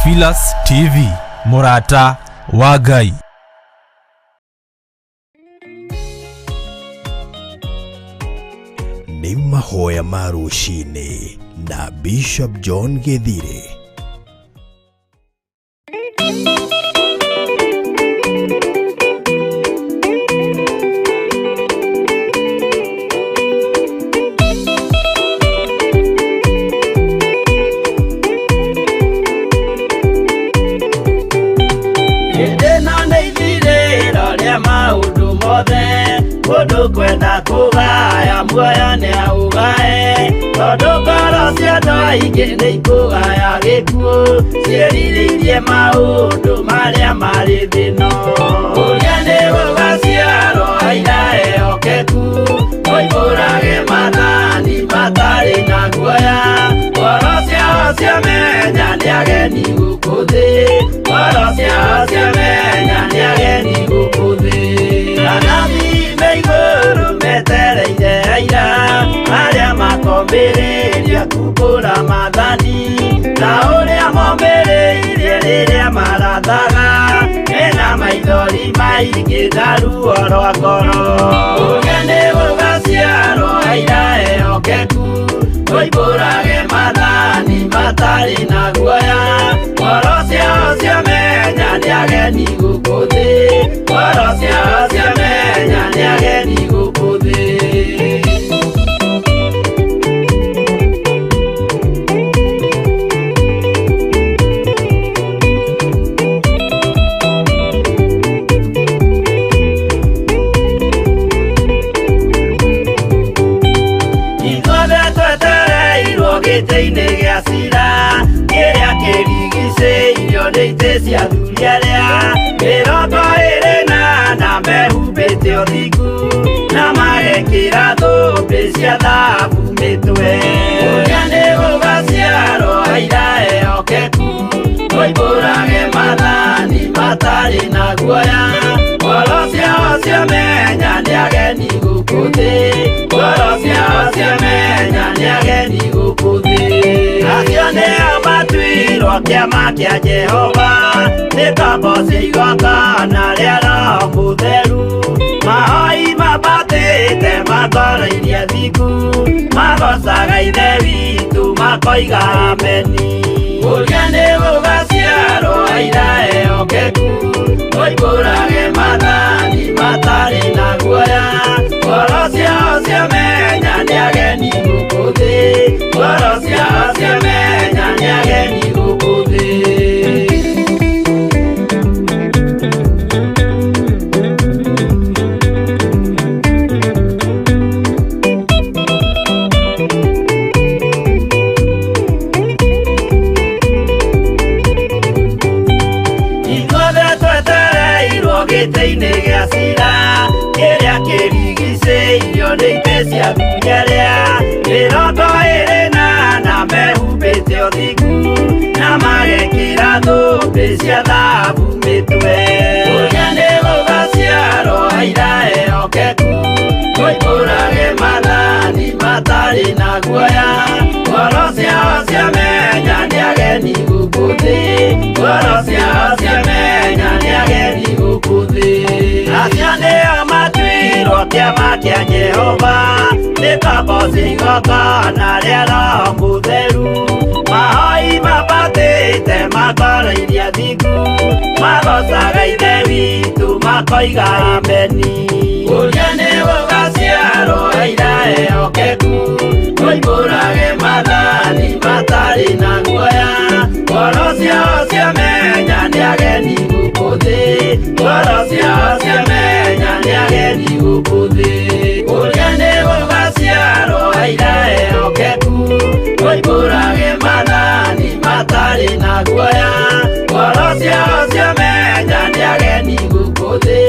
Theophilus TV, Murata wa Ngai. Ni mahoya ma rũcinĩ na Bishop John Githire. Kodo kwenda kugaya muoyo ni augae Kodo koro ciotho ingĩ nĩ ikũgaya gĩkuũ ciĩrirĩirie maũndũ marĩa marĩ thĩno ũrĩa nĩ gũgaciarwo aira ehokeku moimbũrage mathani matarĩ na guoya ngoro ciao ciamenya nĩ ageni gũkũ thĩ ngoro ciao ciamenya nĩ ageni gũkũ thĩ metereire aira arĩa makombĩrĩria kumbũra mathani na ũrĩa mombĩrĩirie rĩrĩa marathaga mena maithori maingĩ na ruo rwa ngoro ũrĩa nĩ gũgaciarwo aira ehokeku moimbũrage mathani matarĩ na guoya ngoro ciao ciamenya nĩ ageni gũkũ thĩ ngoro ciao ciamenya nĩ ageni gũkũ thĩ gĩtĩ-inĩ gĩa cira kĩrĩa kĩrigicĩirio nĩ itĩ cia athuri arĩa mĩrongo ĩrĩ na mehumbĩte ũthingu na magekĩra thũmbĩ cia thahabu mĩtwe ũrĩa nĩ gũgaciarwo aira ehokeku moimbũrage mathani matarĩ na guoya ngoro ciao ciamenya nĩ ageni gũkũ thĩ ngoro ciao ciamenya nĩ ageni gũkũ thĩ acio nĩo matuirwo kĩama kĩa Jehova nĩ ngombo cia igongona rĩa Roho Mũtheru mahoi mabatĩte matoro-irie thingu magocaga ithe witũ makoiga ameni ũrĩa nĩ gũgaciarwo aira ehokeku moimbũrage mathani matarĩ na guoya ngoro ciao ciamenya nĩ ageni gũkũ thĩ ngoro ciao ciamenya nĩ ageni gũkũ thĩ gĩtĩ-inĩ gĩa cira kĩrĩa kĩrigicĩirio nĩ itĩ cia athuri arĩa mĩrongo ĩrĩ na mehumbĩte ũthingu na magekĩra thũmbĩ cia thahabu mĩtwe ũrĩa nĩ gũgaciarwo aira ehokeku moimbũrage mathani matarĩ na guoya ngoro ciao ciamenya nĩ ageni gũkũ thĩ ngoro ciao ciamenya nĩ ageni gũkũ thĩ acio nĩo matuirwo kĩama kĩa Jehova nĩ ngombo cia igongona rĩa Roho Mũtheru mahoi mabatĩte matoro-irie thingu magocaga ithe witũ makoiga ameni ũrĩa nĩ gũgaciarwo aira ehokeku moimbũrage mathani matarĩ na guoya ngoro ciao ciamenya nĩ ageni gũkũ thĩ ngoro ciao ciamenya nĩ ageni gũkũ thĩ ũrĩa nĩ gũgaciarwo aira ehokeku moimbũrage mathani matarĩ na guoya ngoro ciao ciamenya nĩ ageni gũkũ thĩ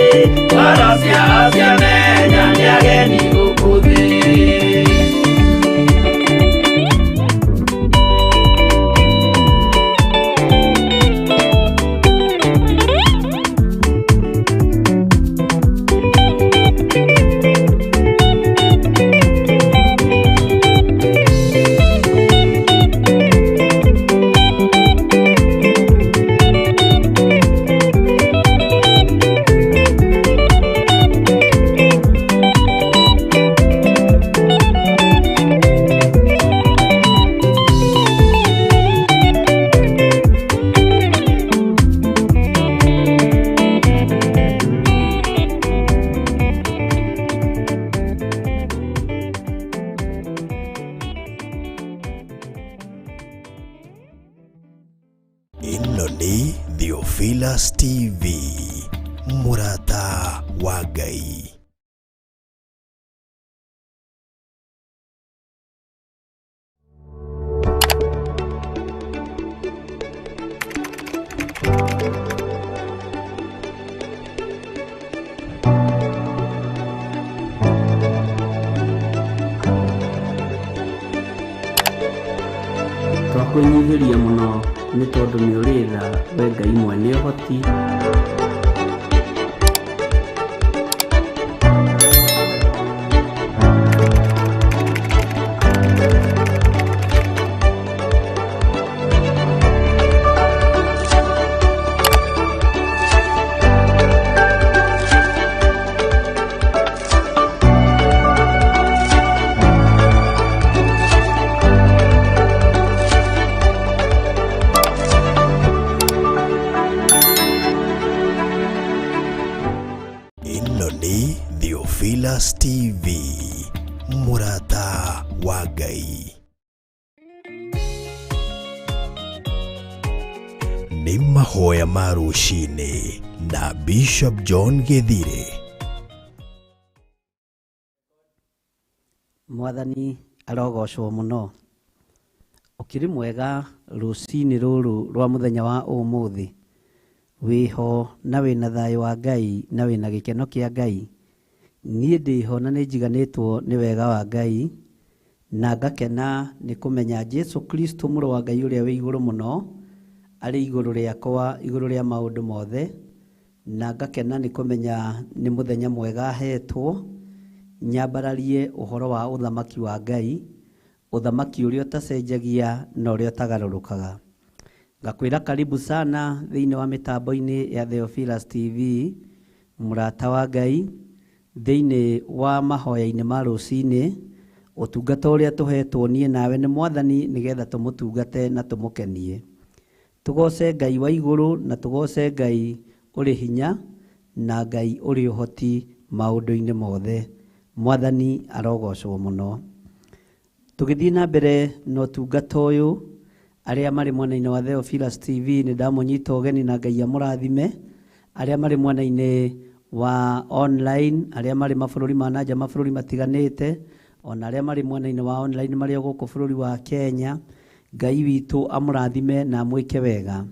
ngoro ciao ciamenya nĩ ageni gũkũ thĩ Theophilus TV, mũrata wa Ngai. Twakũnyihĩria mũno nĩ tondũ nĩ ũrĩ tha, we Ngai mwene ũhoti. Ĩno nĩ Theophilus TV, mũrata wa Ngai. Nĩ mahoya ma rũcinĩ na Bishop John Githire. Mwathani arogocwo mũno. Ũkĩrĩ mwega rũcinĩ rũrũ rwa mũthenya wa ũmũthĩ. Wĩho na wĩna thayũ wa Ngai na wĩna gĩkeno kĩa Ngai. Niĩ ndĩho na nĩ njiganĩtwo nĩ wega wa Ngai, na ngakena nĩ kũmenya Jesu Kristo mũrũ wa Ngai ũrĩa wĩ igũrũ mũno arĩ igũrũ rĩakwa, igũrũ rĩa maũndũ mothe, na ngakena nĩ kũmenya nĩ mũthenya mwega hetwo nyambararie ũhoro wa ũthamaki wa Ngai, ũthamaki ũrĩa ũtacenjagia na ũrĩa ũtagarũrũkaga. Ngakwĩra karibu sana thĩinĩ wa mĩtambo-inĩ ya Theophilus TV, mũrata wa Ngai, thĩinĩ wa mahoya-inĩ ma rũcinĩ, ũtungata ũrĩa tũhetwo niĩ nawe nĩ Mwathani nĩgetha tũmũtungate na tũmũkenie. Tũgoce Ngai wa igũrũ na tũgoce Ngai ũrĩ hinya na Ngai ũrĩ ũhoti maũndũ-inĩ mothe. Mwathani arogocwo mũno. Tũgĩthiĩ na mbere na ũtungata ũyũ, arĩa marĩ mwena-inĩ wa Theophilus TV nĩ ndamũnyita ũgeni na Ngai amũrathime. Arĩa marĩ mwena-inĩ wa online, arĩa marĩ mabũrũri ma nanja, mabũrũri matiganĩte, ona arĩa marĩ mwena-inĩ wa online marĩ gũkũ bũrũri wa Kenya, Ngai witũ amũrathime na amwĩke wega.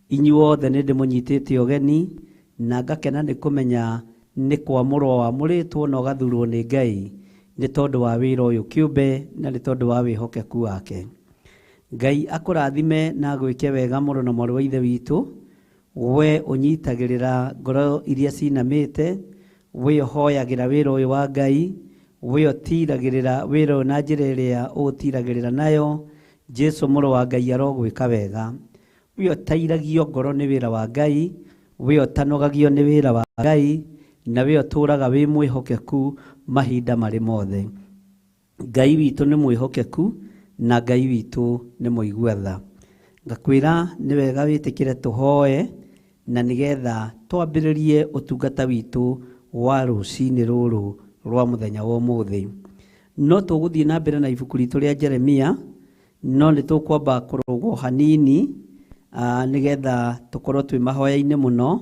Inyuothe nĩ ndĩmũnyitĩte ũgeni na ngakena nĩ kũmenya nĩ kwamũrwo wamũrĩtwo na ũgathurwo nĩ Ngai nĩ tondũ wa wĩra ũyũ kĩũmbe na nĩ tondũ wa wĩhokeku wake. Ngai akũrathime na gwĩke wega mũrũ na mwarĩ wa ithe witũ, we ũnyitagĩrĩra ngoro iria cinamĩte, we ũhoyagĩra wĩra ũyũ wa Ngai, we ũtiragĩrĩra wĩra ũyũ na njĩra ĩrĩa ũtiragĩrĩra nayo. Jesu mũrũ wa Ngai arogwĩka wega. We ũtairagio ngoro nĩ wĩra wa Ngai, we ũtanogagio nĩ wĩra wa Ngai, na we ũtũraga wĩ mwĩhokeku mahinda marĩ mothe. Ngai witũ nĩ mwĩhokeku na Ngai witũ nĩ mũigua tha. Ngakwĩra nĩ wega wĩtĩkĩre tũhoe na nĩgetha twambĩrĩrie ũtungata witũ wa rũcinĩ rũrũ rwa mũthenya wa ũmũthĩ. No tũgũthiĩ na mbere na ibuku ritũ rĩa Jeremia, no nĩ tũkwamba kũrũgwo hanini nĩgetha tũkorwo twĩ mahoya-inĩ mũno,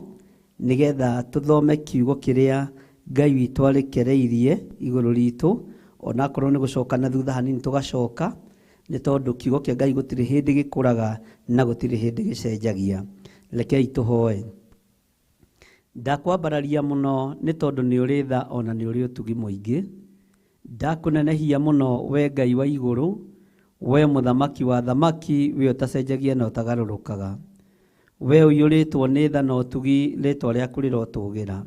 nĩgetha tũthome kiugo kĩrĩa Ngai witũ arekereirie igũrũ ritũ, onakorwo nĩ gũcoka na thutha hanini tũgacoka, nĩ tondũ kiugo kĩa Ngai gũtirĩ hĩndĩ gĩkũraga na gũtirĩ hĩndĩ gĩcenjagia. Rekei tũhoe. Ndakwambararia mũno nĩ tondũ nĩ ũrĩ tha ona nĩ ũrĩ ũtugi mũingĩ. Ndakũnenehia mũno we Ngai wa igũrũ, we mũthamaki wa thamaki, we ũtacenjagia na ũtagarũrũkaga. We ũiyũrĩtwo nĩ tha na ũtugi, rĩtwa rĩaku rĩrotũgĩra.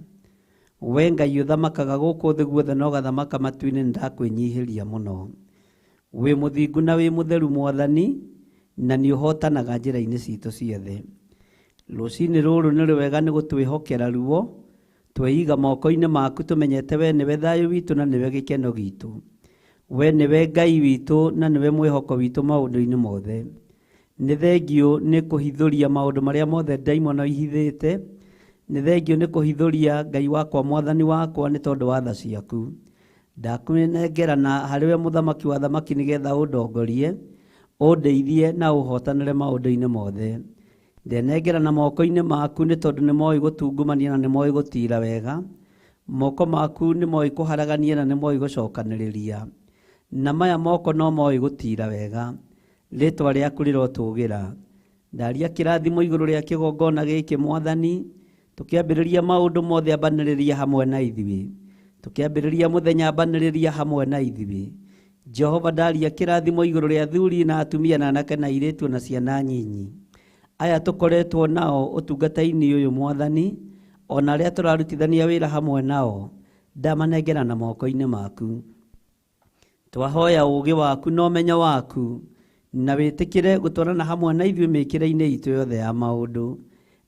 We Ngai ũthamakaga gũkũ thĩ guothe na ũgathamaka matu-inĩ, nĩ ndakwĩnyihĩria mũno. Wĩ mũthingu na wĩ mũtheru Mwathani, na nĩ ũhotanaga njĩra-inĩ citũ ciothe. Rũcinĩ rũrũ nĩ rwega nĩ gũtwĩhokera ruo, tweiga moko-inĩ maku tũmenyete we nĩwe thayũ witũ na nĩwe gĩkeno gitũ. We nĩwe Ngai witũ na nĩwe mwĩhoko witũ maũndũ-inĩ mothe. Nĩ thengio nĩ kũhithũria maũndũ marĩa mothe ndaimono ihithĩte. Nĩ thengio nĩ kũhithũria Ngai wakwa Mwathani wakwa nĩ tondũ wa tha ciaku. Ndakwĩnengerana harĩ we mũthamaki wa thamaki nĩgetha ũndongorie, ũndeithie na ũhotanĩre maũndũ-inĩ mothe. ndenengera na moko-inĩ maku nĩ tondũ nĩ moĩ gũtungumania na nĩ moĩ gũtira wega. Moko maku nĩ moĩ kũharagania na nĩ moĩ gũcokanĩrĩria, na maya moko no moĩ gũtira wega. Rĩtwa rĩaku rĩrotũgĩra. Ndaria kĩrathimo igũrũ rĩa kĩgongona gĩkĩ Mwathani, tũkĩambĩrĩria maũndũ mothe ambanĩrĩria hamwe na ithuĩ, tũkĩambĩrĩria mũthenya ambanĩrĩria hamwe na ithuĩ. Jehova, ndaria kĩrathimo igũrũ rĩa athuri na atumia na anake na airĩtu na ciana nyinyi aya tũkoretwo nao ũtungata-inĩ ũyũ Mwathani, ona arĩa tũrarutithania wĩra hamwe nao, ndamanengera na moko-inĩ maku. Twahoya ũũgĩ waku na ũmenyo waku, na wĩtĩkĩre gũtwarana hamwe na ithuĩ mĩkĩre-inĩ itũ yothe ya maũndũ,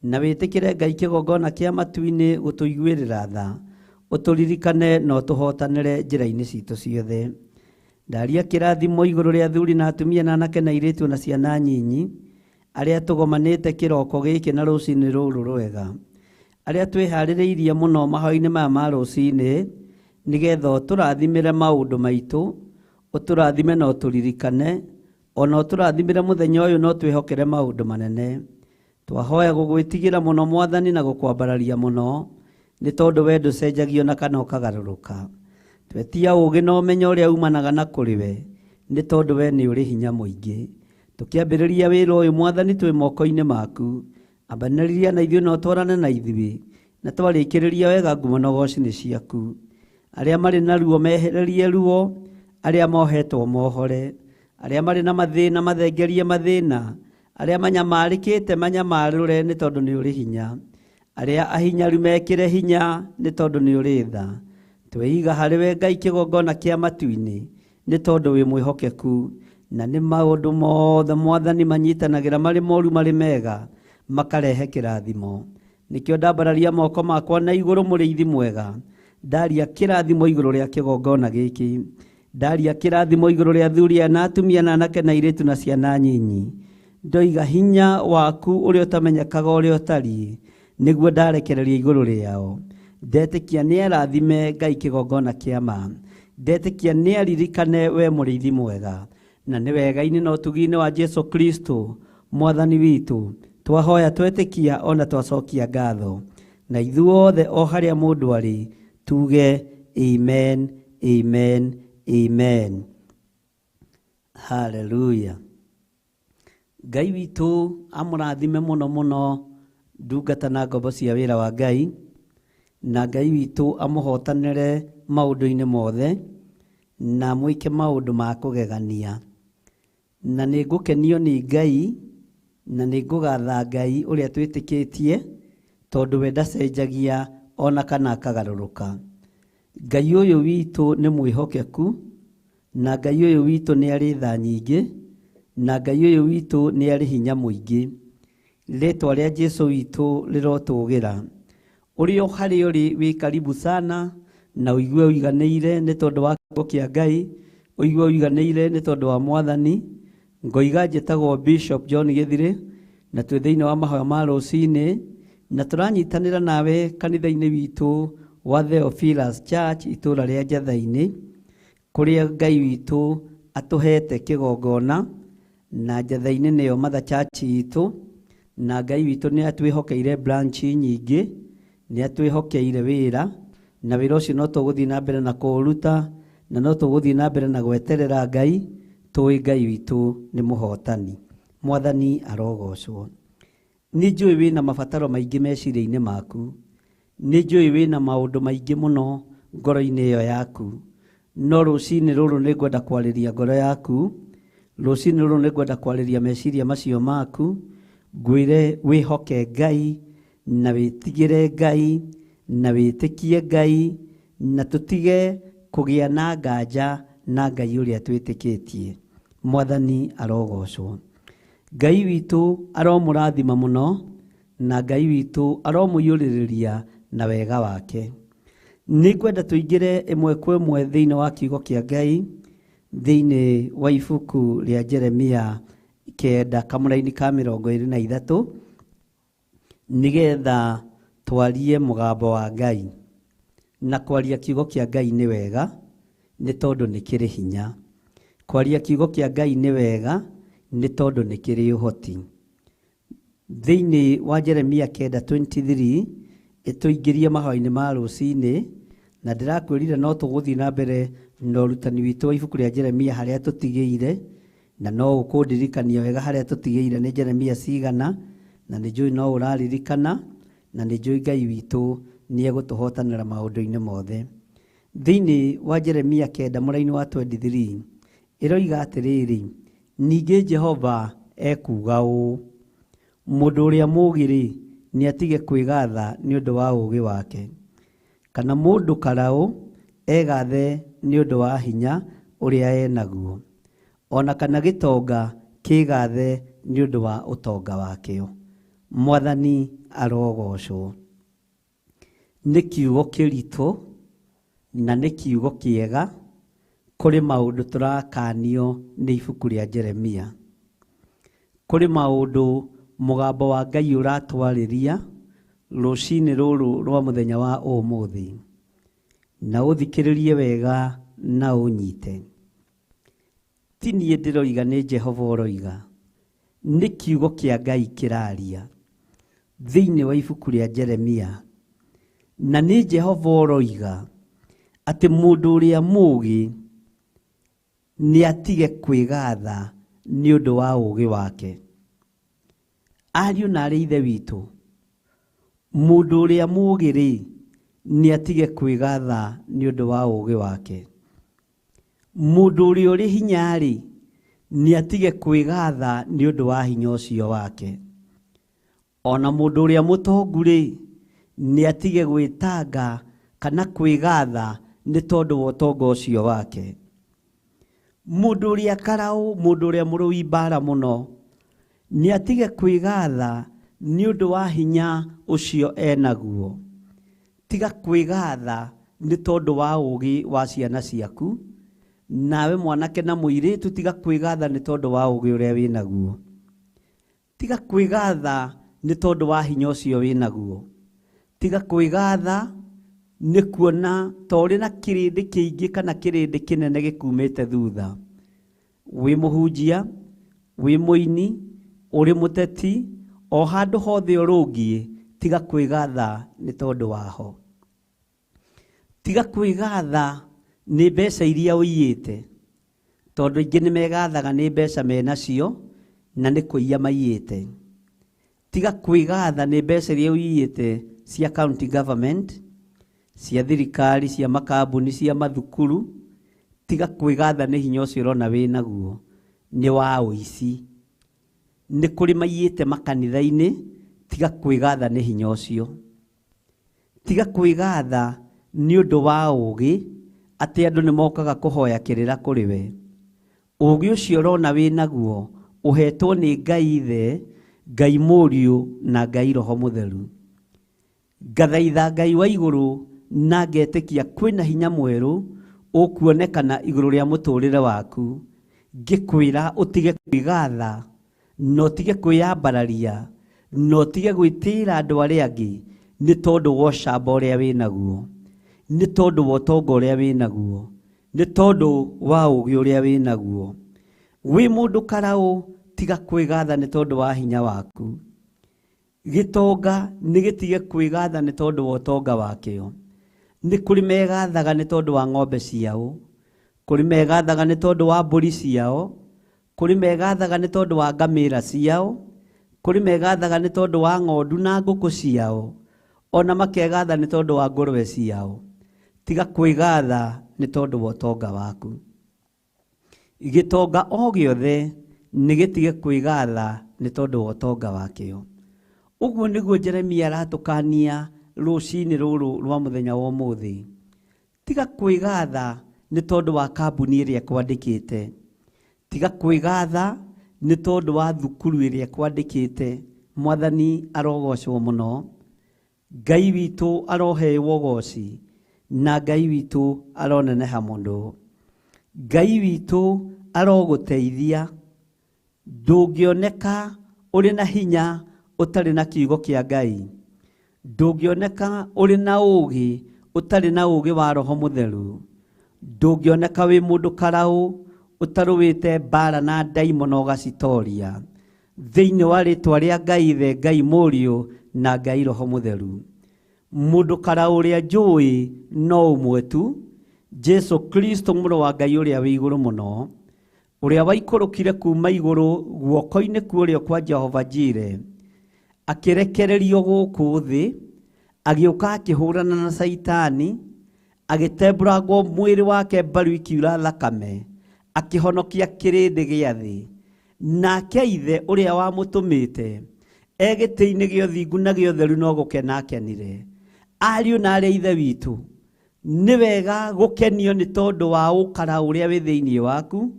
na wĩtĩkĩre Ngai kĩgongona kĩa matu-inĩ gũtũiguĩrĩra tha, ũtũririkane na ũtũhotanĩre njĩra-inĩ citũ ciothe. Ndaria kĩrathimo igũrũ rĩa athuri na atumia na anake na airĩtu na ciana nyinyi arĩa tũgomanĩte kĩroko gĩkĩ na rũcinĩ rũrũ rwega, arĩa twĩharĩrĩirie mũno mahoya-inĩ maya ma rũcinĩ, nĩgetha ũtũrathimĩre maũndũ maitũ, ũtũrathime na ũtũririkane, ona ũtũrathimĩre mũthenya ũyũ no twĩhokere maũndũ manene. Twahoya gũgwĩtigĩra mũno Mwathani na gũkwambararia mũno, nĩ tondũ we ndũcenjagio na kana ũkagarũrũka. Twetia ũũgĩ na ũmenyo ũrĩa umanaga na kũrĩ we, nĩ tondũ we nĩ ũrĩ hinya mũingĩ. Tũkĩambĩrĩria wĩra ũyũ Mwathani twĩ moko-inĩ maku, ambanĩrĩria na ithuĩ na ũtwarane na ithuĩ, na twarĩkĩrĩria wega ngumo na ũgooci nĩ ciaku. Arĩa marĩ na ruo mehererie ruo, arĩa mohetwo mohore, arĩa marĩ na mathĩna mathengerie mathĩna, arĩa manyamarĩkĩte manyamarũre nĩ tondũ nĩ ũrĩ hinya, arĩa ahinyaru mekĩre hinya nĩ tondũ nĩ ũrĩ tha. Tweiga harĩ we Ngai kĩgongona kĩa matu-inĩ, nĩ tondũ wĩ mwĩhokeku, na nĩ maũndũ mothe Mwathani manyitanagĩra marĩ moru marĩ mega, makarehe kĩrathimo. Nĩkĩo ndambararia moko makwa na igũrũ Mũrĩithi mwega, ndaria kĩrathimo igũrũ rĩa kĩgongona gĩkĩ, ndaria kĩrathimo igũrũ rĩa athuri na atumia na anake na airĩtu na ciana nyinyi. Ndoiga hinya waku ũrĩa ũtamenyekaga ũrĩa ũtariĩ, nĩguo ndarekereria igũrũ rĩao. Ndetĩkia nĩ arathime Ngai kĩgongona kĩa ma, ndetĩkia nĩ aririkane we Mũrĩithi mwega, na nĩ wega-inĩ na ũtugi-inĩ wa Jesu Kristo Mwathani witũ twahoya twetĩkia ona twacokia ngatho. Na ithuothe o harĩa mũndũ arĩ tuge amen, amen, amen. Hallelujah. Ngai witũ amũrathime mũno mũno ndungata na ngombo cia wĩra wa Ngai, na Ngai witũ amũhotanĩre maũndũ-inĩ mothe, na mwĩke maũndũ ma kũgegania. Na nĩ ngũkenio nĩ Ngai, na nĩ ngũgatha Ngai ũrĩa twĩtĩkĩtie, tondũ we ndacenjagia ona kana akagarũrũka. Ngai ũyũ witũ nĩ mwĩhokeku, na Ngai ũyũ witũ nĩ arĩ tha nyingĩ, na Ngai ũyũ witũ nĩ arĩ hinya mũingĩ. Rĩtwa rĩa Jesu witũ rĩrotũgĩra. Ũrĩ o harĩ ũrĩ wĩ karibu sana, na ũigue ũiganĩire nĩ tondũ wa kiugo kĩa Ngai, ũigue ũiganĩire nĩ tondũ wa Mwathani. Ngoiga njĩtagwo Bishop John Gĩthirĩ, na twĩ thĩinĩ wa mahoya ma rũcinĩ, na tũranyitanĩra nawe kanitha-inĩ witũ wa Theophilus Church itũũra rĩa Njatha-inĩ, kũrĩa Ngai witũ atũhete kĩgongona, na Njatha-inĩ nĩyo Mother Church itũ, na Ngai witũ nĩ atwĩhokeire branch nyingĩ, nĩ atwĩhokeire wĩra, na wĩra ũcio no tũgũthiĩ na mbere na kũũruta, na no tũgũthiĩ na mbere na gweterera Ngai, tũĩ Ngai witũ nĩ mũhotani. Mwathani arogocwo. Nĩ njũĩ wĩna mabataro maingĩ meciria-inĩ maku, nĩ njũĩ wĩna maũndũ maingĩ mũno ngoro-inĩ ĩyo yaku, no rũcinĩ rũrũ nĩ ngwenda kwarĩria ngoro yaku, rũcinĩ rũrũ nĩ ngwenda kwarĩria meciria macio maku, ngwĩre wĩhoke Ngai, na wĩtigĩre Ngai, na wĩtĩkie Ngai, na tũtige kũgĩa na nganja na Ngai ũrĩa twĩtĩkĩtie. Mwathani arogocwo. Ngai witũ aromũrathima mũno, na Ngai witũ aromũiyũrĩrĩria na wega wake. Nĩ ngwenda tũingĩre ĩmwe kwa ĩmwe thĩinĩ wa kiugo kĩa Ngai, thĩinĩ wa ibuku rĩa Jeremia 9 kamũra-inĩ ka 23, nĩgetha twarie mũgambo wa Ngai. Na kwaria kiugo kĩa Ngai nĩ wega, nĩ tondũ nĩ kĩrĩ hinya. Kwaria kiugo kĩa Ngai nĩ wega, nĩ tondũ nĩ kĩrĩ ũhoti. Thĩinĩ wa Jeremia 9:23 ĩtũingĩrie mahoya-inĩ ma rũcinĩ, na ndĩrakwĩrire no tũgũthiĩ na mbere na ũrutani witũ wa ibuku rĩa Jeremia harĩa tũtigĩire, na no ũkũndirikania wega harĩa tũtigĩire nĩ Jeremia cigana, na nĩ njũĩ no ũraririkana, na nĩ njũĩ Ngai witũ nĩ egũtũhotanĩra maũndũ-inĩ mothe. Thĩinĩ wa Jeremia 9 mũraini wa 23 ĩroiga atĩrĩrĩ, ningĩ Jehova ekuga ũũ, mũndũ ũrĩa mũũgĩ nĩ atige kwĩgatha nĩ ũndũ wa ũũgĩ wake, kana mũndũ karaũ egathe nĩ ũndũ wa hinya ũrĩa enaguo, ona kana gĩtonga kĩgathe nĩ ũndũ wa ũtonga wakĩo. Mwathani arogocwo. Nĩ kiugo kĩritũ na nĩ kiugo kĩega kũrĩ maũndũ tũrakanio nĩ ibuku rĩa Jeremia. Kũrĩ maũndũ mũgambo wa Ngai ũratwarĩria rũcinĩ rũrũ rwa mũthenya wa ũmũthĩ, na ũthikĩrĩrie wega na ũnyite. Ti niĩ ndĩroiga, nĩ Jehova ũroiga. Nĩ kiugo kĩa Ngai kĩraria thĩinĩ wa ibuku rĩa Jeremia, na nĩ Jehova ũroiga atĩ mũndũ ũrĩa mũũgĩ nĩ atige kwĩgatha nĩ ũndũ wa ũũgĩ wake. Ariũ na arĩ ithe witũ, mũndũ ũrĩa mũũgĩ nĩ atige kwĩgatha nĩ ũndũ wa ũũgĩ wake. Mũndũ ũrĩa ũrĩ hinya nĩ atige kwĩgatha nĩ ũndũ wa hinya ũcio wake. Ona mũndũ ũrĩa mũtongu nĩ atige gwĩtanga kana kwĩgatha nĩ tondũ wa ũtonga ũcio wake. Mũndũ ũrĩa karaũ, mũndũ ũrĩa mũrũi mbara mũno, nĩ atige kwĩgatha nĩ ũndũ wa hinya ũcio enaguo. Tiga kwĩgatha nĩ tondũ wa ũũgĩ wa ciana ciaku, nawe mwanake na mũirĩtu tiga kwĩgatha nĩ tondũ wa ũũgĩ ũrĩa wĩnaguo. Tiga kwĩgatha nĩ tondũ wa hinya ũcio wĩnaguo. Tiga kwĩgatha nĩ kuona ta ũrĩ na kĩrĩndĩ kĩingĩ kana kĩrĩndĩ kĩnene gĩkumĩte thutha. Wĩ mũhunjia, wĩ mũini, ũrĩ mũteti, o handũ hothe ũrũngiĩ, tiga kwĩgatha nĩ tondũ waho. Tiga kwĩgatha nĩ mbeca iria ũiyĩte, tondũ ingĩ nĩ megathaga nĩ mbeca menacio na nĩ kũiya maiyĩte. Tiga kwĩgatha nĩ mbeca iria ũiyĩte cia county government, cia thirikari, cia makambuni, cia mathukuru. Tiga kwĩgatha nĩ hinya ũcio ũrona wĩnaguo nĩ wa ũici. Nĩ kũrĩ maiyĩte makanitha-inĩ, tiga kwĩgatha nĩ hinya ũcio. Tiga kwĩgatha nĩ ũndũ wa ũũgĩ atĩ andũ nĩ mokaga kũhoya kĩrĩra kũrĩ we. Ũũgĩ ũcio ũrona wĩnaguo ũhetwo nĩ Ngai Ithe, Ngai Mũriũ na Ngai Roho Mũtheru. Ngathaitha Ngai wa igũrũ na ngetĩkia kwĩna hinya mwerũ ũkuonekana igũrũ rĩa mũtũrĩre waku, ngĩkwĩra ũtige kwĩgatha na ũtige kwĩyambararia na ũtige gwĩtĩĩra andũ arĩa angĩ nĩ tondũ wa ũcamba ũrĩa wĩnaguo, nĩ tondũ wa ũtonga ũrĩa wĩnaguo, nĩ tondũ wa ũũgĩ ũrĩa wĩnaguo. Wĩ mũndũ karaũ, tiga kwĩgatha nĩ tondũ wa hinya waku. Gĩtonga nĩ gĩtige kwĩgatha nĩ tondũ wa ũtonga wakĩo. Nĩ kũrĩ megathaga nĩ tondũ wa ng'ombe ciao, kũrĩ megathaga nĩ tondũ wa mbũri ciao, kũrĩ megathaga nĩ tondũ wa ngamĩra ciao, kũrĩ megathaga nĩ tondũ wa ng'ondu na ngũkũ ciao, ona makegatha nĩ tondũ wa ngũrwe ciao. Tiga kwĩgatha nĩ tondũ wa ũtonga waku. Gĩtonga o gĩothe nĩ gĩtige kwĩgatha nĩ tondũ wa ũtonga wakĩo. Ũguo nĩguo Jeremia aratũkania rũcinĩ rũrũ rwa mũthenya wa ũmũthĩ. Tiga kwĩgatha nĩ tondũ wa kambuni ĩrĩa kwandĩkĩte. Tiga kwĩgatha nĩ tondũ wa thukuru ĩrĩa kwandĩkĩte. Mwathani arogocwo mũno. Ngai witũ aroheo ũgooci na Ngai witũ aroneneha mũno. Ngai witũ arogũteithia. Ndũngĩoneka ũrĩ na hinya ũtarĩ na kiugo kĩa Ngai. Ndũngĩoneka ũrĩ na ũũgĩ ũtarĩ na ũũgĩ wa Roho Mũtheru. Ndũngĩoneka wĩ mũndũ karaũ ũtarũwĩte mbara na ndaimono ũgacitoria. thĩinĩ wa rĩtwa rĩa Ngai Ithe, Ngai Mũriũ na Ngai Roho Mũtheru. Mũndũ karaũ ũrĩa njũĩ no ũmwe tu, Jesu Kristo mũrũ wa Ngai ũrĩa wĩ igũrũ mũno, ũrĩa waikũrũkire kuuma igũrũ guoko-inĩ kũrĩa kwa Jehova Jire, akĩrekererio gũkũ thĩ, agĩũka akĩhũrana na Saitani, agĩtembũrangwo mwĩrĩ wake mbaru ikiura thakame, akĩhonokia kĩrĩndĩ gĩa thĩ. Nake Ithe ũrĩa wamũtũmĩte gĩtĩ-inĩ gĩa ũthingu na gĩa ũtheru no gũkena akenire. Ariũ na aarĩ a Ithe witũ, nĩ wega gũkenio nĩ tondũ wa ũkara ũrĩa wĩ thĩinĩ waku,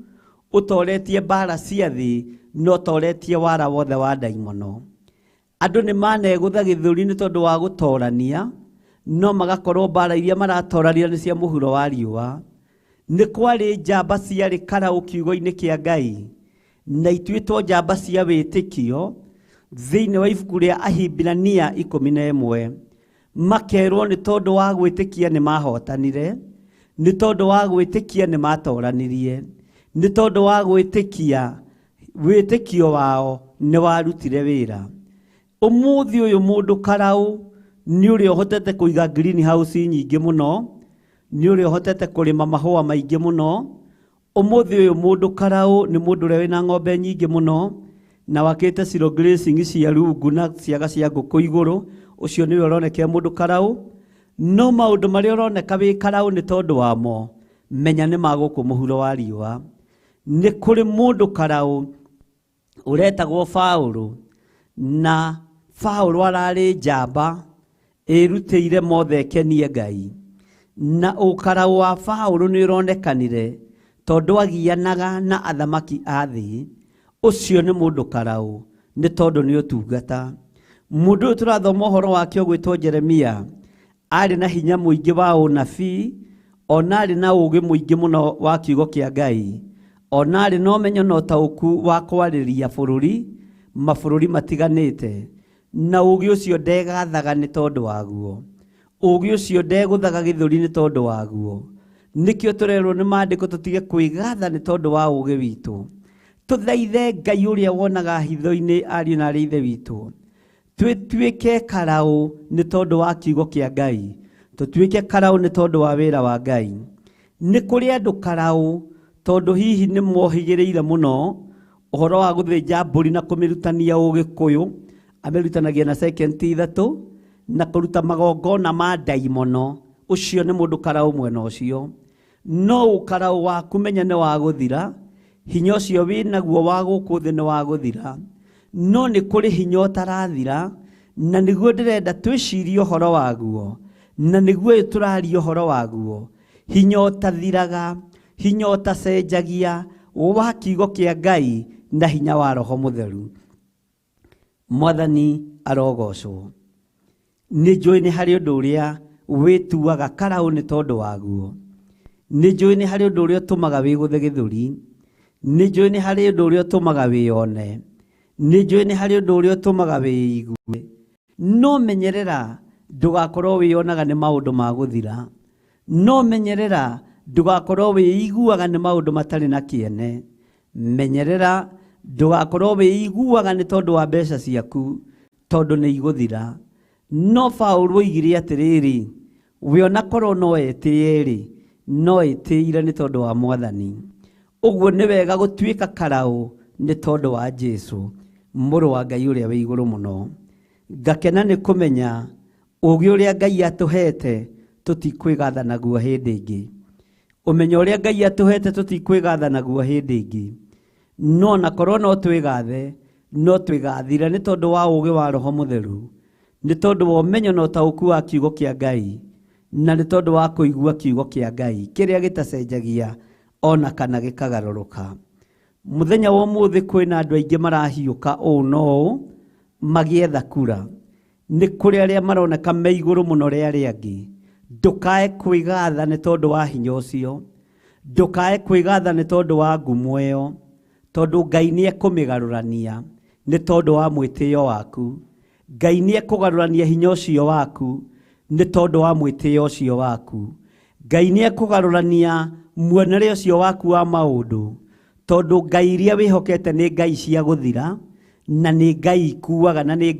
ũtoretie mbara cia thĩ no toretie wara wothe wa ndaimono. Andũ nĩ manegũtha gĩthũri nĩ tondũ wa gũtorania, no magakorwo mbara iria maratorania nĩ cia mũhuro wa riũa. Nĩ kwarĩ njamba ciarĩ karaũ kiugo-inĩ kĩa Ngai, na ituĩtwo njamba cia wĩtĩkio thĩinĩ wa ibuku rĩa Ahibirania 11. Makerwo nĩ tondũ wa gwĩtĩkia nĩ mahotanire, nĩ tondũ wa gwĩtĩkia nĩ matoranirie, nĩ tondũ wa gwĩtĩkia wĩtĩkio wao nĩ warutire wĩra. Ũmũthĩ ũyũ mũndũ karaũ nĩ ũrĩa ũhotete kũiga greenhouse nyingĩ mũno, nĩ ũrĩa ũhotete kũrĩma mahũa maingĩ mũno. Ũmũthĩ ũyũ mũndũ karaũ nĩ mũndũ ũrĩa wĩna ng'ombe nyingĩ mũno, na wakĩte zero grazing cia rungu na ciaga cia ngũkũ igũrũ. Ũcio nĩwe ũroneka mũndũ karaũ. No maũndũ marĩa ũroneka wĩ karaũ nĩ tondũ wamo, menya nĩ magũkũ mũhuro wa riũa. Nĩ kũrĩ mũndũ karaũ ũretagwo Paũlũ, na Paũlũ ararĩ njamba ĩrutĩire mothe ekenie Ngai. Na ũkaraũ wa Paũlũ nĩ ũronekanire tondũ agianaga na athamaki a thĩ. Ũcio nĩ mũndũ karaũ nĩ tondũ nĩ ũtungata. Mũndũ ũyũ tũrathoma ũhoro wake ũgwĩtwo Jeremia arĩ na hinya mũingĩ wa ũnabii, ona arĩ na ũũgĩ mũingĩ mũno wa kiugo kĩa Ngai, ona arĩ na ũmenyo na ũtaũku wa kwarĩria bũrũri, mabũrũri matiganĩte. Na ũũgĩ ũcio ndegathaga nĩ tondũ waguo, ũũgĩ ũcio ndegũthaga gĩthũri nĩ tondũ waguo. Nĩkĩo tũrerwo nĩ maandĩko tũtige kwĩgatha nĩ tondũ wa ũũgĩ witũ. Tũthaithe Ngai ũrĩa wonaga hitho-inĩ, ariũ na aarĩ a Ithe witũ, twĩtuĩke karaũ nĩ tondũ wa kiugo kĩa Ngai, tũtuĩke karaũ nĩ tondũ wa wĩra wa Ngai. Nĩ kũrĩ andũ karaũ tondũ hihi nĩ mohĩgĩrĩire mũno ũhoro wa gũthĩnja mbũri na kũmĩrutania Ũgĩkũyũ, amĩrutanagia na sekenti 3 na kũruta magongona ma ndaimono. Ũcio nĩ mũndũ karaũ mwena ũcio. No ũkaraũ waku menya nĩ wa gũthira, hinya ũcio wĩ naguo wa gũkũ thĩ nĩ wa gũthira. No nĩ kũrĩ hinya ũtarathira, na nĩguo ndĩrenda twĩcirie ũhoro waguo, na nĩguo tũraria ũhoro waguo. Hinya ũtathiraga, hinya ũtacenjagia wa kiugo kĩa Ngai na hinya wa Roho Mũtheru. Mwathani arogocwo. Nĩ njũĩ nĩ harĩ ũndũ ũrĩa wĩtuaga karaũ nĩ tondũ waguo. Nĩ njũĩ nĩ harĩ ũndũ ũrĩa ũtũmaga wĩgũthe gĩthũri. Nĩ njũĩ nĩ harĩ ũndũ ũrĩa ũtũmaga wĩone. Nĩ njũĩ nĩ harĩ ũndũ ũrĩa ũtũmaga wĩigue. No menyerera ndũgakorwo wĩonaga nĩ maũndũ ma gũthira. No menyerera ndũgakorwo wĩiguaga nĩ maũndũ matarĩ na kĩene. Menyerera ndũgakorwo wĩiguaga nĩ tondũ wa mbeca ciaku, tondũ nĩ igũthira. No Paũlũ oigire atĩrĩrĩ, we onakorwo no etĩĩre, no etĩĩre nĩ tondũ wa Mwathani. Ũguo nĩ wega gũtuĩka karaũ nĩ tondũ wa Jesu, mũrũ wa Ngai ũrĩa wĩ igũrũ mũno. Ngakena nĩ kũmenya ũũgĩ ũrĩa Ngai atũhete tũtikwĩgatha naguo hĩndĩ ĩngĩ. Ũmenyo ũrĩa Ngai atũhete tũtikwĩgatha naguo hĩndĩ ĩngĩ. No nakorwo no twĩgathe, no twĩgathire nĩ tondũ wa ũũgĩ wa Roho Mũtheru, nĩ tondũ wa ũmenyo na ũtaũku wa kiugo kĩa Ngai, na nĩ tondũ wa kũigua kiugo kĩa Ngai kĩrĩa gĩtacenjagia ona kana gĩkagarũrũka. Mũthenya wa ũmũthĩ kwĩna andũ aingĩ marahiũka ũũ no ũũ magĩetha kura. Nĩ kũrĩ arĩa maroneka me igũrũ mũno rĩa arĩa angĩ. Ndũkae kwĩgatha nĩ tondũ wa hinya ũcio. Ndũkae kwĩgatha nĩ tondũ wa ngumo ĩyo, tondũ Ngai nĩ ekũmĩgarũrania nĩ tondũ wa mwĩtĩo waku. Ngai nĩ ekũgarũrania hinya ũcio waku nĩ tondũ wa mwĩtĩo ũcio waku. Ngai nĩ ekũgarũrania muonere ũcio waku wa maũndũ, tondũ Ngai iria wĩhokete nĩ Ngai cia gũthira, na nĩ Ngai ikuaga na nĩ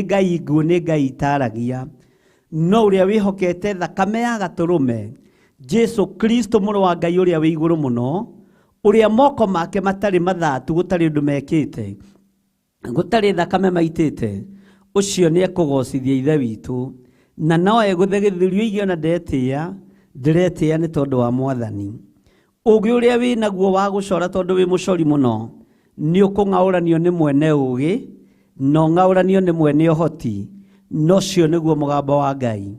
Ngai nguo nĩ Ngai itaragia no ũrĩa wĩhokete thakame ya gatũrũme Jesu Kristo mũrũ wa Ngai ũrĩa wĩ igũrũ mũno ũrĩa moko make matarĩ mathatu gũtarĩ ũndũ mekĩte gũtarĩ thakame maitĩte ũcio nĩ ekũgocithia ithe witũ na no egũthe gĩthurio igio na ndetĩĩa ndĩretĩĩa nĩ tondũ wa Mwathani ũgĩ ũrĩa wĩ naguo wa gũcora tondũ wĩ mũcori mũno nĩ ũkũng'aũranio nĩ mwene ũgĩ no ng'aũranio nĩ mwene ũhoti no cio nĩguo mũgambo wa Ngai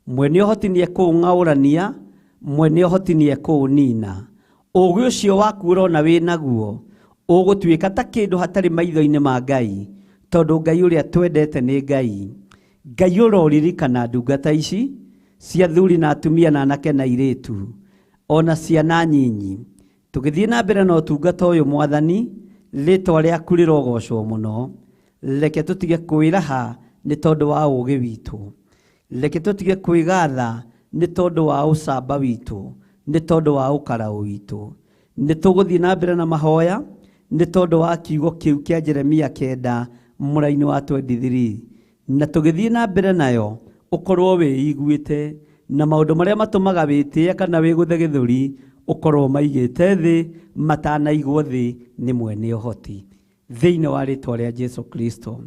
mwene ũhoti nĩ ekũng'aũrania mwene ũhoti nĩ ekũnina ũgĩ ũcio waku ũrona wĩ naguo ũgũtuĩka ta kĩndũ hatarĩ maitho-inĩ ma Ngai tondũ Ngai ũrĩa twendete nĩ Ngai Ngai ũroririkana ndungata ici cia athuri na atumia na anake na airĩtu ona ciana nyinyi tũgĩthiĩ na mbere na ũtungata ũyũ Mwathani rĩtwa rĩaku rĩrogocwo mũno reke tũtige kwĩraha nĩ tondũ wa ũgĩ witũ reke tũtige kwĩgatha nĩ tondũ wa ũcamba witũ nĩ tondũ wa ũkaraũ witũ nĩ tũgũthiĩ na mbere na mahoya nĩ tondũ wa kiugo kĩu kĩa Jeremia 9 mũraini wa 23 na tũgĩthiĩ na mbere nayo ũkorwo wĩiguĩte na maũndũ marĩa matũmaga wĩtĩe kana wĩgũthe gĩthũri ũkorwo maigĩte thĩ matanaigwo thĩ nĩ mwene ũhoti thĩinĩ wa rĩtwa rĩa Jesu Kristo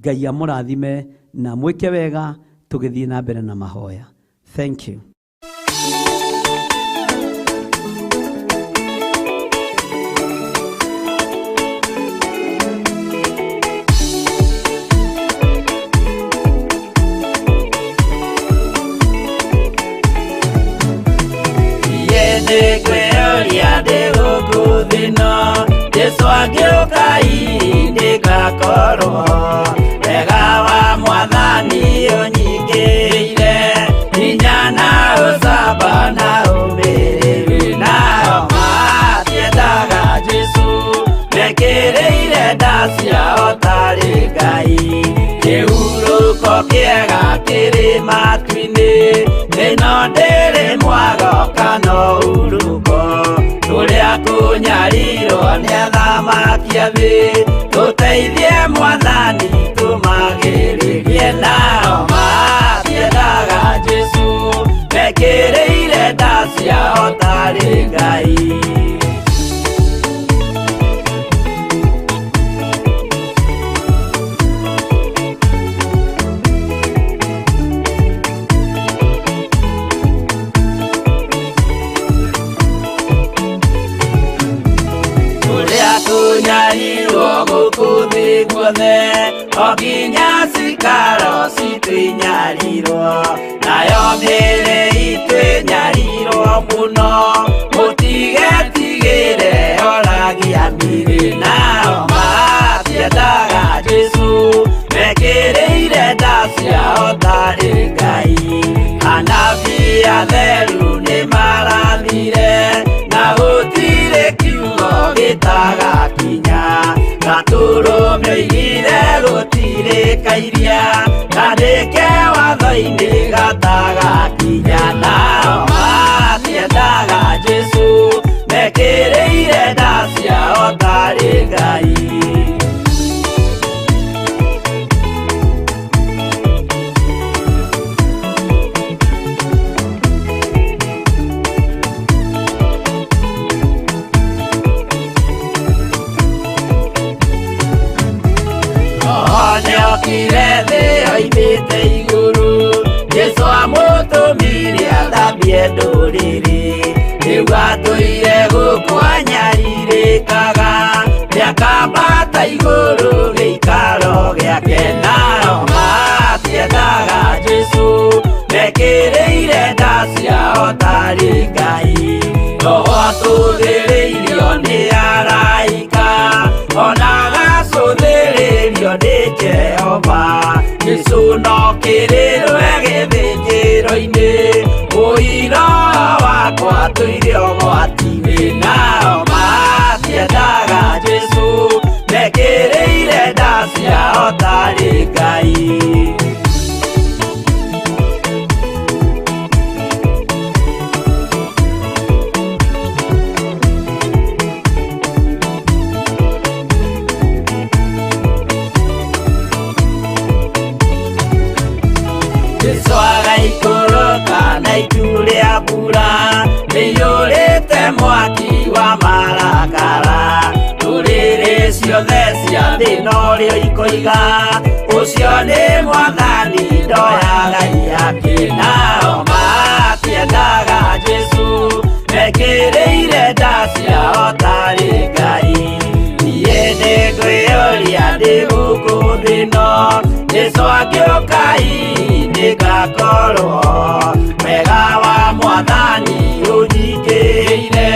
Ngai amũrathime na mwĩke wega tũgĩthiĩ na mbere na mahoya. Thank you. Jesu agĩũka ihinda gakorwo wega wa Mwathani ũnyingĩire hinya na ũcamba na ũmĩrĩru nao matiendaga Jesu mekĩrĩire nda ciao tarĩ Ngai kĩhurũko kĩega kĩrĩ matu-inĩ ĩno ndĩrĩ mwago kana urugo tũrĩa kũnyarirwo nĩ athamaki a thĩ tũteithie Mwathani tũmagĩrĩrie nao matiendaga Jesu mekĩrĩire nda ciao tarĩ Ngai. Kunyarirwo gũkũ thĩ guothe o nginya cikaro citwĩnyarirwo nayo mĩĩrĩ itwĩnyarirwo mũno mũtigetigĩre oragia mĩĩrĩ nao matiendaga Jesu mekĩrĩire nda ciao tarĩ Ngai anabii atheru nĩ marathire na gũtirĩ kiugo gĩtagakinya gatũrũme oigire gũtirĩkairia kandĩke watho-inĩ gatagakinya nao matiendaga Jesu mekĩrĩire nda ciao tarĩ Ngai. Nĩokire thĩ oimĩte igũrũ Jesu amũtũmire athambie ndũrĩrĩ rĩu atũire gũkũ anyarirĩkaga nĩakambata igũrũ gĩikaro gĩake nao matiendaga Jesu mekĩrĩire nda ciao tarĩ Ngai roho atũthĩrĩirio nĩ araika ona gacũthĩrĩrio nĩ Jehova Jesu no kĩrĩrwe gĩthĩnjĩro-inĩ ũira wakwa tũire ũgwati-inĩ nao matiendaga Jesu mekĩrĩire nda ciao tarĩ Ngai. thĩna ũrĩa ikoiga ũcio nĩ mwathani ndoyaga yake nao matiendaga Jesu mekĩrĩire nda ciao tarĩ Ngai niĩ nĩngwĩyũria ndĩ gũkũ thĩ ĩno Jesu angĩũka nĩngakorwo wega wa mwathani ũnjingĩire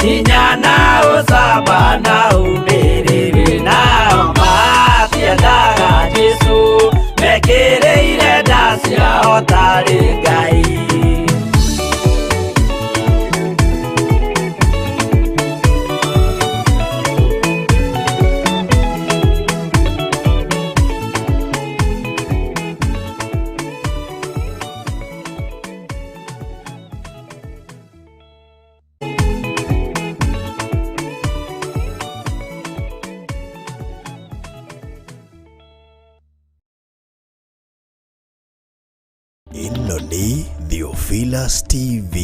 hinya na ũcamba na ũmĩrĩru nao matiendaga Jesu mekĩrĩire nda ciao tarĩ Ngai ĩno nĩ Theophilus TV,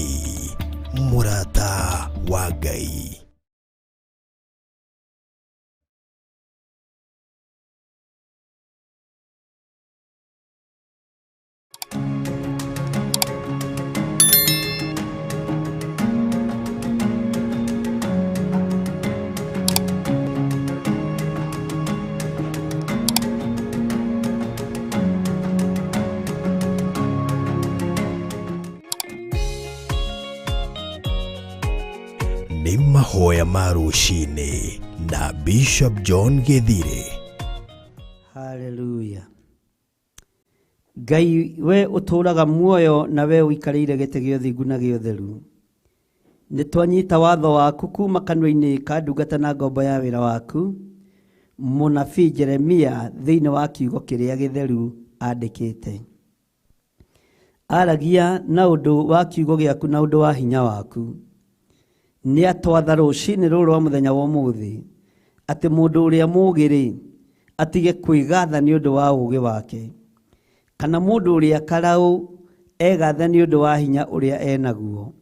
mũrata wa Ngai. Nĩ mahoya ma rũcinĩ na Bishop John Gĩthire. Hallelujah. Ngai we ũtũũraga muoyo na we ũikarĩire gĩtĩ gĩa ũthingu na gĩa ũtheru. Nĩ twanyita watho waku kuma kanua-inĩ ka ndungata na ngombo ya wĩra waku mũnabii Jeremia thĩinĩ wa kiugo kĩrĩa gĩtheru andĩkĩte. Aragia na ũndũ wa kiugo gĩaku na ũndũ wa hinya waku. Nĩ atwatha rũcinĩ rũrũ rwa mũthenya wa ũmũthĩ atĩ mũndũ ũrĩa mũũgĩ atige kwĩgatha nĩ ũndũ wa ũũgĩ wake, kana mũndũ ũrĩa karaũ egathe nĩ ũndũ wa hinya ũrĩa enaguo,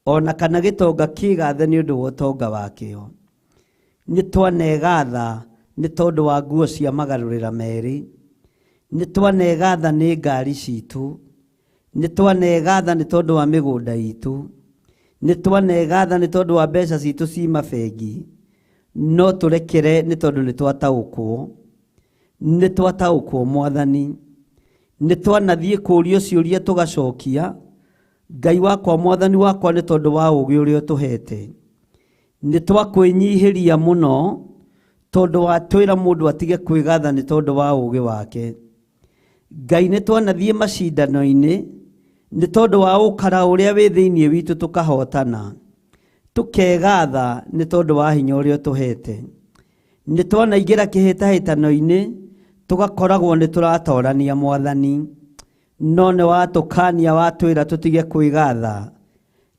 ona kana gĩtonga kĩgathe nĩ ũndũ wa ũtonga wakĩo. Nĩ twanegatha nĩ tondũ wa nguo cia magarũrĩra merĩ, nĩ twanegatha nĩ ngari citũ, nĩ twanegatha nĩ tondũ wa mĩgũnda itũ, nĩ twanegatha nĩ tondũ wa mbeca citũ ci mabengi, no tũrekere nĩ tondũ nĩ twataũkwo Mwathani. Nĩ twanathiĩ kũũrio ciũria tũgacokia, Ngai wakwa Mwathani wakwa nĩ tondũ wa ũũgĩ ũrĩa ũtũhete. Nĩ twakwĩnyihĩria mũno tondũ wa twĩra mũndũ atige kwĩgatha nĩ tondũ wa ũũgĩ wake. Ngai nĩ twanathiĩ macindano-inĩ nĩ tondũ wa ũkara ũrĩa wĩ thĩinĩ witũ tũkahotana, tũkegatha nĩ tondũ wa hinya ũrĩa ũtũhete. Nĩ twanaingĩra kĩhĩtahĩtano-inĩ tũgakoragwo nĩ tũratorania Mwathani, no nĩ watũkania watwĩra tũtige kwĩgatha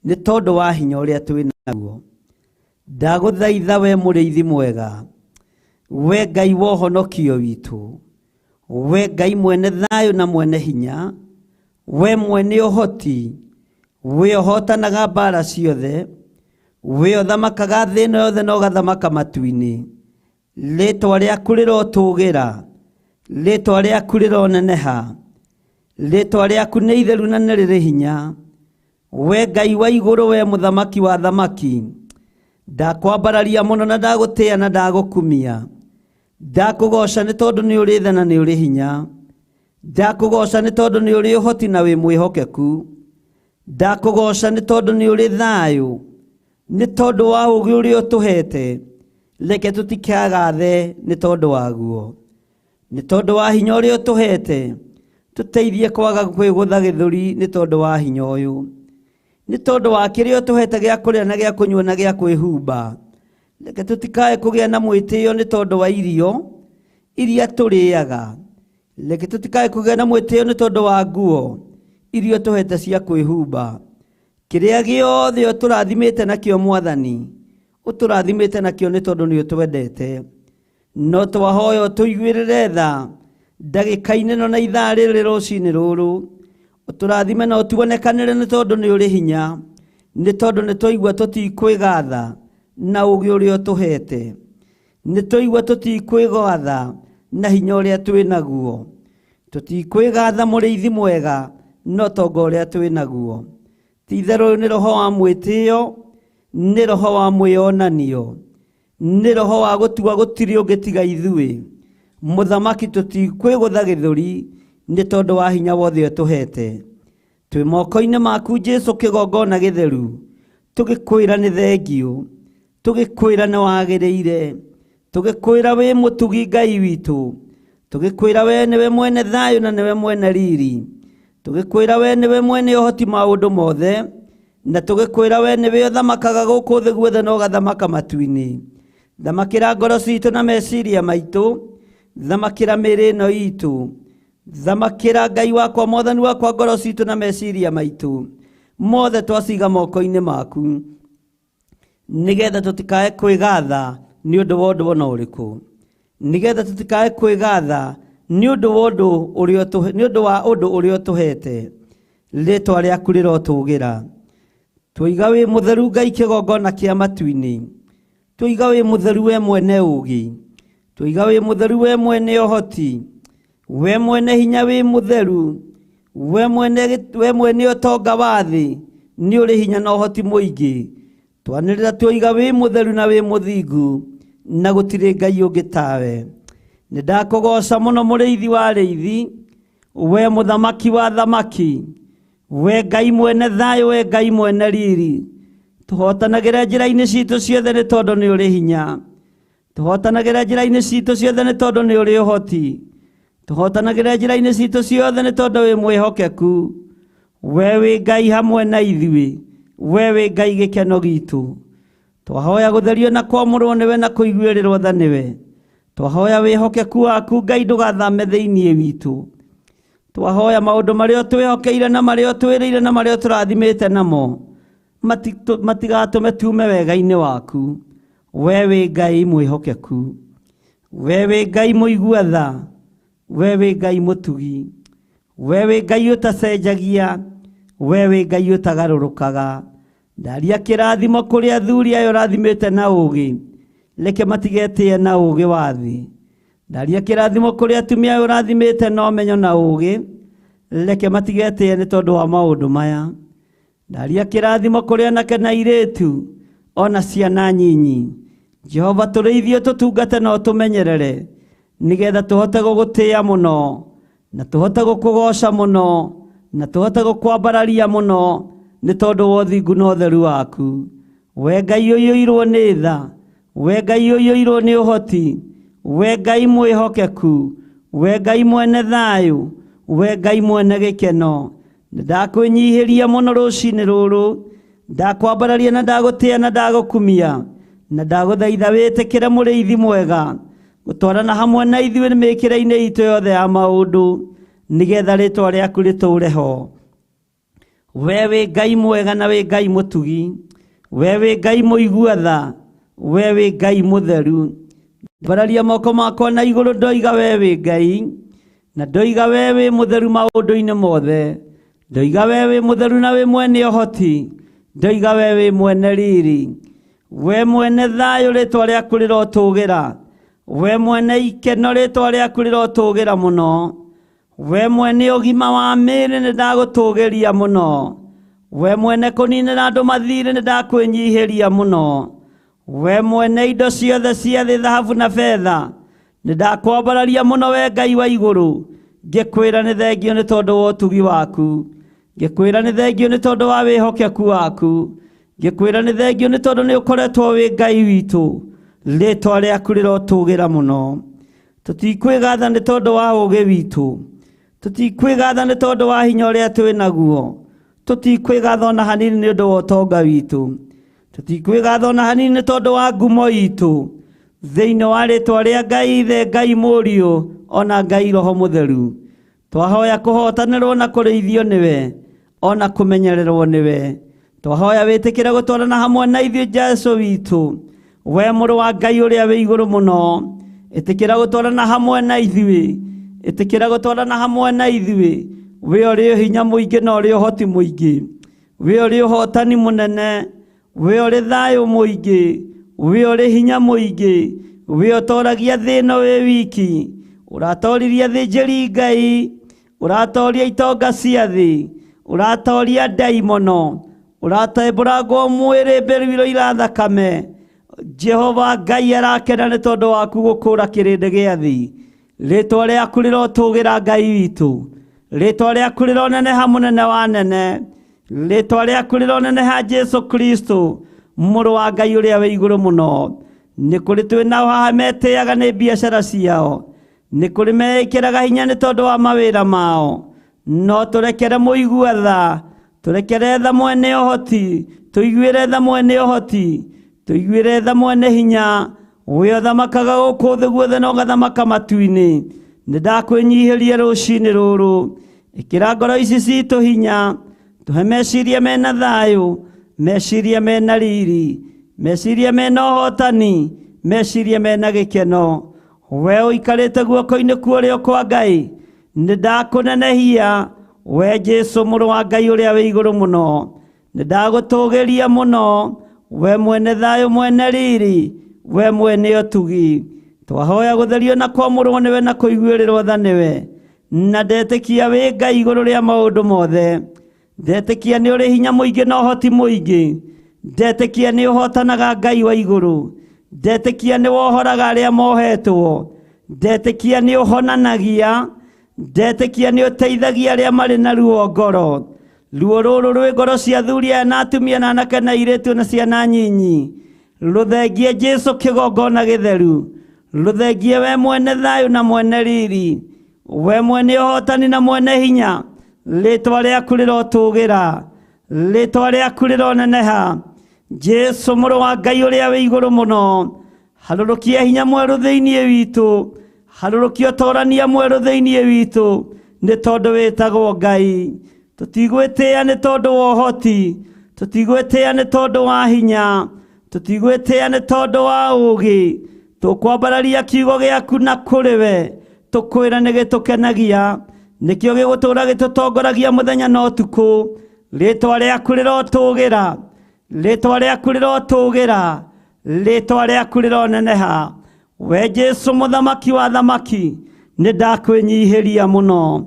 nĩ tondũ wa hinya ũrĩa twĩ naguo. Ndagũthaitha we mũrĩithi mwega, we Ngai wa ũhonokio witũ, we Ngai mwene thayũ na mwene hinya, we mwene ũhoti, we ũhotanaga mbara ciothe, we ũthamakaga thĩ ĩno yothe na ũgathamaka matu-inĩ. Rĩĩtwa rĩaku rĩrotũũgĩra, rĩĩtwa rĩaku rĩroneneha, rĩĩtwa rĩaku nĩ itheru na nĩ rĩrĩ hinya. We Ngai wa igũrũ, we mũthamaki wa thamaki, ndakwambararia mũno na ndagũtĩĩa na ndagũkumia. Ndakũgoca nĩ tondũ nĩ ũrĩ tha na nĩ ũrĩ hinya. Ndakũgoca nĩ tondũ nĩ ũrĩ ũhoti na wĩ mwĩhokeku. Ndakũgoca nĩ tondũ nĩ ũrĩ thayũ, nĩ tondũ wa ũũgĩ ũrĩa ũtũhete. Reke tũtikagathe nĩ tondũ waguo, nĩ tondũ wa hinya ũrĩa ũtũhete. Tũteithie kwaga kwĩgũtha gĩthũri nĩ tondũ wa hinya ũyũ, nĩ tondũ wa kĩrĩa ũtũhete gĩa kũrĩa na gĩa kũnyua na gĩa kwĩhumba. Reke tũtikae kũgĩa na mwĩtĩo nĩ tondũ wa irio iria tũrĩaga. Reke tũtikae kũgĩa na mwĩtĩo nĩ tondũ wa nguo irio tũhete cia kwĩhumba. Kĩrĩa gĩothe ũtũrathimĩte nakĩo Mwathani, ũtũrathimĩte nakĩo nĩ tondũ nĩ ũtwendete. No twahoya tũiguĩrĩre tha ndagĩka-inĩ ĩno na ithaa rĩrĩ rũcinĩ rũrũ. Ũtũrathime na ũtuonekanĩre nĩ tondũ nĩ ũrĩ hinya, nĩ tondũ nĩ twaigua tũtikwĩgatha na ũũgĩ ũrĩa ũtũhete. nĩ tũigua tũtikwĩgwatha na hinya ũrĩa twĩ naguo. Tũtikwĩgatha mũrĩithi mwega no tonga ũrĩa twĩ naguo. Ti-itherũ nĩ roho wa mwĩtĩo, nĩ roho wa mwĩonanio, nĩ roho wa gũtua gũtirĩ ũngĩ tiga ithuĩ. Mũthamaki tũtikwĩgũtha gĩthũri nĩ tondũ wa hinya wothe ũtũhete. Twĩ moko-inĩ maku Jesũ kĩgongona gĩtheru, tũgĩkwĩra nĩ thengio, tũgĩkwĩra nĩ wagĩrĩire, tũgĩkwĩra wĩ mũtugi Ngai witũ, tũgĩkwĩra we nĩwe mwene thayũ na nĩwe mwene riri, tũgĩkwĩra we nĩwe mwene ũhoti maũndũ mothe, na tũgĩkwĩra we nĩwe ũthamakaga gũkũ thĩ guothe na ũgathamaka matu-inĩ. Thamakĩra ngoro citũ na meciria maitũ, thamakĩra mĩĩrĩ ĩno itũ, thamakĩra Ngai wakwa Mwathani wakwa ngoro citũ na meciria maitũ mothe twaciga moko-inĩ maku, nĩgetha tũtikae kwĩgatha nĩ ũndũ wa ũndũ ona ũrĩkũ, nĩgetha tũtikae kwĩgatha nĩ ũndũ wa ũndũ ũrĩa ũtũhete. Rĩĩtwa rĩaku rĩrotũgĩra. Tũiga wĩ mũtheru Ngai kĩgongona kĩa matu-inĩ, tũiga wĩ mũtheru we mwene ũũgĩ, tũiga wĩ mũtheru we mwene ũhoti, we mwene hinya wĩ mũtheru, we mwene ũtonga wa thĩ, nĩ ũrĩ hinya na ũhoti mũingĩ. Twanĩrĩra tũiga wĩ mũtheru na wĩ mũthingu, na gũtirĩ Ngai ũngĩ tawe. Nĩ ndakũgoca mũno mũrĩithi wa arĩithi, we mũthamaki wa thamaki, we Ngai mwene thayũ, we Ngai mwene riri. Tũhotanagĩra njĩra-inĩ citũ ciothe nĩ tondũ nĩ ũrĩ hinya, tũhotanagĩra njĩra-inĩ citũ ciothe nĩ tondũ nĩ ũrĩ ũhoti, tũhotanagĩra njĩra-inĩ citũ ciothe nĩ tondũ wĩ mwĩhokeku. We wĩ Ngai hamwe na ithuĩ, we wĩ Ngai gĩkeno gitũ. Twahoya gũtherio na kwamũrwo nĩwe na kũiguĩrĩrwo tha nĩwe. Twahoya wĩhokeku waku Ngai ndũgathame thĩiniĩ witũ. Twahoya maũndũ marĩa ũtwĩhokeire na marĩa ũtwĩrĩire na marĩa ũtũrathimĩte namo matigatũme tume wega-inĩ waku. We wĩ Ngai mwĩhokeku, we wĩ Ngai mũigua tha, we wĩ Ngai mũtugi, we wĩ Ngai ũtacenjagia, we wĩ Ngai ũtagarũrũkaga. Ndaria kĩrathimo kũrĩ athuri aya ũrathimĩte na ũũgĩ, reke matigetĩe na ũũgĩ wa thĩ. Ndaria kĩrathimo kũrĩ atumia aya ũrathimĩte na ũmenyo na ũũgĩ, reke matigetĩe nĩ tondũ wa maũndũ maya. Ndaria kĩrathimo kũrĩ anake na airĩtu ona ciana nyinyi. Jehova tũrĩithie tũtungate na ũtũmenyerere, nĩgetha tũhote gũgũtĩĩa mũno, na tũhote gũkũgoca mũno, na tũhote gũkwambararia mũno nĩ tondũ wa ũthingu na ũtheru waku. We Ngai ũiyũirwo nĩ tha, we Ngai ũiyũirwo nĩ ũhoti, we Ngai mwĩhokeku, we Ngai mwene thayũ, we Ngai mwene gĩkeno. Ndakwĩnyihĩria mũno rũciinĩ rũrũ, ndakwambararia na ndagũtĩĩa na ndagũkumia, na ndagũthaitha wĩtĩkĩre mũrĩithi mwega gũtwarana hamwe na ithuĩ mĩkĩre-inĩ itũ yothe ya maũndũ, nĩgetha rĩĩtwa rĩaku rĩtũũre ho. We wĩ Ngai mwega na wĩ Ngai mũtugi, we wĩ Ngai mũigua tha, we wĩ Ngai mũtheru. Mbararia moko makwa na igũrũ ndoiga we wĩ Ngai, na ndoiga we wĩ mũtheru maũndũ-inĩ mothe. Ndoiga we wĩ mũtheru na wĩ mwene ũhoti, ndoiga we wĩ mwene riri, we mwene thayũ rĩĩtwa rĩaku rĩrotũũgĩra, we mwene ikeno rĩĩtwa rĩaku rĩrotũũgĩra mũno, we mwene ũgima wa mĩĩrĩ nĩ ndagũtũũgĩria mũno, we mwene kũninĩra andũ mathirĩ nĩ ndakwĩnyihĩria mũno, we mwene indo ciothe cia thĩ thahabu na betha nĩ ndakwambararia mũno we Ngai wa igũrũ, ngĩkwĩra nĩ thengio nĩ tondũ wa ũtugi waku, ngĩkwĩra nĩ thengio nĩ tondũ wa wĩhokeku waku, ngĩkwĩra nĩ thengio nĩ tondũ nĩ ũkoretwo wĩ Ngai witũ, rĩĩtwa rĩaku rĩrotũũgĩra mũno. Tũtikwĩgatha nĩ tondũ wa ũũgĩ witũ, tũtikwĩgatha nĩ tondũ wa hinya ũrĩa twĩ naguo, tũtikwĩgatha ona hanini nĩ ũndũ wa ũtonga witũ, tũtikwĩgatha ona hanini nĩ tondũ wa ngumo itũ, thĩinĩ wa rĩĩtwa rĩa Ngai Ithe, Ngai Mũriũ, ona Ngai Roho Mũtheru. Twahoya kũhotanĩrwo na kũrĩithio nĩwe, ona kũmenyererwo nĩwe. Twahoya wĩtĩkĩre gũtwarana hamwe na ithuĩ Jesũ witũ, we mũrũ wa Ngai ũrĩa wĩ igũrũ mũno. Ĩtĩkĩra gũtwarana hamwe na ithuĩ, ĩtĩkĩra gũtwarana hamwe na ithuĩ, we ũrĩ hinya mũingĩ na ũrĩ ũhoti mũingĩ, we ũrĩ ũhotani mũnene, we ũrĩ thayũ mũingĩ, we ũrĩ hinya mũingĩ, we ũtoragia thĩ ĩno wĩ wiki, ũratoririe thĩnjĩri Ngai, ũratoria itonga cia thĩ, ũratoria ndaimono, ũratembũrangwo mwĩrĩ mbĩrĩrwo ira thakame. Jehova Ngai arakena nĩ tondũ waku gũkũra kĩrĩndĩ gĩa thĩ. Rĩtwa rĩaku rĩrotũgĩra Ngai witũ, rĩtwa rĩaku rĩroneneha mũnene wa nene, rĩtwa rĩaku rĩroneneha Jesu Kristo, mũrũ wa Ngai ũrĩa wĩ igũrũ mũno. Nĩ kũrĩ twĩnao haha metĩaga nĩ biacara ciao, nĩ kũrĩ meĩkĩraga hinya nĩ tondũ wa mawĩra mao, no tũrekere mũigua tha, tũrekere tha mwene ũhoti, tũiguĩre tha mwene ũhoti, tũiguĩre tha mwene hinya. We ũthamakaga gũkũ thĩ guothe na ũgathamaka matu-inĩ. Nĩ ndakwĩnyihĩria rũciinĩ rũrũ, ĩkĩra ngoro ici citũ hinya, tũhe meciria mena thayũ, meciria mena riri, meciria mena ũhotani, meciria mena gĩkeno. We ũikarĩte guoko-inĩ kuorĩo kwa Ngai, nĩ ndakũnenehia, we Jesu mũrũ wa Ngai ũrĩa wĩ igũrũ mũno. Nĩ ndagũtũgĩria mũno, we mwene thayũ, mwene riri, we mwene ũtugi. Twahoya gũtherio na kwamũrwo nĩwe na kũiguĩrĩrwo tha nĩwe, na ndetĩkia wĩ Ngai igũrũ rĩa maũndũ mothe. Ndetĩkia nĩ ũrĩ hinya mũingĩ na ũhoti mũingĩ. Ndetĩkia nĩ ũhotanaga Ngai wa igũrũ. Ndetĩkia nĩ wohoraga arĩa mohetwo. Ndetĩkia nĩ ũhonanagia. Ndetĩkia nĩ ũteithagia arĩa marĩ na ruo ngoro. Ruo rũrũ rwĩ ngoro cia athuri aya na atumia na anake na airĩtu na ciana nyinyi. Rũthengie Jesu kĩgongona gĩtheru. Rũthengie we mwene thayũ na mwene riri, we mwene ũhotani na mwene hinya. Rĩtwa rĩaku rĩrotũgĩra, rĩtwa rĩaku rĩroneneha. Jesu mũrũ wa Ngai ũrĩa wĩ igũrũ mũno, harũrũkia hinya mwerũ thĩinĩ witũ, harũrũkia ũtorania mwerũ thĩinĩ witũ, nĩ tondũ wĩtagwo Ngai. Tũtigwĩtĩĩa nĩ tondũ wa ũhoti, tũtigwĩtĩĩa nĩ tondũ wa hinya, tũtigwĩtĩĩa nĩ tondũ wa ũũgĩ. Tũkwambararia kiugo gĩaku na kũrĩ we, tũkwĩra nĩ gĩtũkenagia, nĩkĩo gĩgũtũũra gĩtũtongoragia mũthenya na ũtukũ. Rĩtwa rĩaku rĩrotũgĩra, rĩtwa rĩaku rĩrotũgĩra, rĩtwa rĩaku rĩroneneha. We Jesu mũthamaki wa thamaki, nĩ ndakwĩnyihĩria mũno,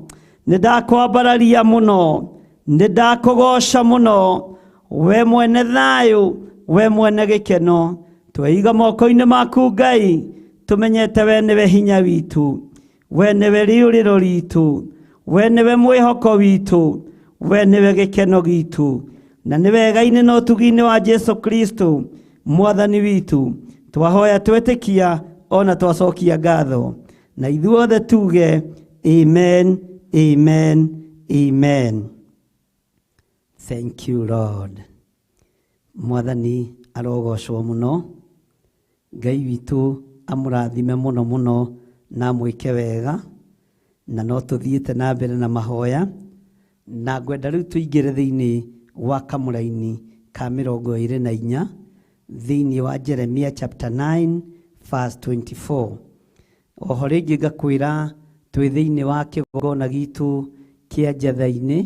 nĩ ndakwambararia mũno, nĩ ndakũgoca mũno. We mwene thayũ, we mwene gĩkeno. Tweiga moko-inĩ maku Ngai, tũmenyete we nĩwe hinya witũ, we nĩwe rĩũrĩro ritũ, we nĩwe mwĩhoko witũ, we nĩwe gĩkeno gitũ. Na nĩ wega-inĩ na ũtugi-inĩ wa Jesu Kristo mwathani witũ, twahoya twĩtĩkia ona twacokia ngatho, na ithuothe tuge amen, amen, amen. Thank you Lord. Mwathani arogocwo mũno. Ngai witũ amũrathime mũno mũno na mwĩke wega, na no tũthiĩte na mbere na mahoya, na ngwenda rĩu tũingĩre thĩinĩ wa kamũra-inĩ ka 24 thĩinĩ wa Jeremia chapter 9 verse 24. Oho rĩngĩ ngakwĩra twĩ thĩinĩ wa kĩgongona gitũ kĩa Njetha-inĩ,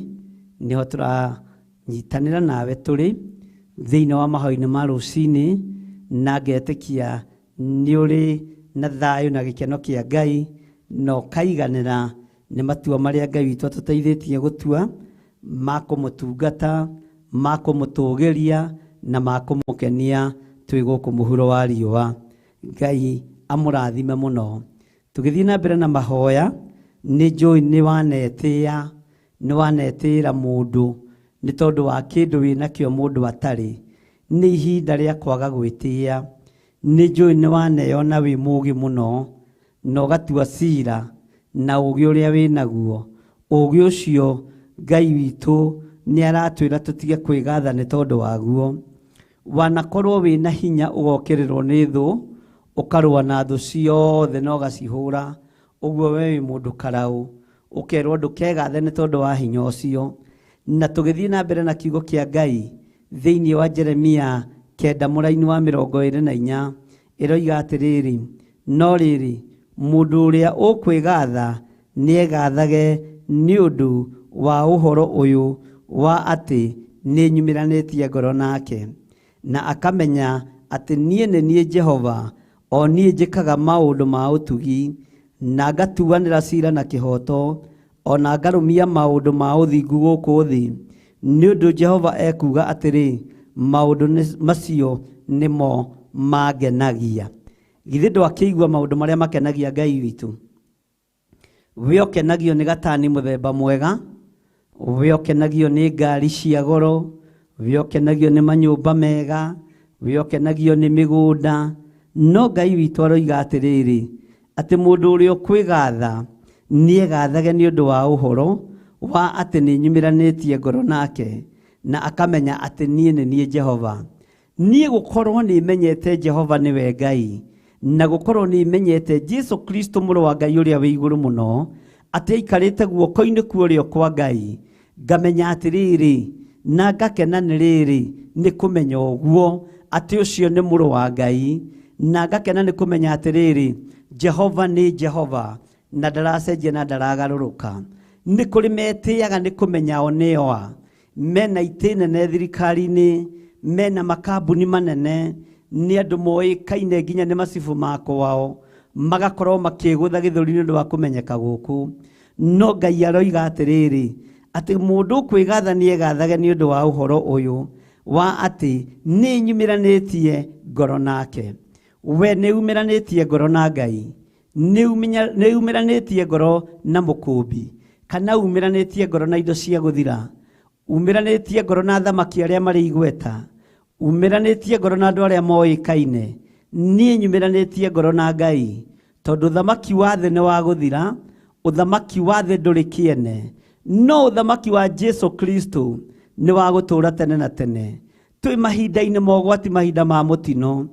nĩho tũranyitanĩra nawe tũrĩ thĩinĩ wa mahoya-inĩ ma rũcinĩ, na ngetĩkia nĩ ũrĩ na thayũ na gĩkeno kĩa Ngai, na ũkaiganĩra nĩ matua marĩa Ngai witũ atũteithĩtie gũtua ma kũmũtungata, ma kũmũtũgĩria na ma kũmũkenia twĩ gũkũ mũhuro wa riũa. Ngai amũrathime mũno. Tũgĩthiĩ na mbere na mahoya, nĩ njũĩ nĩ wanetĩĩra mũndũ nĩ tondũ wa kĩndũ wĩnakĩo mũndũ atarĩ. Nĩ ihinda rĩa kwaga gwĩtĩĩa. Nĩ njũĩ nĩ waneyona wĩ mũũgĩ mũno, na ũgatua cira na ũũgĩ ũrĩa wĩnaguo. Ũũgĩ ũcio Ngai witũ nĩ aratwĩra tũtige kwĩgatha nĩ tondũ waguo. Wanakorwo wĩna hinya ũgokĩrĩrwo nĩ thũ, ũkarũa na thũ ciothe na ũgacihũra, ũguo we wĩ mũndũ karaũ, ũkerwo ndũkegathe nĩ tondũ wa hinya ũcio. Na tũgĩthiĩ na mbere na kiugo kĩa Ngai thĩinĩ wa Jeremia 9 mũra-inĩ wa 24, ĩroiga atĩrĩrĩ: no rĩrĩ, mũndũ ũrĩa ũkwĩgatha nĩegathage nĩ ũndũ wa ũhoro ũyũ wa atĩ nĩ nyumĩranĩtie ngoro nake, na akamenya atĩ niĩ nĩ niĩ Jehova o niĩ njĩkaga maũndũ ma ũtugi, na ngatuanĩra cira na kĩhoto, ona ngarũmia maũndũ ma ũthingu gũkũ thĩ. Nĩ ũndũ Jehova ekuga atĩrĩ, maũndũ macio nĩmo mangenagia. Githĩ ndwakĩigua maũndũ marĩa makenagia Ngai witũ? We ũkenagio nĩ gatani mũthemba mwega, we ũkenagio nĩ ngari cia goro, we ũkenagio nĩ manyũmba mega, we ũkenagio nĩ mĩgũnda. No Ngai witũ aroiga atĩrĩrĩ, atĩ mũndũ ũrĩa ũkwĩgatha nĩegathage nĩ ũndũ wa ũhoro wa atĩ nĩ nyumĩranĩtie ngoro nake, na akamenya atĩ niĩ nĩ niĩ Jehova. Niĩ gũkorwo nĩ menyete Jehova nĩwe Ngai, na gũkorwo nĩ menyete Jesu Kristo mũrũ wa Ngai ũrĩa wĩ igũrũ mũno, atĩ aikarĩte guoko-inĩ kwa ũrĩo kwa Ngai, ngamenya atĩrĩrĩ, na ngakena nĩ rĩrĩ nĩ kũmenya ũguo atĩ ũcio nĩ mũrũ wa Ngai, na ngakena nĩ kũmenya atĩrĩrĩ, Jehova nĩ Jehova, na ndaracenjia na ndaragarũrũka. Nĩ kũrĩ metĩaga nĩ kũmenya o nĩoa, mena itĩ nene thirikari-inĩ, mena makambuni manene, nĩ andũ moĩkaine nginya nĩ macibu makwao, magakorwo makĩgũtha gĩthũri nĩ ũndũ wa kũmenyeka gũkũ. No Ngai aroiga atĩrĩrĩ, atĩ mũndũ ũkwĩgatha nĩegathage nĩ ũndũ wa ũhoro ũyũ wa atĩ nĩ nyumĩranĩtie ngoro nake. We nĩ umĩranĩtie ngoro na Ngai, nĩ umĩranĩtie ngoro na mũkũmbi, kana umĩranĩtie ngoro na indo cia gũthira, umĩranĩtie ngoro na thamaki arĩa marĩ igweta, umĩranĩtie ngoro na andũ arĩa moĩkaine. Niĩ nyumĩranĩtie ngoro na Ngai, tondũ thamaki wa thĩ nĩ wa gũthira, ũthamaki wa thĩ ndũrĩ kĩene, no ũthamaki wa Jesu Kristo nĩ wa gũtũũra tene na tene. Twĩ mahinda-inĩ ma ũgwati, mahinda ma mũtino,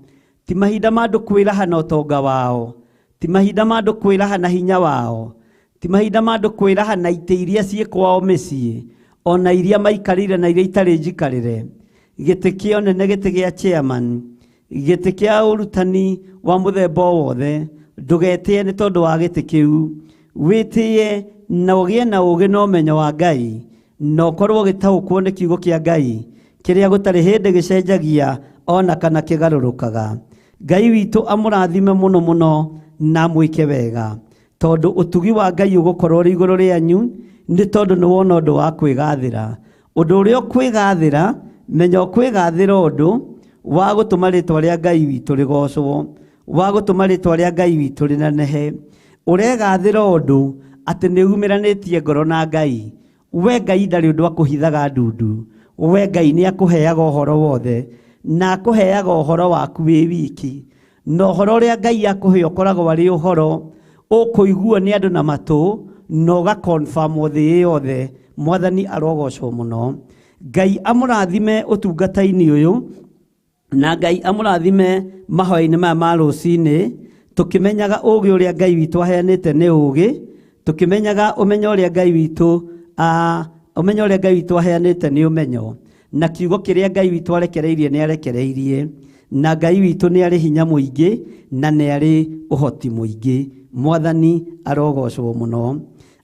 ti mahinda ma andũ kwĩraha na ũtonga wao, ti mahinda ma andũ kwĩraha na hinya wao, ti mahinda ma andũ kwĩraha na itĩ iria ciĩ kwao mĩciĩ, ona iria maikarĩire na iria itarĩ njikarĩre. Gĩtĩ kĩa ũnene, gĩtĩ gĩa chairman, gĩtĩ kĩa ũrutani wa mũthemba wothe, ndũgetĩe nĩ tondũ wa gĩtĩ kĩu. Wĩtĩe na ũgĩe na ũũgĩ na ũmenyo wa Ngai, na ũkorwo ũgĩtaũkwo nĩ kiugo kĩa Ngai kĩrĩa gũtarĩ hĩndĩ gĩcenjagia ona kana kĩgarũrũkaga. Ngai witũ amũrathime mũno mũno na mwĩke wega, tondũ ũtugi wa Ngai ũgũkorwo ũrĩ igũrũ rĩanyu, nĩ tondũ nĩ wona ũndũ wa kwĩgathĩra. Ũndũ ũrĩa ũkwĩgathĩra, menya ũkwĩgathĩra ũndũ wa gũtũma rĩtwa rĩa Ngai witũ rĩgocwo, wa gũtũma rĩtwa rĩa Ngai witũ rĩnenehe. Ũregathĩra ũndũ atĩ nĩ umĩranĩtie ngoro na Ngai. We Ngai ndarĩ ũndũ akũhithaga ndundu, we Ngai nĩ akũheaga ũhoro wothe, na akũheaga ũhoro waku wĩ wiki. Na ũhoro ũrĩa Ngai akũhe ũkoragwo arĩ ũhoro ũkũiguo nĩ andũ na matũ, na ũgakonfirmwo thĩ yothe. Mwathani arogocwo mũno. Ngai amũrathime ũtungata-inĩ ũyũ, na Ngai amũrathime mahoya-inĩ maya ma rũcinĩ, tũkĩmenyaga ũũgĩ ũrĩa Ngai witũ aheanĩte nĩ ũũgĩ, tũkĩmenyaga ũmenyo ũrĩa Ngai witũ aheanĩte nĩ ũmenyo, na kiugo kĩrĩa Ngai witũ arekereirie nĩ arekereirie, na Ngai witũ nĩ arĩ hinya mũingĩ na nĩ arĩ ũhoti mũingĩ. Mwathani arogocwo mũno.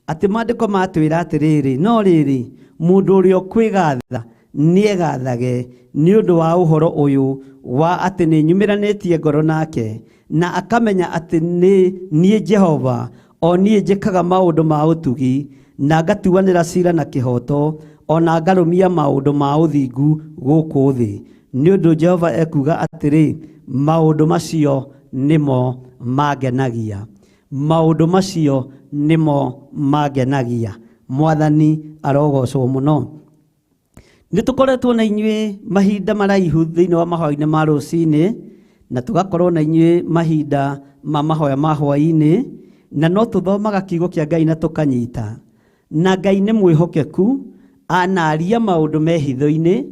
Atĩ maandĩko matwĩra atĩrĩrĩ, no rĩrĩ mũndũ ũrĩa ũkwĩgatha nĩegathage nĩ ũndũ wa ũhoro ũyũ wa atĩ nĩ nyumĩranĩtie ngoro nake, na akamenya atĩ nĩ niĩ Jehova, o niĩ njĩkaga maũndũ ma ũtugi, na ngatuanĩra cira na kĩhoto, ona ngarũmia maũndũ ma ũthingu gũkũ thĩ. Nĩ ũndũ Jehova ekuga atĩrĩ, maũndũ macio nĩmo mangenagia, maũndũ macio nĩmo mangenagia. Mwathani arogocwo mũno. Nĩ tũkoretwo na inyuĩ mahinda maraihu thĩinĩ wa mahoya-inĩ ma rũcinĩ, na tũgakorwo na inyuĩ mahinda ma mahoya ma hwaĩ-inĩ, na no tũthomaga kiugo kĩa Ngai na tũkanyita. Na Ngai nĩ mwĩhokeku, anaria maũndũ me hitho-inĩ,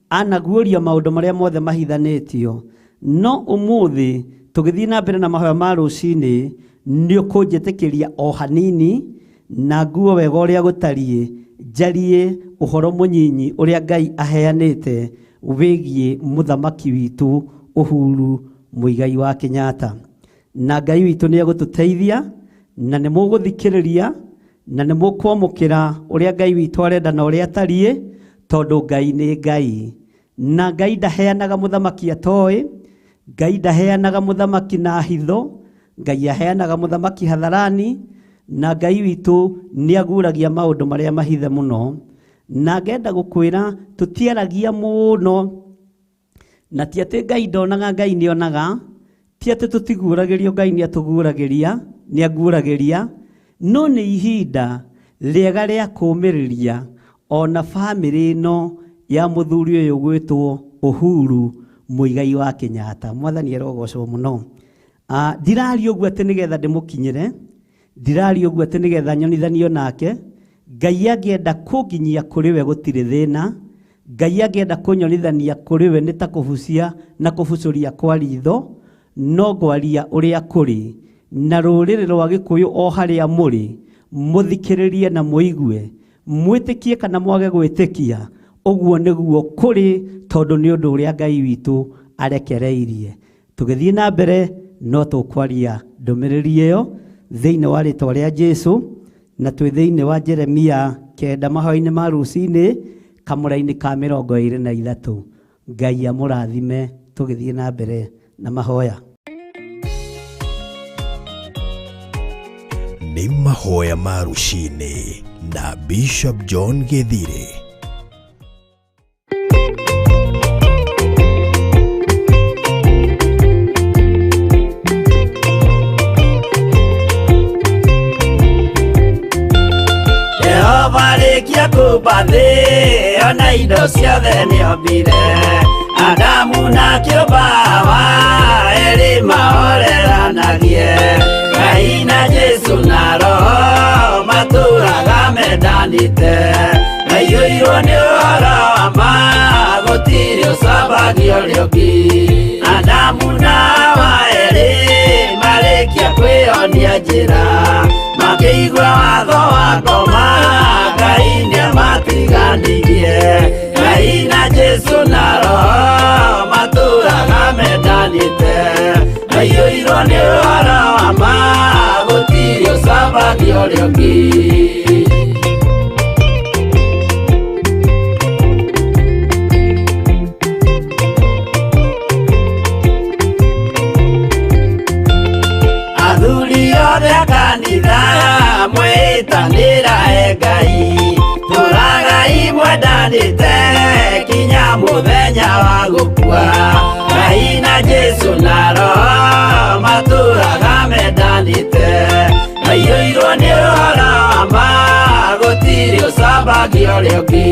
anaguũria maũndũ marĩa mothe mahithanĩtio. No ũmũthĩ tũgĩthiĩ na mbere na mahoya ma rũcinĩ, nĩ ũkũnjĩtĩkĩria o hanini na nguo wega ũrĩa gũtariĩ, njarie ũhoro mũnyinyi ũrĩa Ngai aheanĩte wĩgiĩ mũthamaki witũ Uhuru Muigai wa Kenyatta. Na Ngai witũ nĩ egũtũteithia, na nĩ mũgũthikĩrĩria, na nĩ mũkwamũkĩra ũrĩa Ngai witũ arenda na ũrĩa atariĩ, tondũ Ngai nĩ Ngai. Na Ngai ndaheanaga mũthamaki atoĩ, Ngai ndaheanaga muthamaki na hitho, Ngai aheanaga muthamaki hatharani, na Ngai witu niaguragia maundu maria mahithe muno. Na ngenda gukwira tutiaragia muno, na ti ati Ngai ndonaga, Ngai nionaga, ti ati tutiguragirio, Ngai niatuguragiria, niaguragiria, no ni ihinda riega ria kumiriria ona family ino ya muthuri uyu gwitwo Uhuru Muigai wa Kenyatta. Mwathani arogocwo muno. Ndiraria uguo ati nigetha ndimukinyire, ndiraria uguo ati nigetha nyonithanio nake. Ngai angienda kunginyia kuri we gutire thina, Ngai angienda kunyonithania kuri we nita kubucia na kubucuria kwa ritho, no ngwaria uria kuri na ruriri rwa Gikuyu o haria muri, muthikiririe na muigue, mwitikie kana mwage gwitikia, uguo niguo kuri, tondu ni undu uria Ngai witu arekereirie. Tugithie na mbere no tukwaria ndumiriri iyo thiini wa ritwa ria Jesu, na twi thiini wa Jeremia 9 mahoya-ini ma rucini kamuraini ka 23. Ngai amurathime. Tugithie na mbere na mahoya. Ni mahoya ma rucini na Bishop John Githire. Kia kubathi ona indo ciothe niombire, Adamu na kĩũmba eri mahoreranagie, Ngai na Jesu na Roho matũraga mendanĩte, maiyũirwo nĩ ũhoro wa ma gũtirĩ ũcambagio ũrĩa ũngĩ. Adamu na Hawa eri marĩkia kwĩyonia njĩra, makĩigua watho wa ngoma, Ngai nĩamatiganirie, Ngai na Jesu na Roho matũraga mendanĩte, maiyũirwo nĩ ũhoro wa ma gũtirĩ ũcambagio ũrĩa ũngĩ. Athuri othe a kanitha mwĩtanĩra Ngai, tũragai mwendanĩte kinya mũthenya wa gũkua, Ngai na Jesu na Roho matũraga mendanĩte, maiyũirwo nĩ ũhoro wa ma gũtirĩ ũcambagio ũrĩa ũngĩ.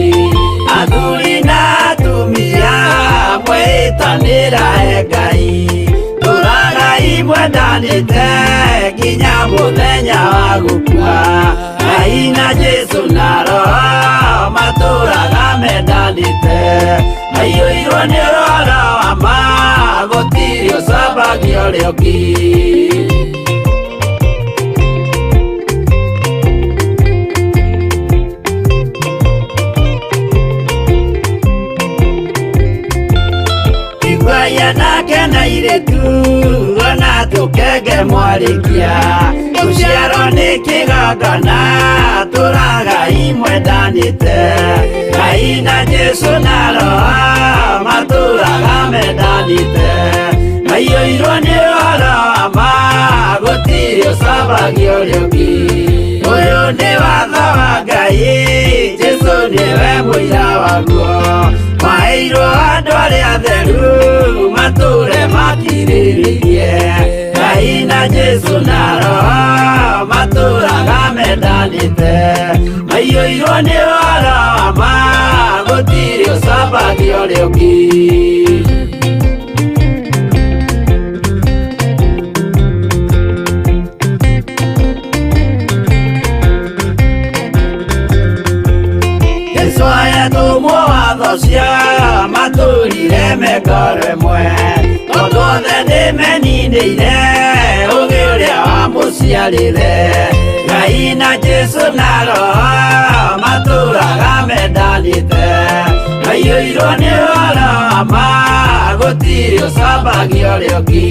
Athuri na atumia mwĩtanĩra Ngai, tũragai mwendanĩte kinya mũthenya wa gũkua, Ngai na Jesu na Roho matũraga mendanĩte, maiyũirwo nĩ ũhoro wa ma gũtirĩ ũcambagio ũrĩa ũngĩ. Igwaya nake na iretu ona tukenge mwarikia, tuciarwo nĩ kĩgongona tũragai mwendanĩte, Ngai na Jesu na Roho matũraga mendanĩte, maiyũirwo nĩ ũhoro wa ma gũtirĩ ũcambagio ũrĩa ũngĩ. Ũyũ nĩ watho wa Ngai, Jesu nĩwe mũira waguo, maheirwo andũ arĩa atheru matũre makirĩrĩirie, Ngai na Jesu na Roho matũraga mendanĩte, maiyũirwo nĩ ũhoro wa ma gũtirĩ ũcambagio ũrĩa ũngĩ. Cia matũrire mekoro ĩmwe, tondũ othe nĩmeninĩire ũgĩ ũrĩa wamũciarire, Ngai na Jesu na Roho matũraga mendanĩte, maiyũirwo nĩ ũhoro wa ma gũtirĩ ũcambagio ũrĩa ũngĩ.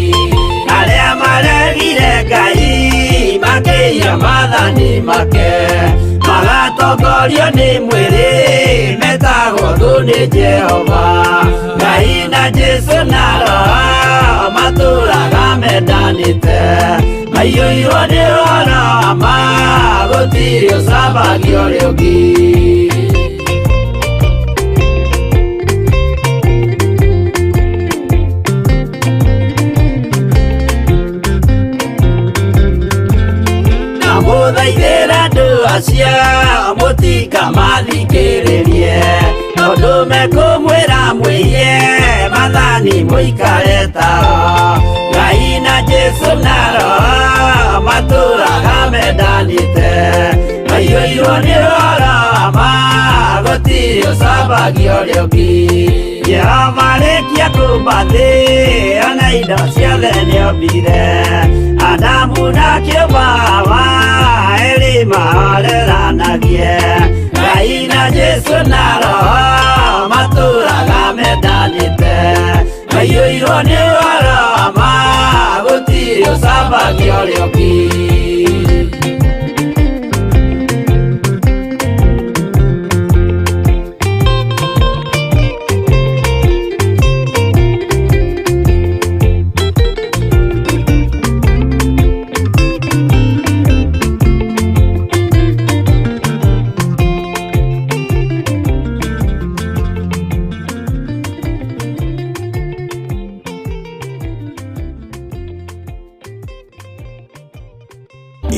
Arĩa maregire Ngai makĩiya maathani make, magatongorio nĩ mwĩrĩ metagwo thũ nĩ Jehova, Ngai na Jesu na Roho mendanite maiyũirwo nĩ ũrama gũtirĩ ũcambagio rĩũngi namũthaithĩra andũ acio mũtikamathikĩrĩrie tondũ mekũmwĩra mwĩhie mathani mũikare tao Ngai na Jesu na Roho matũũraga mendanĩte maiyũirwo nĩ ũrama gũtirĩ ũcambagio rĩũngi Jehova rĩkia kũmba thĩ ona indo ciothe nĩombire Adamu na kĩũmba erĩ mahoreranagie Ngai na Jesu na Roho matũũraga mendanĩte maiyũirwo nĩ ũrama gũtirĩ ũcambagio rĩũngi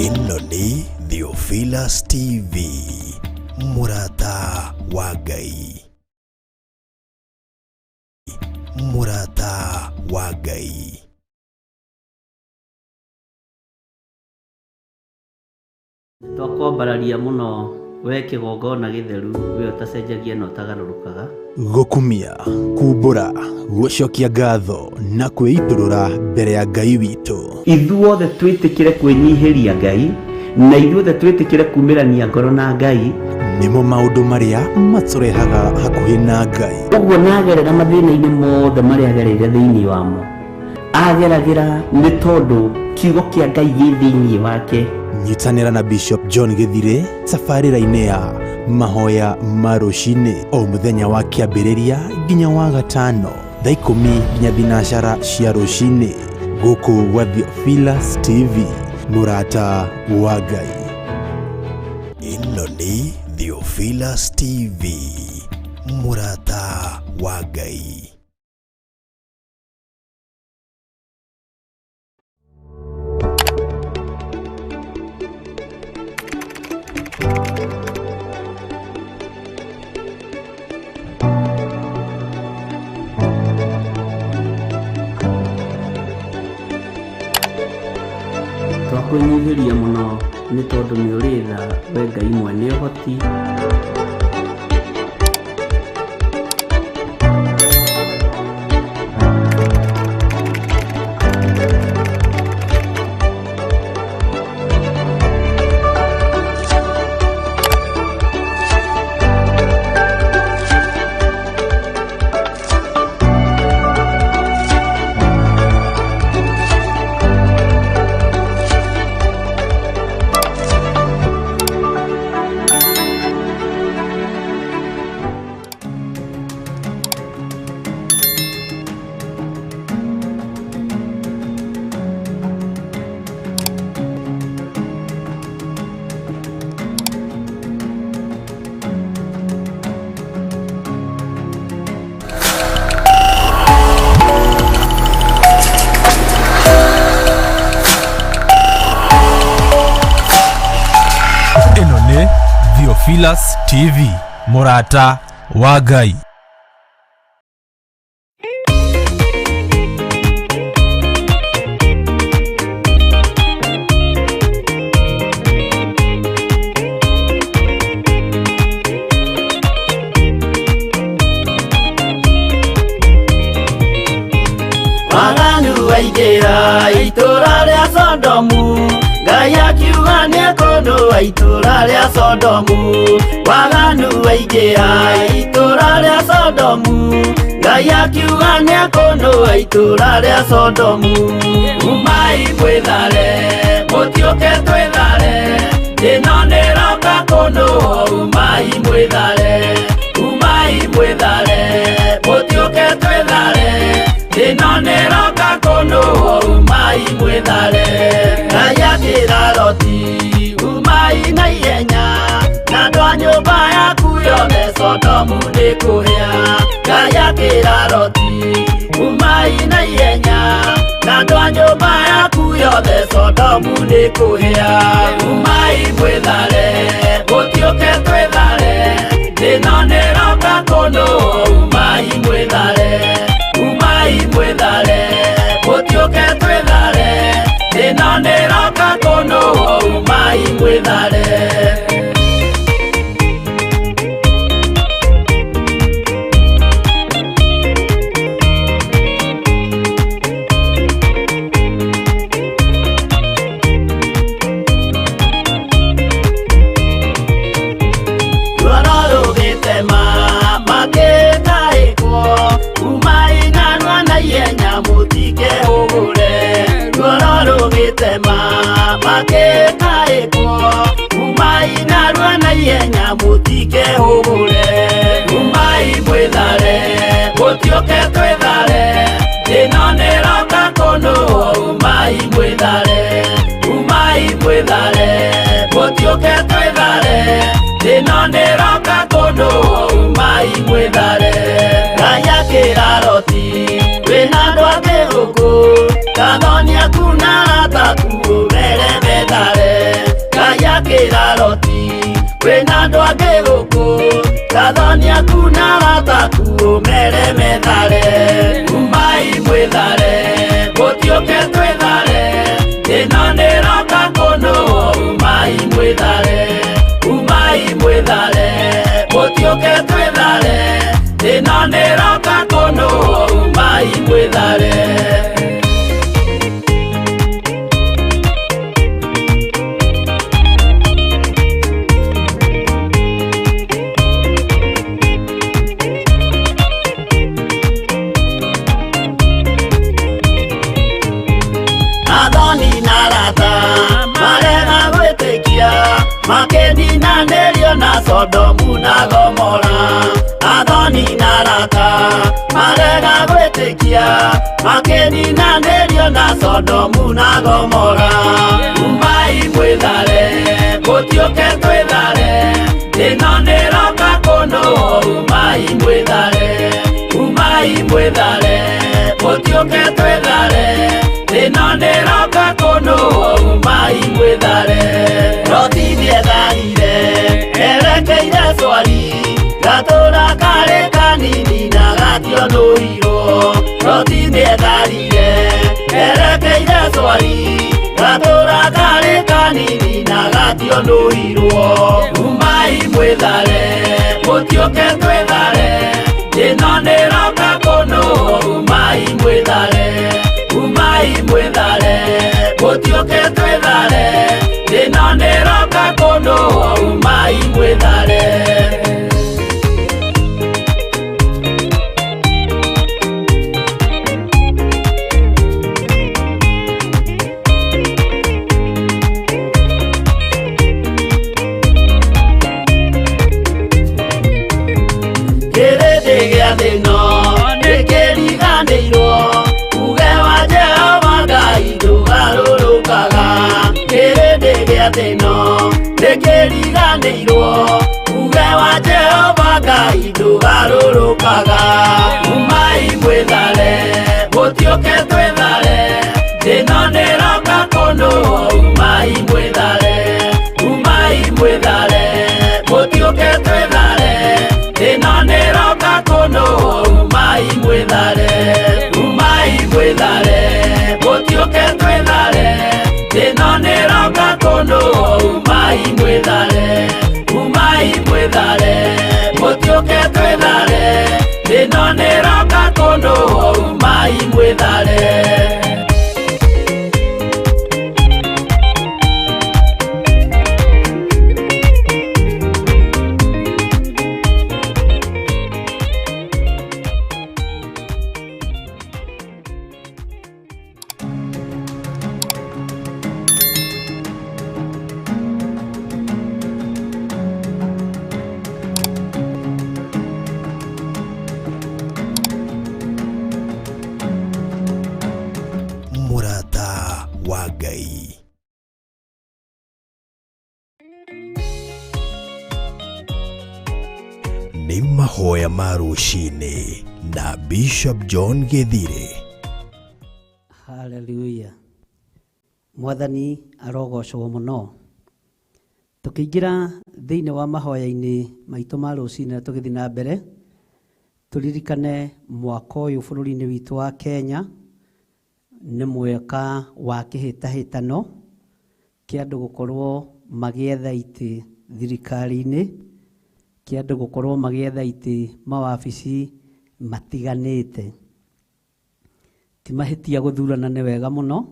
Ĩno nĩ Theophilus TV, mũrata wa Ngai. Mũrata wa Ngai. Twakwambararia mũno we kĩgongona gĩtheru we ũtacenjagia na ũtagarũrũkaga gũkumia kumbũra gũcokia ngatho na kwĩitũrũra mbere ya Ngai witũ ithuothe twĩtĩkĩre kwĩnyihĩria Ngai na ithuothe twĩtĩkĩre kumĩrania ngoro na Ngai nĩmo maũndũ marĩa matũrehaga hakuhĩ na Ngai ũguo nagerera mathĩna-inĩ mothe marĩa agereire thĩinĩ wamo ageragĩra nĩ tondũ kiugo kĩa Ngai gĩ thĩinĩ wake nyitanĩra na Bishop John Gĩthire tabarĩra-inĩ ya mahoya ma rũcinĩ o mũthenya wa kĩambĩrĩria nginya wa gatano thaa 10 nginya thinacara cia rũcinĩ gũkũ gwa Theophilus TV mũrata wa Ngai. Ĩno nĩ Theophilus TV, mũrata wa Ngai. Twakwĩnyihĩria mũno nĩ tondũ nĩ ũrĩ tha we Ngai mwene ũhoti Theophilus TV, mũrata wa Ngai. Waganu waingĩra itũũra rĩa Sodomu Ngai akiuga nĩekũndũa itũũra rĩa Sodomu Waganu waingĩra itũũra rĩa Sodomu Ngai akiuga nĩekũndũa itũũra rĩa Sodomu Umai mwĩthare mũtiũke twĩthare ĩno nĩroka kũndũa umai mwĩthare mũtiũke twĩthare ĩno nĩroka kũndũa umai mwĩthare Sodomu nĩ kũhĩa. Ngai akĩra Loti, umai na ihenya, na andũ a nyũmba yaku yothe Sodomu nĩ kũhĩa. Umai mwĩthare, mũtiũke twĩthare, thĩna nĩroka kũndũ. Umai mwĩthare, umai mwĩthare, mũtiũke twĩthare, thĩna nĩroka kũndũ. Umai mwĩthare. Mũtike hũgũre. Umai mwĩthare, mũtiũke twĩthare, thĩna nĩroka kũndũ. Umai mwĩthare, umai mwĩthare, mũtiũke twĩthare, thĩna nĩroka kũndũ. Umai mwĩthare. Ngai akĩra Loti, wĩna andũ angĩ gũkũ, Gathoni aku na arataku ũmere methare. Ngai akĩra Loti, wĩna andũ angĩ gũkũ, Gathoni aku na arataku ũmere methare. Umai mwĩthare, mũtiũke twĩthare, thĩna nĩroka kũndũ. Umai mwĩthare, umai mwĩthare, mũtiũke twĩthare, thĩna nĩroka kũndũ. Umai mwĩthare. Makĩninanĩrio na Sodomu na Gomora. Athoni na arata marega gwĩtĩkia, makĩninanĩrio na Sodomu na Gomora. Umai mwĩthare, mũtiũke twĩthare, thĩna nĩroka kũndũ. Umai mwĩthare, umai mwĩthare, mũtiũke twĩthare, thĩna nĩroka kũndũ. Umai mwĩthare. Loti nĩetharire, erekeire Zoari, gatũra karĩ kanini na gationũirwo. Loti nĩetharire, erekeire Zoari, gatũra karĩ kanini na gationũirwo. Umai mwĩthare, mũtiũke twĩthare, thĩna nĩroka kũndũ. Umai mwĩthare, umai mwĩthare, mũtiũke twĩthare, thĩna nĩroka kũndũ. Umai mwĩthare. Kĩrĩndĩ gĩa thĩ ĩno nĩkĩriganĩirwo, uge wa Jehova Ngai ndũgarũrũkaga. Kĩrĩndĩ gĩa thĩ ĩno nĩkĩriganĩirwo, uge wa Jehova Ngai ndũgarũrũkaga. Umai mwĩthare, mũtiũke twĩthare, thĩna nĩroka kũndũ. Umai mwĩthare, umai mwĩthare, mũtiũke twĩthare, thĩna nĩroka kũndũ. Umai mwĩthare, umai mwĩthare, mũtiũke twĩthare, thĩna nĩroka kũndũ. Umai mwĩthare, umai mwĩthare, mũtiũke twĩthare, thĩna nĩroka kũndũ. Umai mwĩthare. mahoya ma rũciinĩ na Bishop John Githire. Hallelujah. Mwathani arogocwo muno. Tukĩingĩra thĩinĩ wa mahoya-inĩ maitũ ma rũciinĩ na tũgĩthiĩ na mbere, turirikane mwaka ũyũ bũrũri-inĩ witũ wa Kenya nĩ mwaka wa kĩhĩtahĩtano kĩa andũ gũkorwo magĩetha itĩ thirikari-inĩ, kĩa andũ gũkorwo magĩetha itĩ mawabici matiganĩte. Ti mahĩtia gũthurana nĩ wega mũno,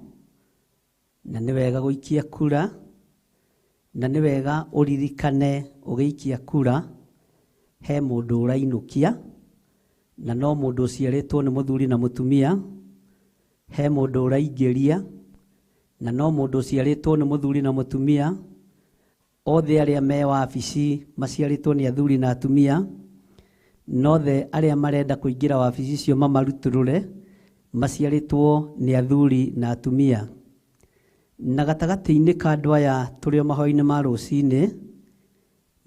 na nĩ wega gũikia kura, na nĩ wega ũririkane ũgĩikia kura he mũndũ ũrainũkia, na no mũndũ ũciarĩtwo nĩ mũthuri na mũtumia, he mũndũ ũraingĩria, na no mũndũ ũciarĩtwo nĩ mũthuri na mũtumia, othe arĩa me wabici maciarĩtwo nĩ athuri na atumia, nothe arĩa marenda kũingĩra wabici icio mamarutũrũre maciarĩtwo nĩ athuri na atumia. Na gatagatĩ-inĩ ka andũ aya tũrĩ o mahoya-inĩ ma rũciinĩ,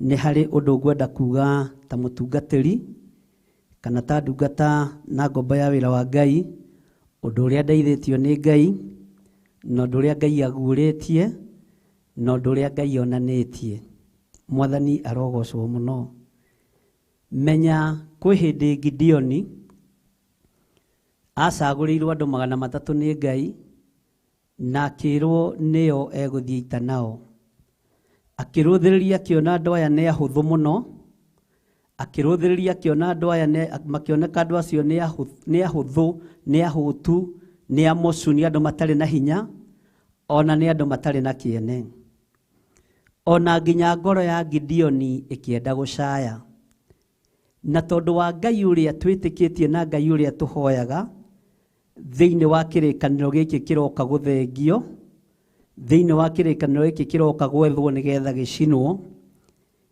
nĩ harĩ ũndũ ngwenda kuga ta mũtungatĩri kana ta ndungata na ngombo ya wĩra wa Ngai, ũndũ ũrĩa ndeithĩtio nĩ Ngai, na ũndũ ũrĩa Ngai aguũrĩtie, na ũndũ ũrĩa Ngai onanĩtie. Mwathani arogocwo mũno. Menya kwĩ hĩndĩ Gideoni acagũrĩirwo andũ 300 nĩ Ngai, na akĩrwo nĩo egũthiĩ ita nao. Akĩrũthĩrĩria akĩona andũ aya nĩ ahũthũ mũno, akĩrũthĩrĩria akĩona andũ aya makĩoneka andũ acio nĩ ahũthũ, nĩ ahũtu, nĩ amocu, nĩ andũ matarĩ na hinya, ona nĩ andũ matarĩ na kĩene. Ona nginya ngoro ya Gideoni ĩkĩenda gũcaya. Na tondũ wa Ngai ũrĩa twĩtĩkĩtie na Ngai ũrĩa tũhoyaga, thĩinĩ wa kĩrĩkanĩro gĩkĩ kĩroka gũthengio, thĩinĩ wa kĩrĩkanĩro gĩkĩ kĩroka gwethwo nĩgetha gĩcinwo,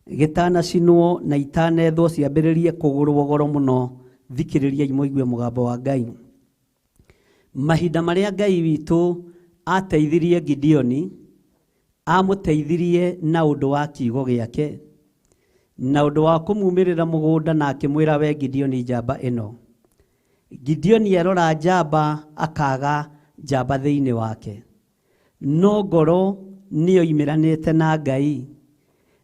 gĩtanacinwo na itanethwo ciambĩrĩrie kũgũrwo goro mũno, thikĩrĩriai mũigue mũgambo wa Ngai. Mahinda marĩa Ngai witũ ateithirie Gideoni, amũteithirie na ũndũ wa kiugo gĩake, na ũndũ wa kũmumĩrĩra mũgũnda na akĩmwĩra, we Gideoni njamba ĩno. Gideoni arora njamba akaga njamba thĩinĩ wake, no ngoro nĩyo imĩranĩte na Ngai,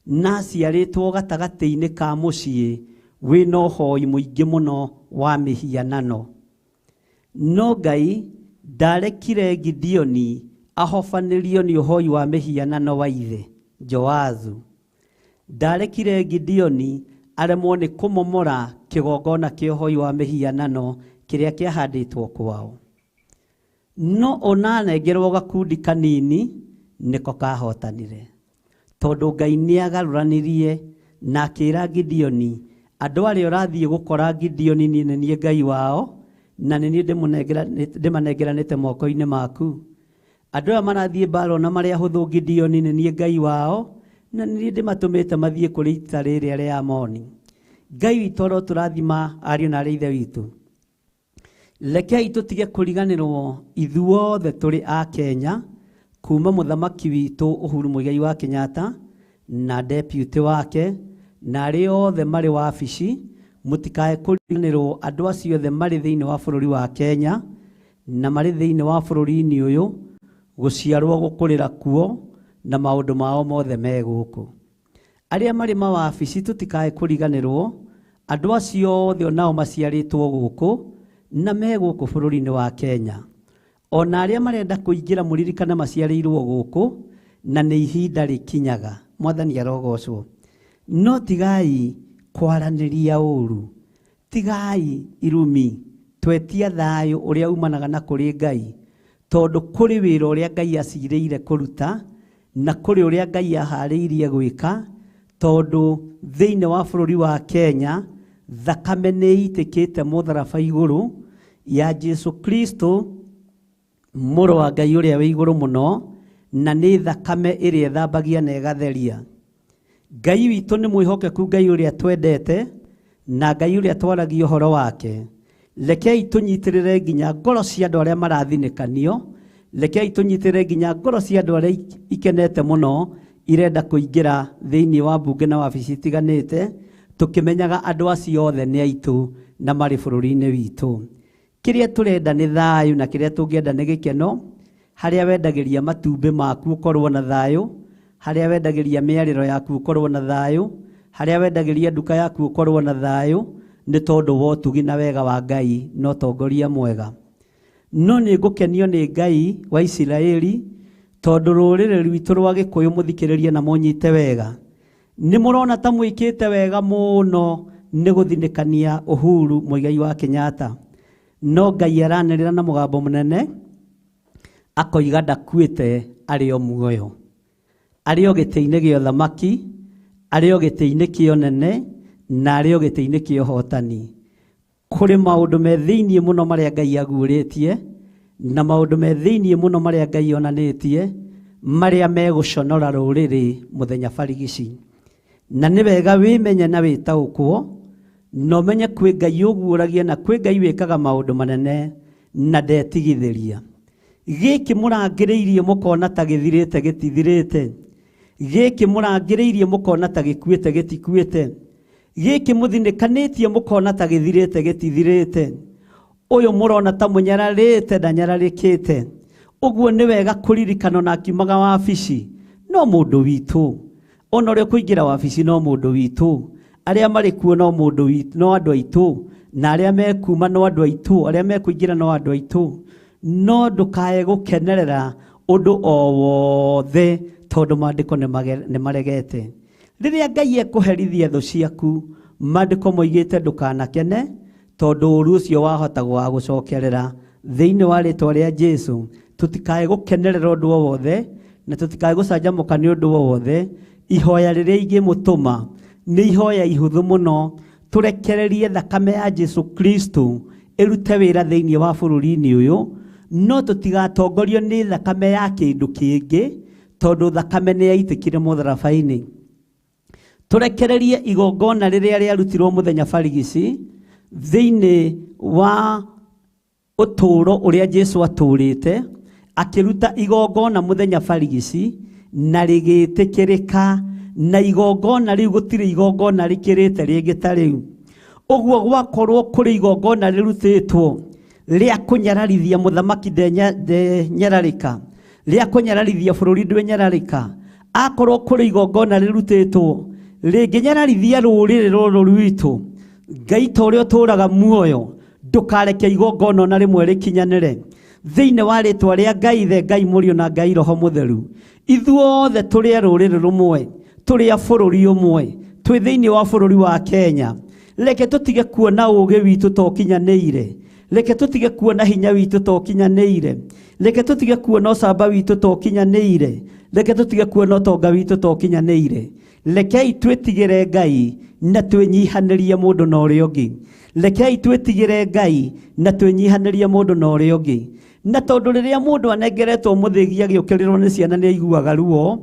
na aciarĩtwo gatagatĩ-inĩ ka mũciĩ wĩna ũhoi mũingĩ mũno wa mĩhianano. No Ngai ndarekire Gideoni ahobanĩrio nĩ ũhoi wa mĩhianano wa ithe Joazu. Ndarekire Gideoni aremwo nĩ kũmomora kĩgongona kĩa ũhoi wa mĩhianano kĩrĩa kĩahandĩtwo kwao. No ona anengerwo gakundi kanini nĩko kahotanire, tondũ Ngai nĩagarũranirie na akĩra Gideoni, andũ arĩa ũrathiĩ gũkora Gideoni niĩ nĩ niĩ Ngai wao, na nĩ niĩ ndĩmanengeranĩte moko-inĩ maku. Andũ aya marathiĩ mbara na marĩa hũthũ Gideoni nĩ niĩ Ngai wao, na nĩ niĩ ndĩmatũmĩte mathiĩ kũrĩ ita rĩrĩa rĩa Amoni. Ngai witũ oro tũrathima ariũ na arĩa ithe witũ. Rekei tũtige kũriganĩrwo ithuothe tũrĩ a Kenya, kuma mũthamaki witũ Uhuru Muigai wa Kenyatta na deputy wake na arĩa othe marĩ wabici, mũtikae kũriganĩrwo andũ acio othe marĩ thĩinĩ wa bũrũri wa Kenya na marĩ thĩinĩ wa bũrũri-inĩ ũyũ, gũciarwo gũkũrĩra kuo na maũndũ mao mothe me gũkũ. Arĩa marĩ mawabici tũtikae kũriganĩrwo andũ acio othe onao maciarĩtwo gũkũ na me gũkũ bũrũri-inĩ wa Kenya. Ona arĩa marenda kũingĩra mũririkane maciarĩirwo gũkũ na nĩ ihinda rĩkinyaga. Mwathani arogocwo. No tigai kwaranĩria ũru, tigai irumi, twetia thayũ ũrĩa umanaga na kũrĩ Ngai, tondũ kũrĩ wĩra ũrĩa Ngai acirĩire kũruta na kũrĩ ũrĩa Ngai aharĩirie gwĩka, tondũ thĩinĩ wa bũrũri wa Kenya thakame nĩ itĩkĩte mũtharaba igũrũ ya Jesu Kristo, mũrũ wa Ngai ũrĩa wĩ igũrũ mũno, na nĩ thakame ĩrĩa ĩthambagia na ĩgatheria. Ngai witũ nĩ mwĩhokeku, Ngai ũrĩa twendete na Ngai ũrĩa twaragia ũhoro wake. Rekei tũnyitĩrĩre nginya ngoro cia andũ arĩa marathinĩkanio, rekei tũnyitĩrĩre nginya ngoro cia andũ arĩa ikenete mũno irenda kũingĩra thĩinĩ wa mbunge na wabici itiganĩte, tukimenyaga andu acio othe nĩ aitũ na marĩ bũrũri-inĩ witũ. Kĩrĩa tũrenda nĩ thayũ, na kĩrĩa tũngĩenda nĩ gĩkeno. Harĩa wendagĩria matumbĩ maku ũkorwo na thayũ, harĩa wendagĩria mĩarĩro yaku ũkorwo na thayũ, harĩa wendagĩria nduka yaku ũkorwo na thayũ, nĩ tondũ wa ũtugi na wega wa Ngai na ũtongoria mwega. No nĩ ngũkenio nĩ Ngai wa Isiraeli, tondũ rũrĩrĩ rwitũ rwa Gĩkũyũ mũthikĩrĩrie na mũnyite wega, nĩ mũrona ta mwĩkĩte wega mũno nĩ gũthinĩkania Uhuru Muigai wa Kenyatta. No Ngai aranĩrĩra na mũgambo mũnene, akoiga ndakuĩte arĩ o muoyo, arĩ o gĩtĩ-inĩ gĩa ũthamaki, arĩ o gĩtĩ-inĩ kĩa ũnene, na arĩ o gĩtĩ-inĩ kĩa ũhotani. Kũrĩ maũndũ me thĩiniĩ mũno marĩa Ngai aguũrĩtie, na maũndũ me thĩiniĩ mũno marĩa Ngai onanĩtie, marĩa megũconora rũrĩrĩ mũthenya barigici. Na nĩ wega wĩmenye na wĩtaũkwo, na ũmenye kwĩ Ngai ũguũragia na kwĩ Ngai wĩkaga maũndũ manene na ndetigithĩria. Gĩkĩ mũrangĩrĩirie mũkona ta gĩthirĩte gĩtithirĩte, gĩkĩ mũrangĩrĩirie mũkona ta gĩkuĩte gĩtikuĩte, gĩkĩ mũthinĩkanĩtie mũkona ta gĩthirĩte gĩtithirĩte, ũyũ mũrona ta mũnyararĩte ndanyararĩkĩte. Ũguo nĩ wega kũririkana na akiumaga wabici no mũndũ witũ, ona ũrĩa kũingĩra wabici no mũndũ witũ, arĩa marĩ kuo no mũndũ witũ, no andũ aitũ, na arĩa mekuma no andũ aitũ, arĩa mekũingĩra no andũ aitũ. No ndũkae gũkenerera ũndũ o wothe, tondũ maandĩko nĩ maregete. Rĩrĩa Ngai ekũherithia thũ ciaku, maandĩko moigĩte ndũkanakene, tondũ ũũru ũcio wahota gũgũcokerera. Thĩinĩ wa rĩĩtwa rĩa Jesũ, tũtikae gũkenerera ũndũ o wothe, na tũtikae gũcanjamũka nĩ ũndũ o wothe. Ihoya rĩrĩa ingĩmũtũma nĩ ihoya ihũthũ mũno. Tũrekererie thakame ya Jesũ Kristo ĩrute wĩra thĩinĩ wa bũrũri-inĩ ũyũ, no tũtigatongorio nĩ thakame ya kĩndũ kĩngĩ, tondũ thakame nĩ yaitĩkire mũtharaba-inĩ. Tũrekererie igongona rĩrĩa rĩarutirwo mũthenya barigici thĩinĩ wa ũtũũro ũrĩa Jesũ atũũrĩte, akĩruta igongona mũthenya barigici na rĩgĩtĩkĩrĩka, na igongona rĩu gũtirĩ igongona rĩkĩrĩte rĩngĩ ta rĩu. Ũguo gwakorwo kũrĩ igongona rĩrutĩtwo rĩa kũnyararithia mũthamaki ndenyararĩka, rĩa kũnyararithia bũrũri ndwenyararĩka, akorwo kũrĩ igongona rĩrutĩtwo rĩngĩnyararithia rũrĩrĩ rũrũ rwitũ, Ngai ta ũrĩa ũtũũraga muoyo, ndũkareke igongona na rĩmwe rĩkinyanĩre. Thĩinĩ wa rĩĩtwa rĩa Ngai Ithe, Ngai Mũriũ na Ngai Roho Mũtheru, ithuothe tũrĩ a rũrĩrĩ rũmwe, tũrĩ a bũrũri ũmwe, twĩ thĩinĩ wa bũrũri wa Kenya. Reke tũtige kuona ũũgĩ witũ ta ũkinyanĩire, reke tũtige kuona hinya witũ ta ũkinyanĩire, reke tũtige kuona ũcamba witũ ta ũkinyanĩire, reke tũtige kuona ũtonga witũ ta ũkinyanĩire. Rekei twĩtigĩre Ngai na twĩnyihanĩrie mũndũ na ũrĩa ũngĩ. Rekei twĩtigĩre Ngai na twĩnyihanĩrie mũndũ na ũrĩa ũngĩ. Na tondũ rĩrĩa mũndũ anengeretwo mũthĩgi agĩũkĩrĩrwo nĩ ciana nĩ aiguaga ruo,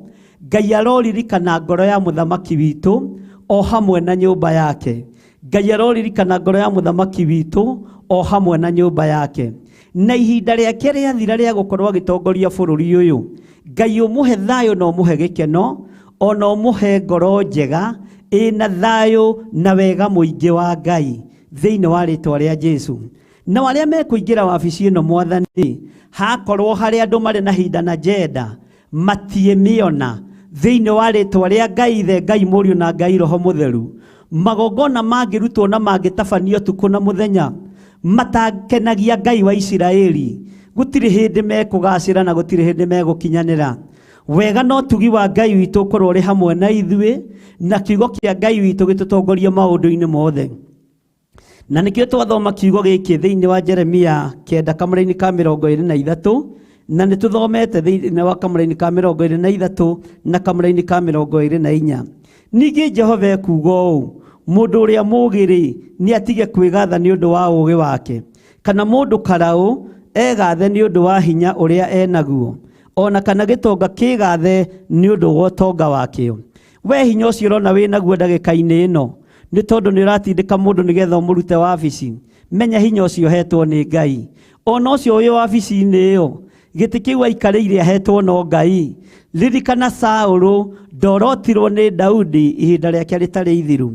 Ngai aroririkana ngoro ya mũthamaki witũ o hamwe na nyũmba yake. Ngai aroririkana ngoro ya mũthamaki witũ o hamwe na nyũmba yake. Na ihinda rĩake rĩathira rĩa gũkorwo agĩtongoria bũrũri ũyũ, Ngai ũmũhe thayũ na ũmũhe gĩkeno, ona ũmũhe ngoro njega ĩna thayũ na wega mũingĩ wa Ngai thĩinĩ wa rĩĩtwa rĩa Jesũ. Na arĩa mekũingĩra wabici ĩno Mwathani, hakorwo harĩ andũ marĩ na hinda na njenda matiĩmĩona, thĩinĩ wa rĩĩtwa rĩa Ngai Ithe, Ngai Mũriũ na Ngai Roho Mũtheru, magongona mangĩrutwo na mangĩtabanio ũtukũ na mũthenya matakenagia Ngai wa Isiraeli, gũtirĩ hĩndĩ mekũgacĩra na gũtirĩ hĩndĩ megũkinyanĩra. Wega no tugi wa Ngai witũ ũkorwo ũrĩ hamwe na ithuĩ, na kiugo kĩa Ngai witũ gĩtũtongorie maũndũ-inĩ mothe. Na nĩkĩo twathoma kiugo gĩkĩ thĩinĩ wa Jeremia 9:23, na nĩ tũthomete thĩinĩ wa kamũra-inĩ ka 23 na kamũra-inĩ ka 24. Ningĩ Jehova ekuuga ũũ: mũndũ ũrĩa mũũgĩ-rĩ, nĩ atige kwĩgatha nĩ ũndũ wa ũũgĩ wake, kana mũndũ karaũ egathe nĩ ũndũ wa hinya ũrĩa enaguo, ona kana gĩtonga kĩgathe nĩ ũndũ wa ũtonga wakĩo. We hinya ũcio ũrona wĩnaguo ndagĩka-inĩ ĩno, nĩ tondũ nĩ ũratindĩka mũndũ nĩgetha ũmũrute wabici. Menya hinya ũcio hetwo nĩ Ngai. Ona ũcio ũyũ wabici-inĩ ĩyo, gĩtĩ kĩu aikarĩire ahetwo no Ngai. Ririkana Saũlũ ndorotirwo nĩ Daudi ihinda rĩake rĩtarĩ ithiru.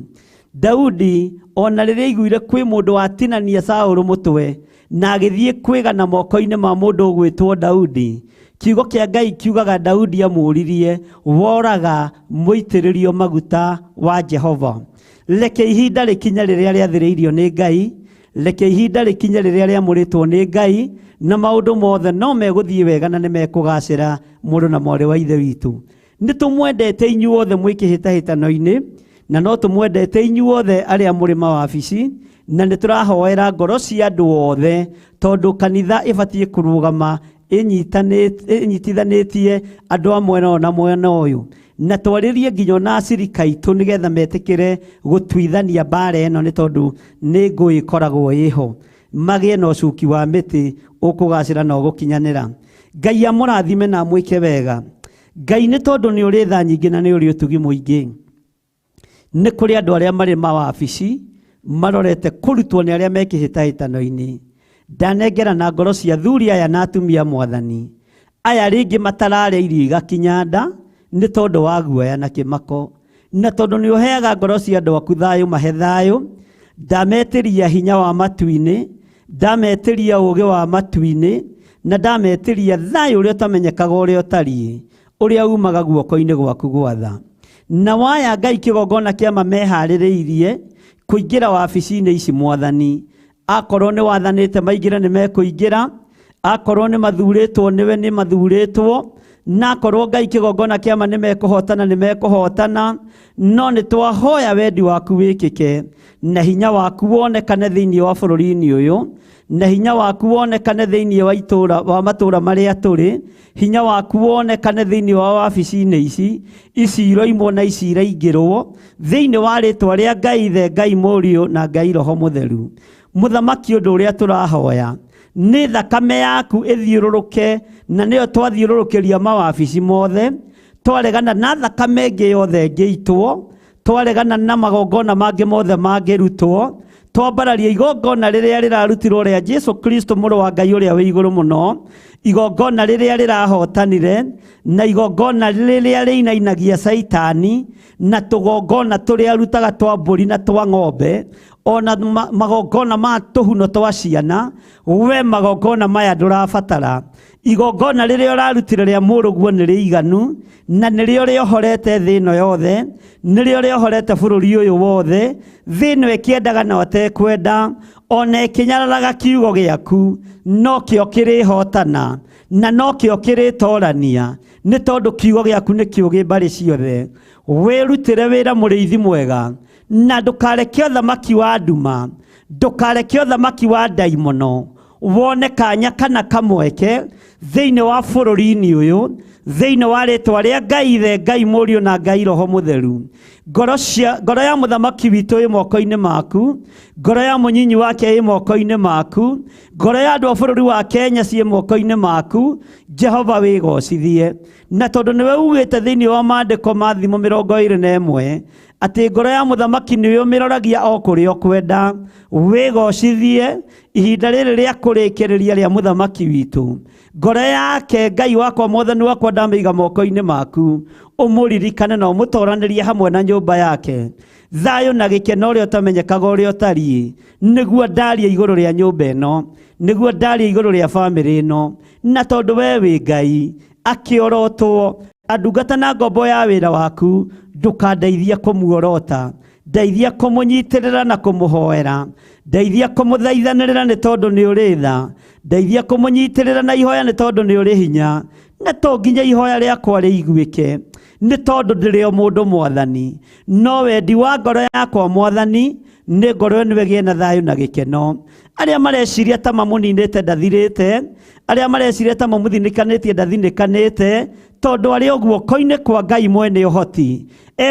Daudi ona rĩrĩa aiguire kwĩ mũndũ watinania Saũlũ mũtwe na agĩthiĩ kwĩgana moko-inĩ ma mũndũ ũgwĩtwo Daudi, kiugo kĩa Ngai kiugaga Daudi amũririe woraga mũitĩrĩrio maguta wa Jehova. Reke ihinda rĩkinye rĩrĩa rĩathĩrĩirio nĩ Ngai, reke ihinda rĩkinye rĩrĩa rĩamũrĩtwo nĩ Ngai, na maũndũ mothe no megũthiĩ wega na nĩmekũgacĩra mũndũ na mwarĩ wa ithe witũ. Nĩtũmwendete inyuothe mwĩ kĩhĩtahĩtano-inĩ, na no tũmwendete inyuothe arĩa mũrĩ mawabici, na nĩtũrahoera ngoro cia andũ othe tondũ kanitha ĩbatiĩ kũrũgama ĩnyitithanĩtie andũ a mwena na mwena ũyũ, na twarĩrie nginya na acirika aitũ nĩgetha metĩkĩre gũtuithania mbara ĩno, nĩ tondũ nĩ ngũĩ ĩkoragwo ĩho, magĩe na ũcuki wa mĩtĩ ũkũgacĩra na ũgũkinyanĩra. Ngai amũrathime na mwĩke wega. Ngai nĩ tondũ nĩ ũrĩ tha nyingĩ na nĩ ũrĩ ũtugi mũingĩ. Nĩ kũrĩ andũ arĩa marĩ mawabici marorete kũrutwo nĩ arĩa mekĩhĩtahĩtano-inĩ. Ndanengera na ngoro cia thuri aya na atumia mwathani aya rĩngĩ matararĩa irio igakinya nda nĩ tondũ wa guoya na kĩmako, na tondũ nĩ ũheaga ngoro cia andũ aku thayũ, mahe thayũ. Ndametĩria hinya wa matu-inĩ, ndametĩria ũũgĩ wa matu-inĩ, na ndametĩria thayũ ũrĩa ũtamenyekaga ũrĩa ũtariĩ, ũrĩa umaga guoko-inĩ gwaku gwatha. Na waya Ngai kĩgongona kĩama meharĩrĩirie kũingĩra wabici-inĩ ici mwathani, akorwo nĩ wathanĩte maingĩre nĩ mekũingĩra, akorwo nĩ mathurĩtwo nĩwe nĩ mathurĩtwo, na akorwo Ngai kĩgongona kĩama nĩ mekũhotana nĩ mekũhotana. No nĩ twahoya wendi waku wĩkĩke, na hinya waku wonekane thĩinĩ wa bũrũri-inĩ ũyũ, na hinya waku wonekane thĩinĩ wa matũũra marĩa tũrĩ, hinya waku wonekane thĩinĩ wa wabici-inĩ ici, ici iroimwo na ici iraingĩrwo thĩinĩ wa rĩtwa rĩa Ngai Ithe, Ngai Mũriũ na Ngai Roho Mũtheru. Mũthamaki, ũndũ ũrĩa tũrahoya nĩ thakame yaku ĩthiũrũrũke, na nĩyo twathiũrũrũkĩria mawabici mothe, twaregana na thakame ĩngĩ yothe ĩngĩitwo, twaregana na magongona mangĩ mothe mangĩrutwo, twambararia igongona rĩrĩa rĩrarutirwo rĩa Jesu Kristo mũrũ wa Ngai ũrĩa wĩ igũrũ mũno, igongona rĩrĩa rĩrahotanire, na igongona rĩrĩa rĩinainagia Saitani, na tũgongona tũrĩa arutaga twa mbũri na twa ng'ombe, ona magongona ma tũhuno twa ciana. We magongona maya ndũrabatara. Igongona rĩrĩa ũrarutire rĩa mũrũguo nĩ rĩiganu, na nĩrĩo rĩohorete thĩ ĩno yothe, nĩrĩo rĩohorete bũrũri ũyũ wothe, thĩ ĩno ĩkĩendaga na ũtekwenda, ona ĩkĩnyararaga kiugo gĩaku, no kĩo kĩrĩhotana na no kĩo kĩrĩtorania, nĩ tondũ kiugo gĩaku nĩ kĩũgĩ mbarĩ ciothe. Wĩrutĩre wĩra mũrĩithi mwega, na ndũkareke ũthamaki wa nduma, ndũkareke ũthamaki wa ndaimono wone kanya kana kamweke thĩinĩ wa bũrũri-inĩ ũyũ, thĩinĩ wa rĩtwa rĩa Ngai Ithe, Ngai Mũriũ na Ngai Roho Mũtheru. Ngoro ya mũthamaki witũ ĩ moko-inĩ maku, ngoro ya mũnyinyi wake ĩ moko-inĩ maku, ngoro ya andũ a bũrũri wa Kenya ciĩ moko-inĩ maku. Jehova wĩgocithie, na tondũ nĩwe ugĩte thĩinĩ wa maandĩko ma Thimo 21 atĩ ngoro ya mũthamaki nĩwe ũmĩroragia o kũrĩa ũkwenda. Wĩgocithie ihinda rĩrĩ rĩa kũrĩkĩrĩria rĩa mũthamaki witũ. Ngoro yake Ngai wakwa mwathani wakwa ndamĩiga moko-inĩ maku, ũmũririkane na ũmũtoranĩrie hamwe na nyũmba yake. Thayũ na gĩkeno ũrĩa ũtamenyekaga ũrĩa ũtariĩ, nĩguo ndaria igũrũ rĩa nyũmba ĩno, nĩguo ndaria igũrũ rĩa bamĩrĩ ĩno, na tondũ we wĩ Ngai akĩorotwo andungata na ngombo ya wĩra waku, ndũkandeithia kũmuorota, ndeithia kũmũnyitĩrĩra na kũmũhoera, ndeithia kũmũthaithanĩrĩra nĩ tondũ nĩ ũrĩ tha, ndeithia kũmũnyitĩrĩra na ihoya nĩ tondũ nĩ ũrĩ hinya, na to nginya ihoya rĩakwa rĩiguĩke nĩ tondũ ndĩrĩ o mũndũ mwathani, no wendi wa ngoro yakwa mwathani nĩ ngoro ĩno ĩgĩe na thayũ na gĩkeno. Arĩa mareciria ta mamũninĩte ndathirĩte, arĩa mareciria ta mamũthinĩkanĩtie ndathinĩkanĩte, tondũ arĩ o guoko-inĩ kwa Ngai mwene ũhoti,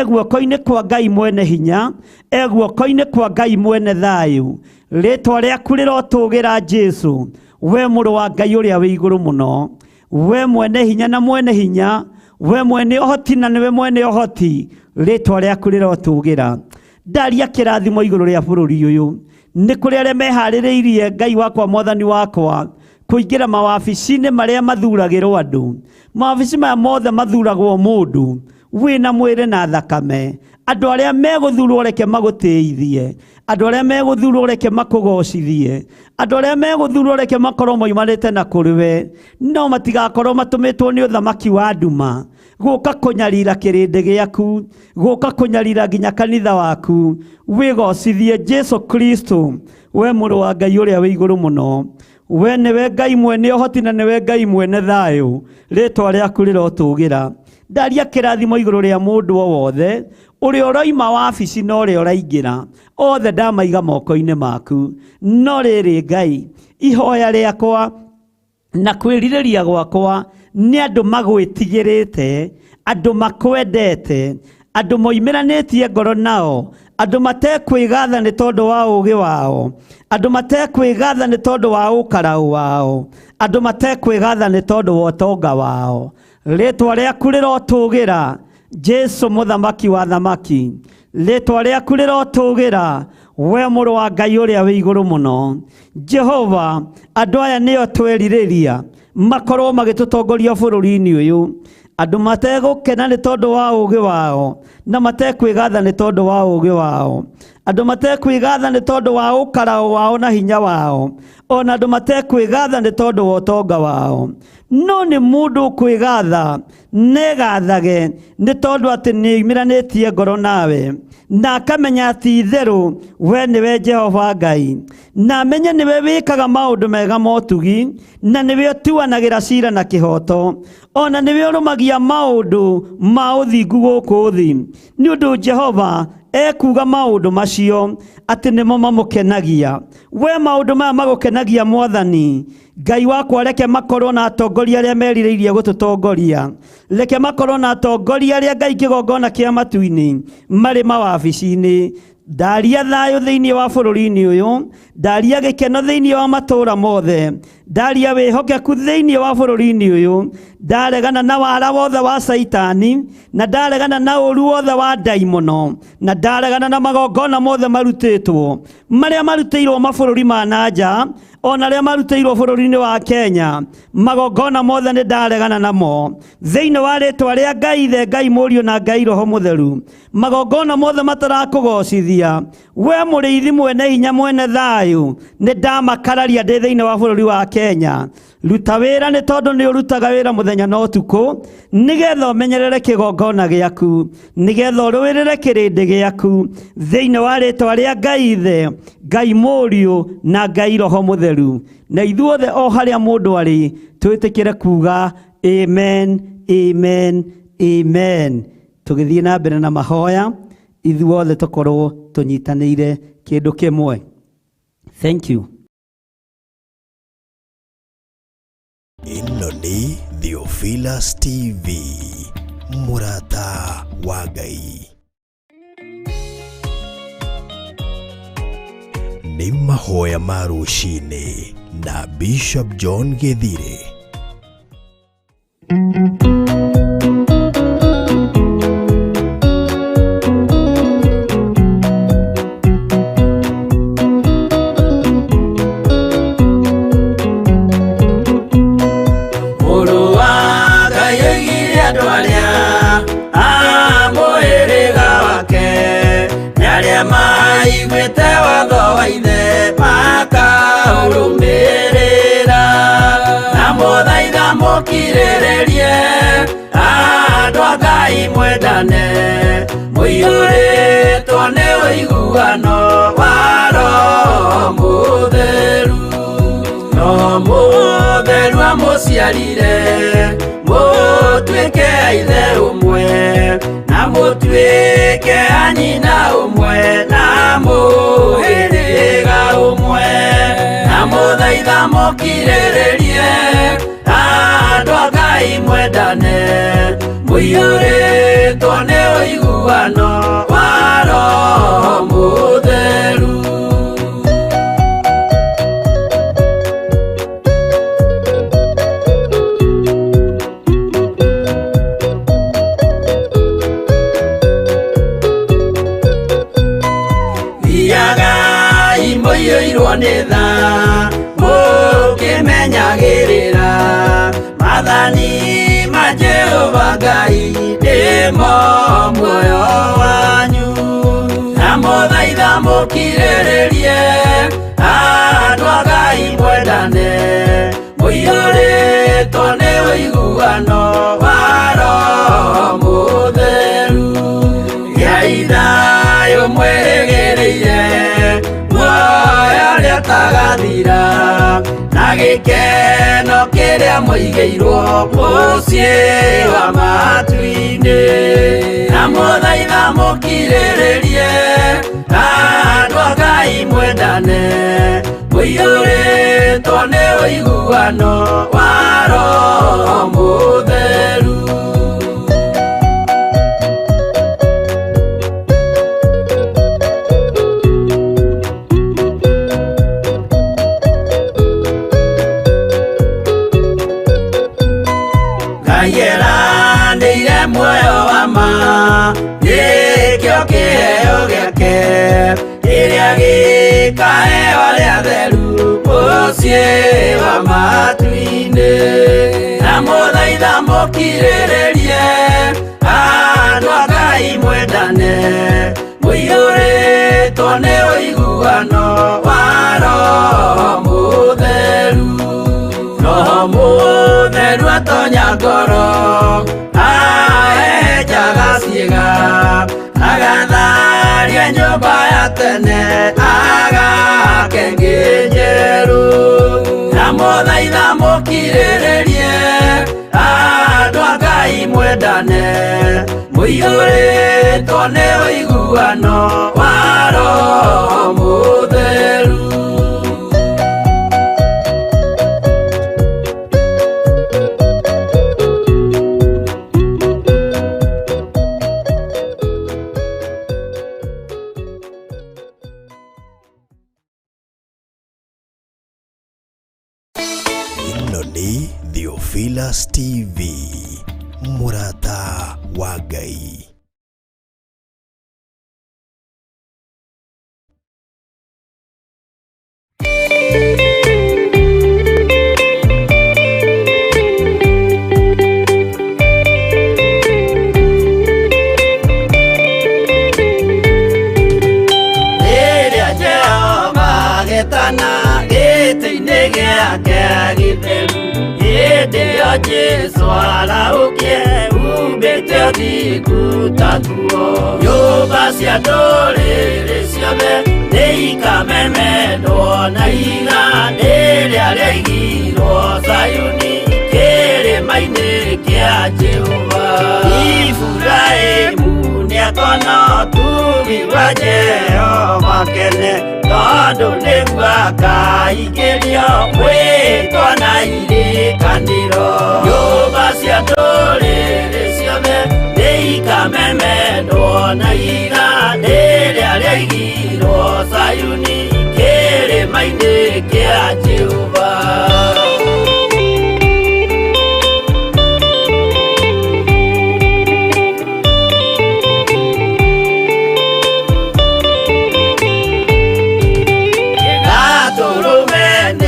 guoko-inĩ kwa Ngai mwene hinya, guoko-inĩ kwa Ngai mwene thayũ. Rĩtwa rĩaku rĩrotũgĩra Jesu, we mũrũ wa Ngai ũrĩa wĩ igũrũ mũno, we mwene hinya na mwene hinya, we mwene ũhoti na nĩwe mwene ũhoti. Rĩtwa rĩaku rĩrotũgĩra. Ndaria kĩrathimo igũrũ rĩa bũrũri ũyũ, nĩ kũrĩ arĩa meharĩrĩirie Ngai wakwa mwathani wakwa kũingĩra mawabici-inĩ marĩa mathuragĩrwo andũ. Mawabici maya mothe mathuragwo mũndũ wĩna mwĩrĩ na thakame, andũ arĩa megũthurwo reke magũtĩithie, andũ arĩa megũthurwo reke makũgocithie, andũ arĩa megũthurwo reke makorwo moimanĩte na kũrĩ we, no matigakorwo matũmĩtwo nĩ ũthamaki wa nduma gũka kũnyarira kĩrĩndĩ gĩaku, gũka kũnyarira nginya kanitha waku. Wĩgocithie Jesu Kristo, we mũrũ wa Ngai ũrĩa wĩ igũrũ mũno. We nĩwe Ngai mwene ũhoti na nĩwe Ngai mwene thayũ, rĩĩtwa rĩaku rĩrotũgĩra. Ndaria kĩrathimo igũrũ rĩa mũndũ o wothe ũrĩa ũroima wabici na ũrĩa ũraingĩra, othe ndamaiga moko-inĩ maku. No rĩrĩ Ngai, ihoya rĩakwa na kwĩrirĩria gwakwa nĩ andũ magwĩtigĩrĩte, andũ makwendete, andũ moimĩranĩtie ngoro nao, andũ matekwĩgatha nĩ tondũ wa ũũgĩ wao, andũ matekwĩgatha nĩ tondũ wa ũkaraũ wao, andũ matekwĩgatha nĩ tondũ wa ũtonga wao. Rĩĩtwa rĩaku rĩrotũgĩra Jesu mũthamaki wa thamaki, rĩĩtwa rĩaku rĩrotũgĩra we mũrũ wa Ngai ũrĩa wĩ igũrũ mũno. Jehova, andũ aya nĩo twerirĩria makorwo magĩtũtongoria bũrũri-inĩ ũyũ, andũ mategũkena nĩ tondũ wa ũũgĩ wao na matekwĩgatha nĩ tondũ wa ũũgĩ wao, andũ matekwĩgatha nĩ tondũ wa ũkaraũ wao na hinya wao, ona andũ matekwĩgatha nĩ tondũ wa ũtonga wao. No nĩ mũndũ kwĩgatha negathage nĩ tondũ atĩ nĩ oimĩranĩtie ngoro nawe, na akamenya atĩ itherũ we nĩwe Jehova Ngai, na amenye nĩwe wĩkaga maũndũ mega ma ũtugi, na nĩwe ũtuanagĩra ciira na kĩhoto, ona nĩwe ũrũmagia maũndũ ma ũthingu gũkũ thĩ. Nĩ ũndũ Jehova ekuga maũndũ macio atĩ nĩmo mamũkenagia. We maũndũ maya magũkenagia Mwathani Ngai wakwa, reke makorwo na atongoria arĩa merirĩirie gũtũtongoria, reke makorwo na atongoria arĩa Ngai kĩgongona kĩa matu-inĩ marĩ mawabici-inĩ. Ndaria thayũ thĩinĩ wa bũrũri-inĩ ũyũ, ndaria gĩkeno thĩinĩ wa matũũra mothe, ndaria wĩhokeku thĩinĩ wa bũrũri-inĩ ũyũ, ndaregana na wara wothe wa Saitani, na ndaregana na ũru wothe wa ndaimono, na ndaregana na magongona mothe marutĩtwo marĩa marutĩirwo mabũrũri ma nanja, ona arĩa marutĩirwo bũrũri-inĩ wa Kenya. Magongona mothe nĩ ndaregana namo thĩinĩ wa rĩĩtwa rĩa Ngai Ithe, Ngai Mũriũ na Ngai Roho Mũtheru. Magongona mothe matarakũgocithia we mũrĩithi mwene hinya mwene thayũ, nĩ ndamakararia ndĩ thĩinĩ wa bũrũri wa Kenya. Ruta wĩra nĩ tondũ nĩ ũrutaga wĩra mũthenya na ũtukũ, nĩgetha ũmenyerere kĩgongona gĩaku, nĩgetha ũrũĩrĩre kĩrĩndĩ gĩaku thĩinĩ wa rĩĩtwa rĩa Ngai Ithe, Ngai Mũriũ na Ngai Roho Mũtheru. Na ithuothe o harĩa mũndũ arĩ twĩtĩkĩre kuga amen, amen, amen. Tũgĩthiĩ na mbere na mahoya, ithuothe tũkorwo tũnyitanĩire kĩndũ kĩmwe. Thank you. Ĩno nĩ Theophilus TV, mũrata wa Ngai. Nĩ mahoya ma rũciinĩ na Bishop John Gĩthire. Kirĩrĩrie andũ a Ngai mwendane, mũiyũrĩtwo nĩ ũiguano wa Roho Mũtheru. Roho Mũtheru amũciarire mũtuĩke a ithe ũmwe, na mũtuĩke a nyina ũmwe, na mũhĩrĩga ũmwe, na mũthaitha mũkirĩrĩrie andũ a Ngai mwendane, mũiyũrĩtwo nĩ ũiguano wa Roho Mũtheru. Thiagai mũiyũirwo nĩ tha, mũkĩmenyagĩrĩra maathani ma Jehova Ngai. mo muoyo wanyu na muthaitha mukirĩrĩrie andũ a Ngai mwendane mũiyũrĩtwo nĩ ũiguano wa Roho Mũtheru gĩai thayũ mwĩrĩgĩrĩire muoyo ũrĩa ũtagathira na gĩkeno kĩrĩa mũigĩirwo mũciĩ wa matu-inĩ na mũthaitha mũkirĩrĩrie andũ a Ngai mwendane mũiyũrĩtwo nĩ ũiguano wa Roho Mũtheru. Ngai muoyo wa ma gĩkĩo kĩheo gĩake kĩrĩa gĩkaheo arĩa atheru mũciĩ wa matu-inĩ na mũthaitha mũkirĩrĩrie andũ a Ngai mwendane mũiyũrĩtwo nĩ ũiguano wa Roho Mũtheru. Roho Mũtheru atonya ngoro ahenjaga ciĩga agatharia nyũmba ya tene agake ngĩ njerũ na mũthaitha mũkirĩrĩrie andũ a Ngai mwendane mũiyũrĩtwo nĩ ũiguano wa Roho Mũtheru. Theophilus TV, mũrata wa Ngai. Rĩrĩa Jehova agĩtana gĩtĩ-inĩ gĩake gĩtheru hĩndĩ ĩyo Jesũ araũkie umbĩte ũthiku ta tuo nyũmba cia ndũrĩrĩ ciothe nĩikamemendwo na igandĩ rĩrĩa rĩaigirwo Zayuni kĩrĩma-inĩ kĩa Jehova. Iburahĩmu nĩakona ũtugi wa Jehova kene tondũ nĩguo akaingĩrio mwĩtwo na irĩkanĩro. Nyũmba cia ndũrĩrĩ ciothe nĩikamemendwo na igandĩ rĩrĩa rĩaigirwo Zayuni kĩrĩma-inĩ kĩa Jehova.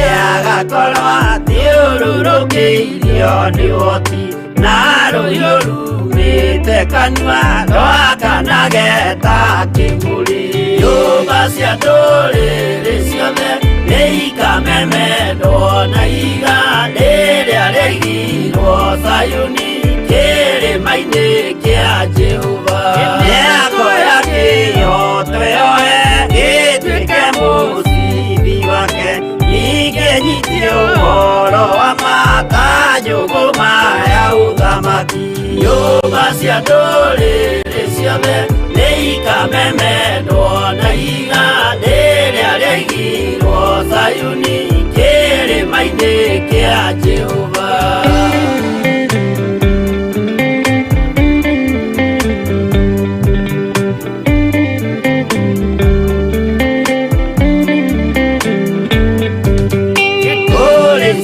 Agakorwo athiũrũrũkĩirio nĩ ũhoti na rũhiũ rumĩte kanua rwakanage ta kĩngũri. Nyũmba cia ndũrĩrĩ ciothe nĩikamemendwo na igandĩ rĩrĩa rĩaigirwo Zayuni kĩrĩma-inĩ kĩa Jehova. Nĩakoya kĩyo twĩoe gĩtuĩke mũcibi wake ningĩnyitie ũhoro wa makanjũgũ maya ũthamaki. Nyũmba cia ndũrĩrĩ ciothe nĩikamemendwo na igandĩ rĩrĩa rĩaigirwo Zayuni kĩrĩma-inĩ kĩa Jehova.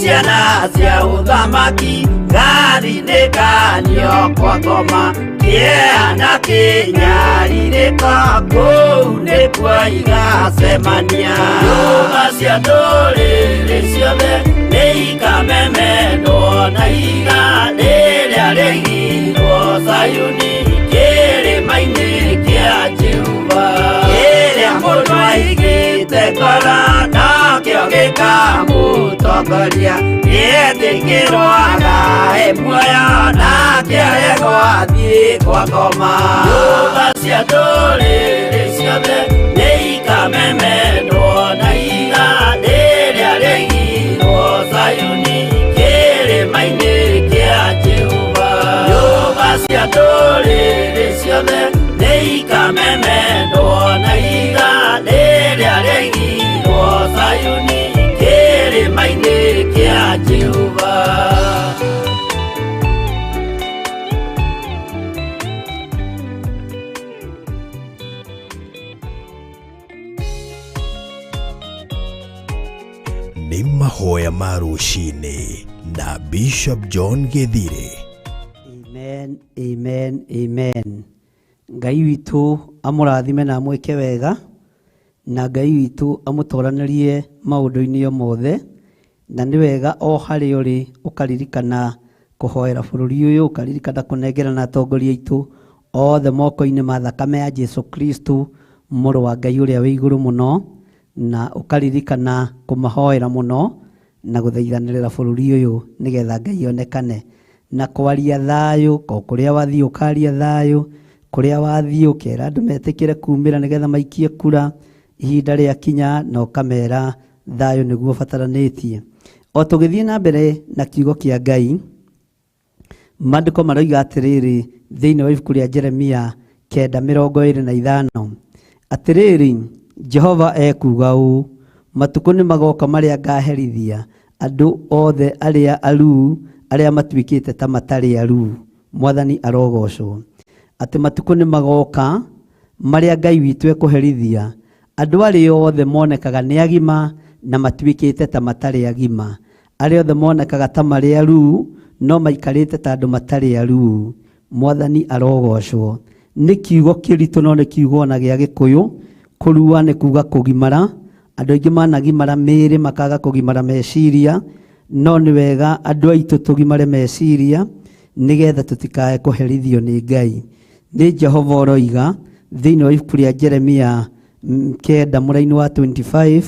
Ciana cia ũthamaki gathinĩkanio kwa ngoma kĩeana kĩnyarirĩka kũu nĩkuo igacemania. Nyũmba cia ndũrĩrĩ ciothe nĩikamemendwo na igandĩ rĩrĩa rĩaigirwo Zayuni kĩo gĩkamutongoria gĩetĩkĩrwaga muoyo nake aregwo athiĩ kwa ngoma. Nyũmba cia ndũrĩrĩ ciothe nĩ ikamemendwo na iga rĩrĩa rĩgirwo Zayuni kĩrĩma-inĩ kĩa Jehova. Nyũmba cia ndũrĩrĩ ciothe nĩ ikamemendwo na iga rĩrĩa rĩgirwo Zayuni kĩrĩma-inĩ kĩa Jehova. Nĩ mahoya ma rũcinĩ na Bishop John Githire. Amen, amen, amen. Ngai witũ amũrathime na amwĩke wega, na Ngai witũ amũtoranĩrie maũndũ-inĩ mothe, na nĩ wega o harĩa ũrĩ ũkaririkana kũhoera bũrũri ũyũ, ũkaririkana kũnengerana atongoria aitũ othe moko-inĩ ma thakame ya Jesu Kristo mũrũ wa Ngai ũrĩa wĩ igũrũ mũno, na ũkaririkana kũmahoera mũno na gũthaithanĩrĩra bũrũri ũyũ nĩgetha Ngai onekane na kwaria thayũ. Kũrĩa wathiĩ ũkaria thayũ, kũrĩa wathiĩ ũkera andũ metĩkĩre kumĩra nĩgetha maikie kura ihinda rĩa kinya, na ũkamera thayũ nĩguo bataranĩtie. O tũgĩthiĩ na mbere na kiugo kĩa Ngai, maandĩko maroiga atĩrĩrĩ thĩinĩ wa ibuku rĩa Jeremia 9:25 atĩrĩrĩ, Jehova ekuga ũũ, matukũ nĩ magoka marĩa ngaherithia andũ othe arĩa aruu, arĩa matuĩkĩte ta matarĩ aruu. Mwathani arogocwo. Atĩ matukũ nĩ magoka marĩa Ngai witũ ekũherithia andũ arĩa othe monekaga nĩ agima na matuĩkĩte ta matarĩ agima, arĩa othe monekaga ta marĩ aruu no maikarĩte ta andũ matarĩ aruu. Mwathani arogocwo. Nĩ kiugo kĩritũ no nĩ kiugo ona gĩa Gĩkũyũ. Kũrua nĩ kuga kũgimara. Andũ aingĩ managimara mĩĩrĩ makaga kũgimara meciria, no nĩ wega andũ aitũ tũgimare meciria nĩgetha tũtikae kũherithio nĩ Ngai. Nĩ Jehova ũroiga thĩinĩ wa ibuku rĩa Jeremia 9:25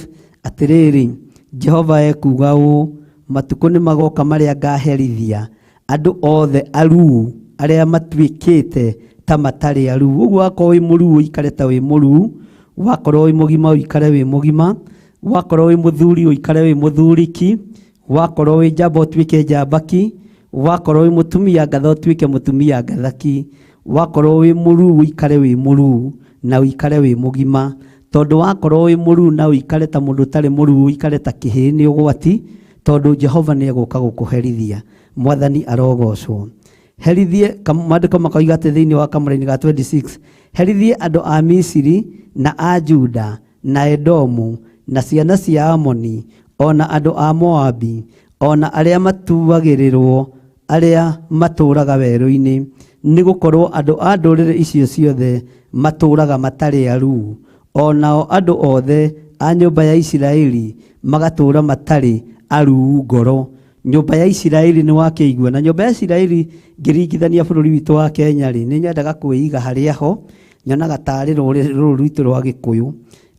atĩrĩrĩ, Jehova ekuga ũũ, matukũ nĩ magoka marĩa ngaherithia andũ othe aruu, arĩa matuĩkĩte ta matarĩ aruu. Ũguo wakorwo wĩ mũruu ũikare ta wĩ mũruu, wakorwo wĩ mũgima ũikare wĩ mũgima, wakorwo wĩ mũthuri ũikare wĩ mũthuriki, wakorwo wĩ njamba ũtuĩke njambaki, wakorwo wĩ mũtumia ngatha ũtuĩke mũtumia ngathaki, wakorwo wĩ mũruu ũikare wĩ mũruu na ũikare wĩ mũgima. Tondũ wakorwo wĩ mũruu na ũikare ta mũndũ ũtarĩ mũruu, ũikare ta kĩhĩĩ nĩ ũgwati, tondũ Jehova nĩ egũka gũkũherithia. Mwathani arogocwo. Herithie, maandĩko makoiga atĩ thĩinĩ wa Kamũra-inĩ ga 26, herithie andũ a Misiri na a Juda na Edomu na ciana cia Amoni, ona andũ a Moabi, ona arĩa matuagĩrĩrwo, arĩa matũũraga werũ-inĩ, nĩ gũkorwo andũ a ndũrĩrĩ icio ciothe matũũraga matarĩ aruu, onao andũ othe a nyũmba ya Isiraeli magatũũra matarĩ aruu ngoro. Nyũmba ya Isiraeli nĩ wakĩigua, na nyũmba ya Isiraeli ngĩringithania bũrũri witũ wa Kenya rĩ, nĩ nyendaga kwĩiga harĩa ho, nyonaga tarĩ rũrĩrĩ rwitũ rwa Gĩkũyũ.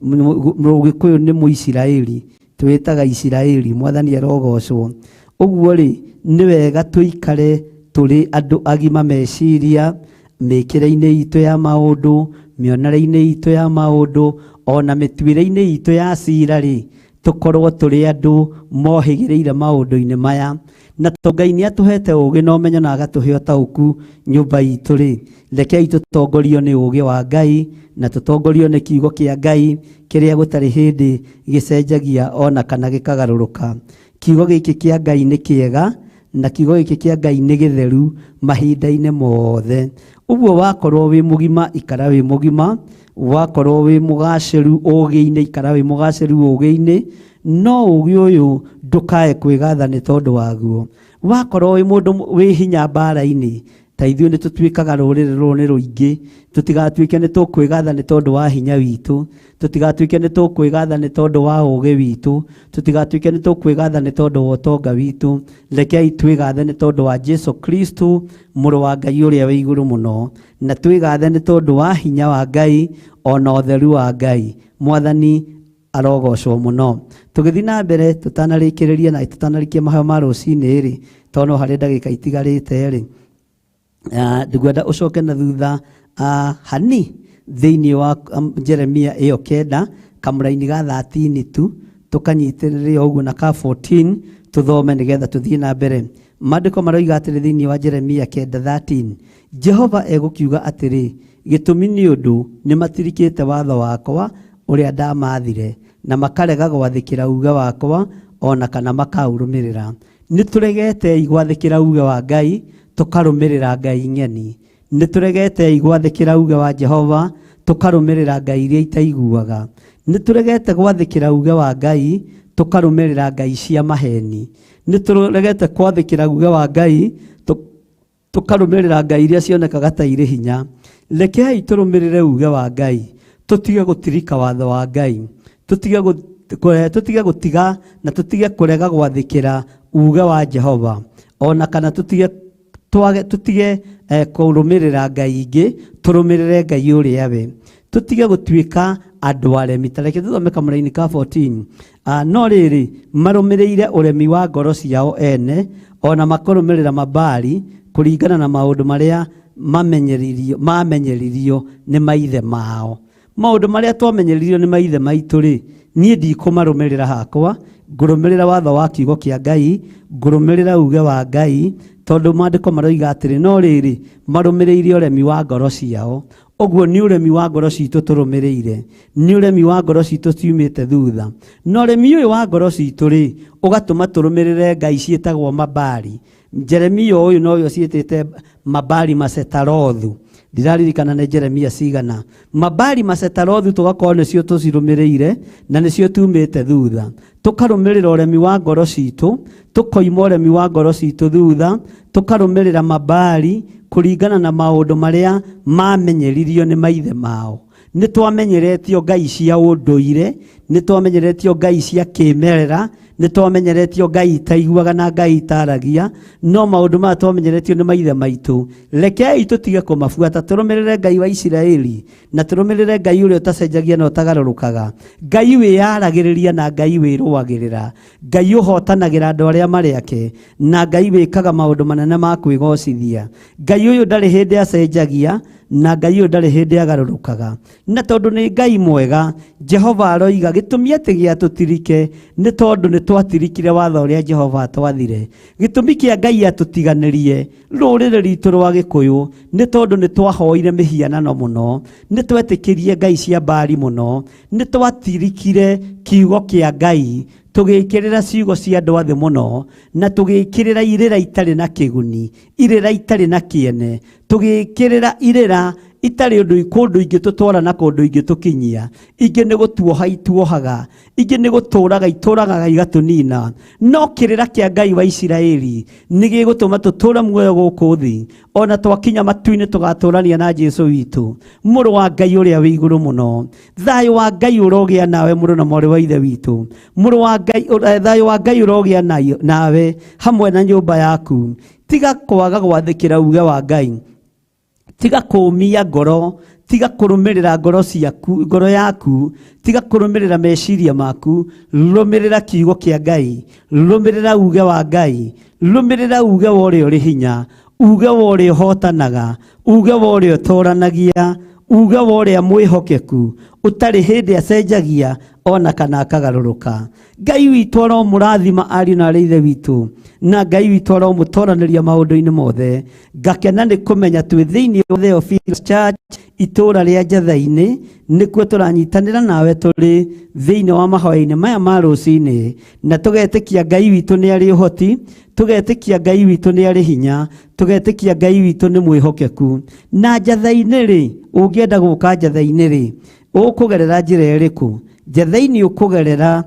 Mũgĩkũyũ nĩ Mũisiraeli, twĩtaga Isiraeli. Mwathani arogocwo. Ũguo rĩ, nĩ wega tũikare tũrĩ andũ agima meciria, mĩkĩre-inĩ itũ ya maũndũ, mĩonere-inĩ itũ ya maũndũ, ona mĩtuĩre-inĩ itũ ya cira rĩ, tũkorwo tũrĩ andũ mohĩgĩrĩire maũndũ-inĩ maya. Na Ngai nĩ atũhete ũũgĩ na ũmenyo na agatũhe ũtaũku nyũmba itũ rĩ, rekei tũtongorio nĩ ũũgĩ wa Ngai na tũtongorio nĩ kiugo kĩa Ngai kĩrĩa gũtarĩ hĩndĩ gĩcenjagia ona kana gĩkagarũrũka. Kiugo gĩkĩ kĩa Ngai nĩ kĩega na kiugo gĩkĩ kĩa Ngai nĩ gĩtheru mahinda-inĩ mothe. Ũguo wakorwo wĩ mũgima ikara wĩ mũgima, wakorwo wĩ mũgacĩru ũũgĩ-inĩ ikara wĩ mũgacĩru ũũgĩ-inĩ, no ũũgĩ ũyũ ndũkae kwĩgatha nĩ tondũ waguo. Wakorwo wĩ mũndũ wĩ hinya mbara-inĩ, ta ithuĩ nĩ tũtuĩkaga rũrĩrĩ rũrũ nĩ rũingĩ, tũtigatuĩke nĩ tũkwĩgatha nĩ tondũ wa hinya witũ, tũtigatuĩke nĩ tũkwĩgatha nĩ tondũ wa ũũgĩ witũ, tũtigatuĩke nĩ tũkwĩgatha nĩ tondũ wa ũtonga witũ. Rekei twĩgathe nĩ tondũ wa Jesu Kristo mũrũ wa Ngai ũrĩa wĩ igũrũ mũno, na twĩgathe nĩ tondũ wa hinya wa Ngai ona ũtheru wa Ngai. Mwathani arogocwo muno. Tugithii na mbere tutanarikiriria na tutanarikia maheo ma rucini ri tono hari ndagika itigarite ri ndigwenda ucoke na thutha hani thiini wa Jeremia iyo 9 kamuraini ga 13 tu tukanyitirire uguo na ka 14 tuthome nigetha tuthii na mbere. Maandiko maroiga atiri thiini wa Jeremia 9:13 Jehova egukiuga atiri gitumi ni undu ni matirikite watho wakwa uria ndamathire na makarega gwathikira uga wakwa ona kana makaurumirira. Nituregete igwathikira uga wa Ngai tukarumirira ngai ng'eni. Nituregete igwathikira uga wa Jehova tukarumirira ngai iria itaiguaga. Nituregete gwathikira uga wa Ngai tukarumirira ngai cia maheni. Nituregete gwathikira uga wa Ngai tukarumirira ngai iria cionekaga ta irĩ hinya. Rekei turumirire uga wa Ngai, tutige gutirika watho wa Ngai, tutige gutiga na tutige kurega gwathikira uga wa Jehova, ona kana tutige kurumirira ngai ingi, turumirire ngai uria we. Tutige gutuika andu aremi. Tareke tuthome kamuraini ka 14 no riri marumirire uremi wa ngoro ciao ene ona makurumirira mabari kuringana na maundu maria mamenyeririo ni maithe mao. Maundu maria twamenyeririo ni maithe maitu ri nie ndikumarumirira hakwa, ngurumirira watho wa kiugo kia Ngai, ngurumirira uge wa Ngai, tondu maandiko maroiga atiri no riri marumirire uremi wa ngoro ciao. Oguo ni uremi wa ngoro citu turumirire, ni uremi wa ngoro citu ciumite thutha. No uremi uyu wa ngoro citu ri ugatuma turumirire ngai cietagwo mabari. Jeremia uyu no yo cietete mabari masetarothu. Ndiraririkana na Jeremia cigana. Mabari masetarothu tugakorwo nicio tucirumirire na nicio tumite thutha. Tukarumirira uremi wa ngoro citu, tukoima uremi wa ngoro citu thutha, tukarumirira mabari kuringana na maundu maria mamenyeririo ni maithe mao. Ni twamenyeretio ngai cia unduire, ni twamenyeretio ngai cia kimerera, ni twamenyeretio ngai itaiguaga na ngai itaragia, no maundu ma twamenyeretio ni maithe maitu. Rekei tutige kumabuata, turumirire ngai wa Isiraeli na turumirire ngai uria utacenjagia na utagarurukaga, ngai wiyaragiriria na ngai wiruagirira, ngai uhotanagira andu aria mariake, na ngai wikaga maundu manene ma kwigocithia. Ngai uyu ndari hindi acenjagia na ngai uyu ndari hindi agarurukaga. Na tondu ni ngai mwega, Jehova aroiga gitumi ati giatutirike ni tondu ni twatirikire watho uria Jehova atwathire. Gitumi kia ngai atutiganirie rurire ritu rwa Gikuyu ni tondu ni twahoire mihianano muno, ni twetikirie ngai cia mbari muno, ni twatirikire kiugo kia ngai, tugikirira ciugo cia andu athi muno, na tugikirira irira itari na kiguni, irira itari na kiene, tugikirira irira itari undu ikundu ingitutwara na kundu ingitukinyia. Ingi ni gutuoha ituohaga, ingi ni guturaga ituraga igatunina. No kirira kia ngai wa Isiraeli ni gigutuma tutura muoyo guku thi, ona twakinya matu-ini tugaturania na Jesu witu, muru wa ngai uria wi iguru muno. Thayo wa ngai urogia nawe muru na mori wa ithe witu, muru wa ngai, thayo wa ngai urogia nawe hamwe na nyumba yaku. Tiga kwaga gwathikira uge wa ngai, tiga kumia ngoro, tiga kurumirira ngoro yaku, tiga kurumirira meciria maku, rumirira kiugo kia ngai, rumirira uge wa ngai, rumirira uge wa uria uri hinya, uge wa uria hotanaga, uge wa uria utoranagia, uge wa uria mwihokeku, utari hindi acenjagia ona kana akagaruruka. Ngai witu aromurathima ariu na ithe witu, na ngai witu aromutoraniria maundu-ini mothe. Ngakena ni kumenya twi thiini wa Theophilus Church itura ria Njatha-ini nikuo turanyitanira nawe turi thiini wa mahoya-ini maya ma rucini, na tugetikia ngai witu ni ari uhoti, tugetikia ngai witu ni ari hinya, tugetikia ngai witu ni mwihokeku. Na Njatha-ini ri ungienda guka Njatha-ini ri ukugerera njira iriku? Njatha-ini ukugerera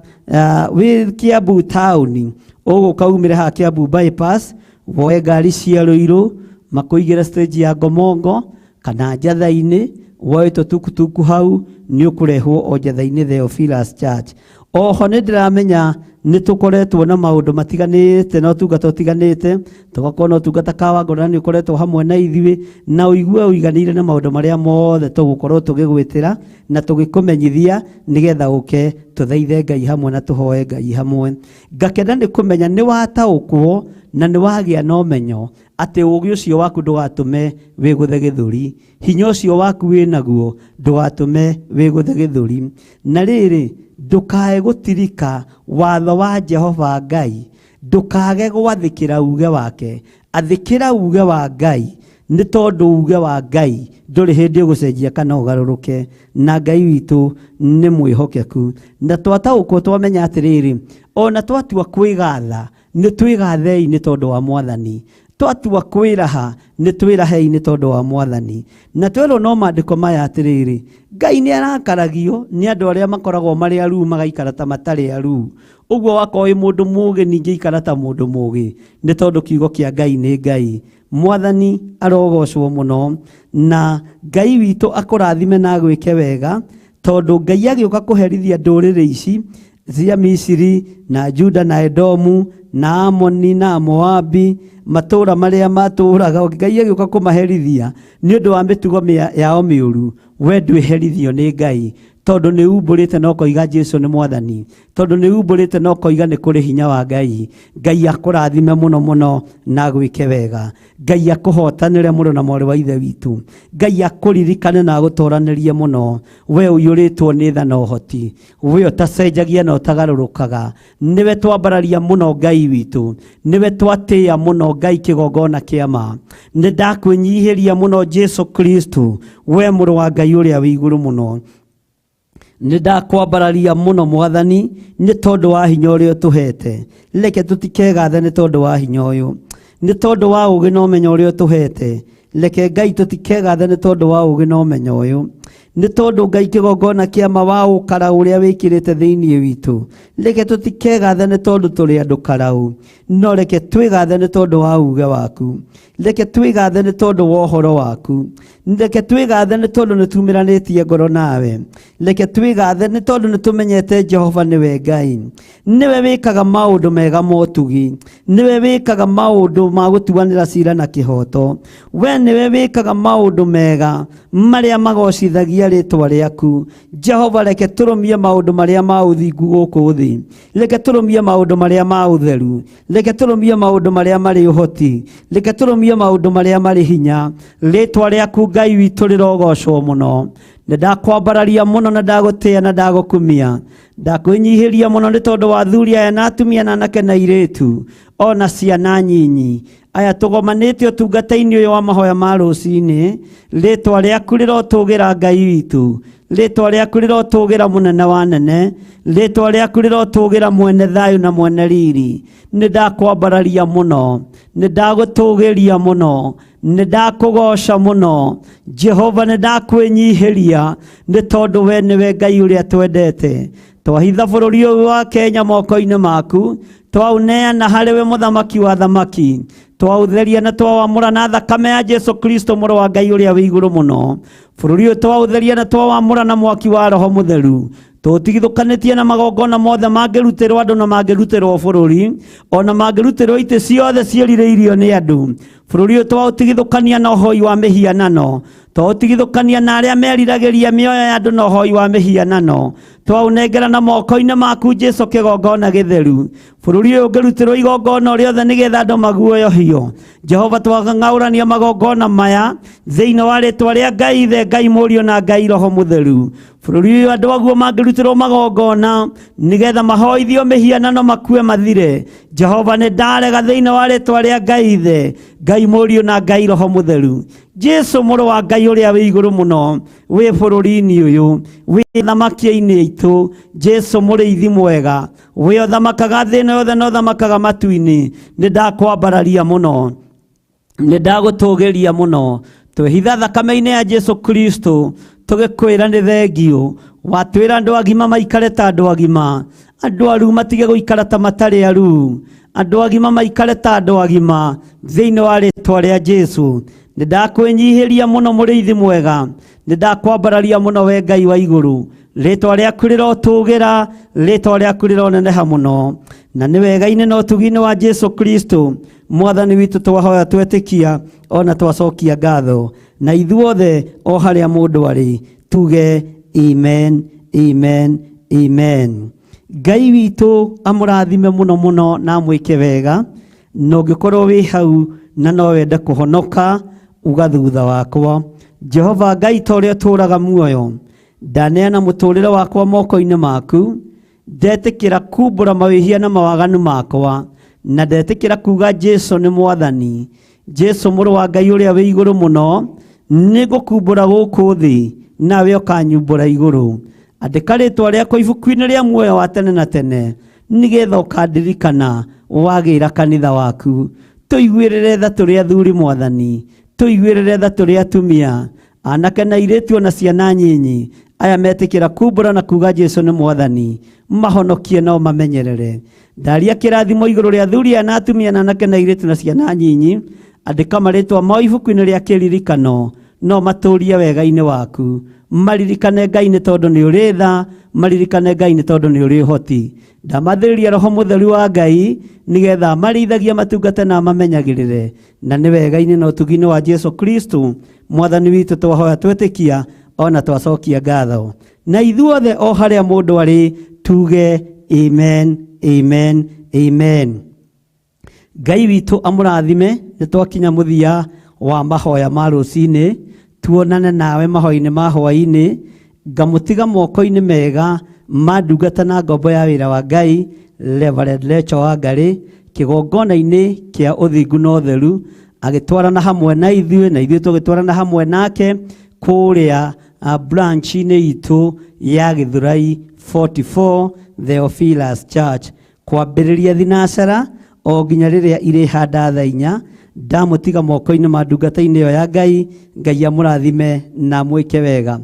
wi Kiambu town, ugukaumire ha Kiambu bypass, woe ngari cia Ruiru makuigira stage ya Ngomongo, kana Njatha-ini woe tukutuku hau ni ukurehwo o Njatha-ini Theophilus Church. Oho ni ndiramenya ni tukoretwo na maundu matiganite na utungata utiganite, tugakorwo na utungata kawa ngorani ukoretwo hamwe na ithui, na uigue uiganire na maundu maria mothe tugukorwo tugigwitira na tugikumenyithia nigetha uke tuthaithe Ngai hamwe na tuhoe Ngai hamwe. Ngakena nĩ kũmenya nĩ wataũkwo na nĩ wagĩa na ũmenyo atĩ ũũgĩ ũcio waku ndũgatũme wĩgũthe gĩthũri, hinya ũcio waku wĩnaguo ndũgatũme wĩgũthe gĩthũri. Na rĩrĩ, ndũkae gũtirika watho wa Jehova Ngai, ndũkage gwathĩkĩra uge wake. Athĩkĩra uge wa Ngai, nĩ tondũ uge wa Ngai ndũrĩ hĩndĩ ũgũcenjia kana ũgarũrũke, na Ngai witũ nĩ mwĩhokeku. Na twataũkwo twamenya atĩrĩrĩ, ona twatua kwĩgatha nĩ twĩgathei nĩ tondũ wa Mwathani, twatua kwĩraha nĩ twĩrahei nĩ tondũ wa Mwathani. Na twĩrwo no maandĩko maya atĩrĩrĩ, Ngai nĩ arakaragio nĩ andũ arĩa makoragwo marĩ aruu magaikara ta matarĩ aruu. Ũguo wakorwo wĩ mũndũ mũũgĩ ningĩ ikara ta mũndũ mũũgĩ, nĩ tondũ kiugo kĩa Ngai nĩ Ngai. Mwathani arogocwo mũno, na Ngai witũ akũrathime na gwĩke wega, tondũ Ngai agĩũka kũherithia ndũrĩrĩ ici cia Misiri na Juda na Edomu na Amoni na Moabi, matũũra marĩa matũũraga, Ngai agĩũka kũmaherithia nĩ ũndũ wa mĩtugo yao mĩũru. We ndwĩherithio nĩ Ngai, tondũ nĩ umbũrĩte na ũkoiga Jesũ nĩ Mwathani, tondũ nĩ umbũrĩte na ũkoiga nĩ kũrĩ hinya wa Ngai. Ngai akũrathime mũno mũno na gwĩke wega. Ngai akũhotanĩre mũno na mwarĩ wa ithe witũ. Ngai akũririkane na agũtũranĩrie mũno. We ũiyũrĩtwo nĩ tha na ũhoti, we ũtacenjagia na ũtagarũrũkaga. Nĩwe twambararia mũno Ngai witũ, nĩwe twatĩĩa mũno Ngai kĩgongona kĩa ma. Nĩ ndakwĩnyihĩria mũno Jesũ Kristo, we mũrũ wa Ngai ũrĩa wĩ igũrũ mũno. Nĩ ndakwambararia mũno Mwathani nĩ tondũ wa hinya ũrĩa ũtũhete. Reke tũtikegathe nĩ tondũ wa hinya ũyũ, nĩ tondũ wa ũũgĩ na ũmenyo ũrĩa ũtũhete. Reke Ngai tũtikegathe nĩ tondũ wa ũũgĩ na ũmenyo ũyũ, nĩ tondũ Ngai kĩgongona kĩa ma wa ũkara ũrĩa wĩkĩrĩte thĩinĩ witũ. Reke tũtikegathe nĩ tondũ tũrĩ andũ karaũ, no reke twĩgathe nĩ tondũ wa uge waku. Reke twĩgathe nĩ tondũ wa ũhoro waku. Reke twĩgathe nĩ tondũ nĩ tuumĩranĩtie ngoro nawe. Reke twĩgathe nĩ tondũ nĩ tũmenyete Jehova nĩwe Ngai. Nĩwe wĩkaga maũndũ mega ma ũtugi, nĩwe wĩkaga maũndũ ma gũtuanĩra ciira na kĩhoto. We nĩwe wĩkaga maũndũ mega marĩa magocithagia rĩĩtwa rĩaku. Jehova, reke tũrũmie maũndũ marĩa ma ũthingu gũkũ thĩ, reke tũrũmie maũndũ marĩa ma ũtheru, reke tũrũmie maũndũ marĩa marĩ ũhoti, reke tũrũmie maũndũ marĩa marĩ hinya. Rĩĩtwa rĩaku Ngai witũ rĩrogocwo mũno. Nĩ ndakwambararia mũno na ndagũtĩĩa na ndagũkumia. Ndakwĩnyihĩria mũno nĩ tondũ wa athuri aya na atumia na anake na airĩtu, ona ciana nyinyi aya tũgomanĩte ũtungata-inĩ ũyũ wa mahoya ma rũciinĩ. Rĩĩtwa rĩaku rĩrotũgĩra Ngai witũ, rĩĩtwa rĩaku rĩrotũgĩra mũnene wa nene, rĩĩtwa rĩaku rĩrotũgĩra mwene thayũ na mwene riri. Nĩ ndakwambararia mũno, nĩ ndagũtũgĩria mũno, nĩ ndakũgoca mũno. Jehova, nĩ ndakwĩnyihĩria nĩ tondũ we nĩwe Ngai ũrĩa twendete. Twahitha bũrũri ũyũ wa Kenya moko-inĩ maku, twaũneana harĩ we mũthamaki wa thamaki, twaũtheria na twawamũra na thakame ya Jesũ Kristo mũrũ wa Ngai ũrĩa wĩ igũrũ mũno. Bũrũri ũyũ twaũtheria na twawamũra na mwaki wa Roho Mũtheru, tũtigithũkanĩtie na magongona mothe mangĩrutĩrwo andũ na mangĩrutĩrwo bũrũri, ona mangĩrutĩrwo itĩ ciothe ciĩrirĩirio nĩ andũ. Bũrũri ũyũ twaũtigithũkania na ũhoi wa mĩhianano, twaũtigithũkania na arĩa meriragĩria mĩoyo ya andũ na ũhoi wa mĩhianano. Twaũnengera na moko-inĩ maku Jesũ kĩgongona gĩtheru. Bũrũri ũyũ ũngĩrutĩrwo igongona rĩothe nĩgetha andũ maguoyohio. Jehova, twang'aũrania magongona maya thĩinĩ wa rĩĩtwa rĩa Ngai Ithe, Ngai Mũriũ na Ngai Roho Mũtheru. Bũrũri ũyũ andũ aguo mangĩrutĩrwo magongona nĩgetha mahoithio mĩhianano makue mathire. Jehova, nĩ ndarega thĩinĩ wa rĩĩtwa rĩa Ngai Ithe, Ngai Mũriũ na Ngai Roho Mũtheru. Jesũ mũrũ wa Ngai ũrĩa wĩ igũrũ mũno, wĩ bũrũri-inĩ ũyũ, wĩ thamaki-inĩ itũ. Jesũ mũrĩithi mwega, wĩ ũthamakaga thĩ ĩno yothe na ũthamakaga matu-inĩ. Nĩ ndakwambararia mũno, nĩ ndagũtũgĩria mũno. Twĩhitha thakame-inĩ ya Jesũ Kristo, tũgĩkwĩra nĩ thengio. Watwĩra andũ agima maikare ta andũ agima, andũ aruu matige gũikara ta matarĩ aruu, andũ agima maikare ta andũ agima thĩinĩ wa rĩĩtwa rĩa Jesũ. Nĩ ndakwĩnyihĩria mũno mũrĩithi mwega, nĩ ndakwambararia mũno we Ngai wa igũrũ. Rĩĩtwa rĩaku rĩrotũgĩra, rĩĩtwa rĩaku rĩroneneha mũno, na nĩ wega-inĩ na ũtugi-inĩ wa Jesũ Kristo Mwathani witũ twahoya twetĩkia ona twacokia ngatho. Na ithuothe o harĩa mũndũ arĩ tuge amen, amen, amen. Ngai witũ amũrathime mũno mũno na mwĩke wega. No ngĩkorwo wĩ hau na no wende kũhonoka uga thutha wakwa. Jehova Ngai ta ũrĩa ũtũũraga muoyo, ndaneana mũtũũrĩre wakwa moko-inĩ maku. Ndetĩkĩra kumbũra mawĩhia na mawaganu makwa, na ndetĩkĩra kuga Jesu nĩ mwathani. Jesu mũrũ wa Ngai ũrĩa wĩ igũrũ mũno, nĩngũkumbũra gũkũ thĩ, nawe ũkanyumbũra igũrũ. Andĩka rĩĩtwa rĩakwa ibuku-inĩ rĩa muoyo wa tene na tene, nĩgetha ũkandirikana wagĩra kanitha waku. Tũiguĩrĩre tha tũrĩ athuri mwathani, tũiguĩrĩre tha tũrĩ atumia, anake na airĩtu ona ciana nyinyi, aya metĩkĩra kumbũra na kuga Jesu nĩ mwathani, mahonokie no mamenyerere. Ndaria kĩrathimo igũrũ rĩa athuri na atumia na anake na airĩtu na ciana nyinyi, andĩka marĩtwa mao ibuku-inĩ rĩa kĩririkano, no matũũrie wega-inĩ waku. Maririkane Ngai nĩ tondũ nĩ ũrĩ tha, maririkane Ngai nĩ tondũ nĩ ũrĩ ũhoti. Ndamathĩrĩria Roho Mũtheru wa Ngai, nĩgetha marĩithagie matungate na mamenyagĩrĩre, na nĩ wega-inĩ na ũtugi-inĩ wa Jesu Kristo mwathani witũ twahoya twĩtĩkia ona twacokia ngatho. Na ithuothe o harĩa mũndũ arĩ tuge amen, amen, amen. Ngai witũ amũrathime. Nĩ twakinya mũthia wa mahoya ma rũcinĩ. Tuonane nawe mahoya-inĩ ma hwaĩ-inĩ. Ngamũtiga moko-inĩ mega ma ndungata na ngombo ya wĩra wa Ngai Reverend Rachel Wangarĩ, kĩgongona-inĩ kĩa ũthingu na ũtheru, agĩtwarana hamwe na ithuĩ na ithuĩ tũgĩtwarana hamwe nake kũrĩa branch-inĩ itũ ya Gĩthũrai 44 Theophilus Church, kwambĩrĩria thinacara o nginya rĩrĩa irĩhanda thaa 4. Ndamũtiga moko-inĩ ma ndungata-inĩ ĩyo ya Ngai. Ngai amũrathime na mwĩke wega.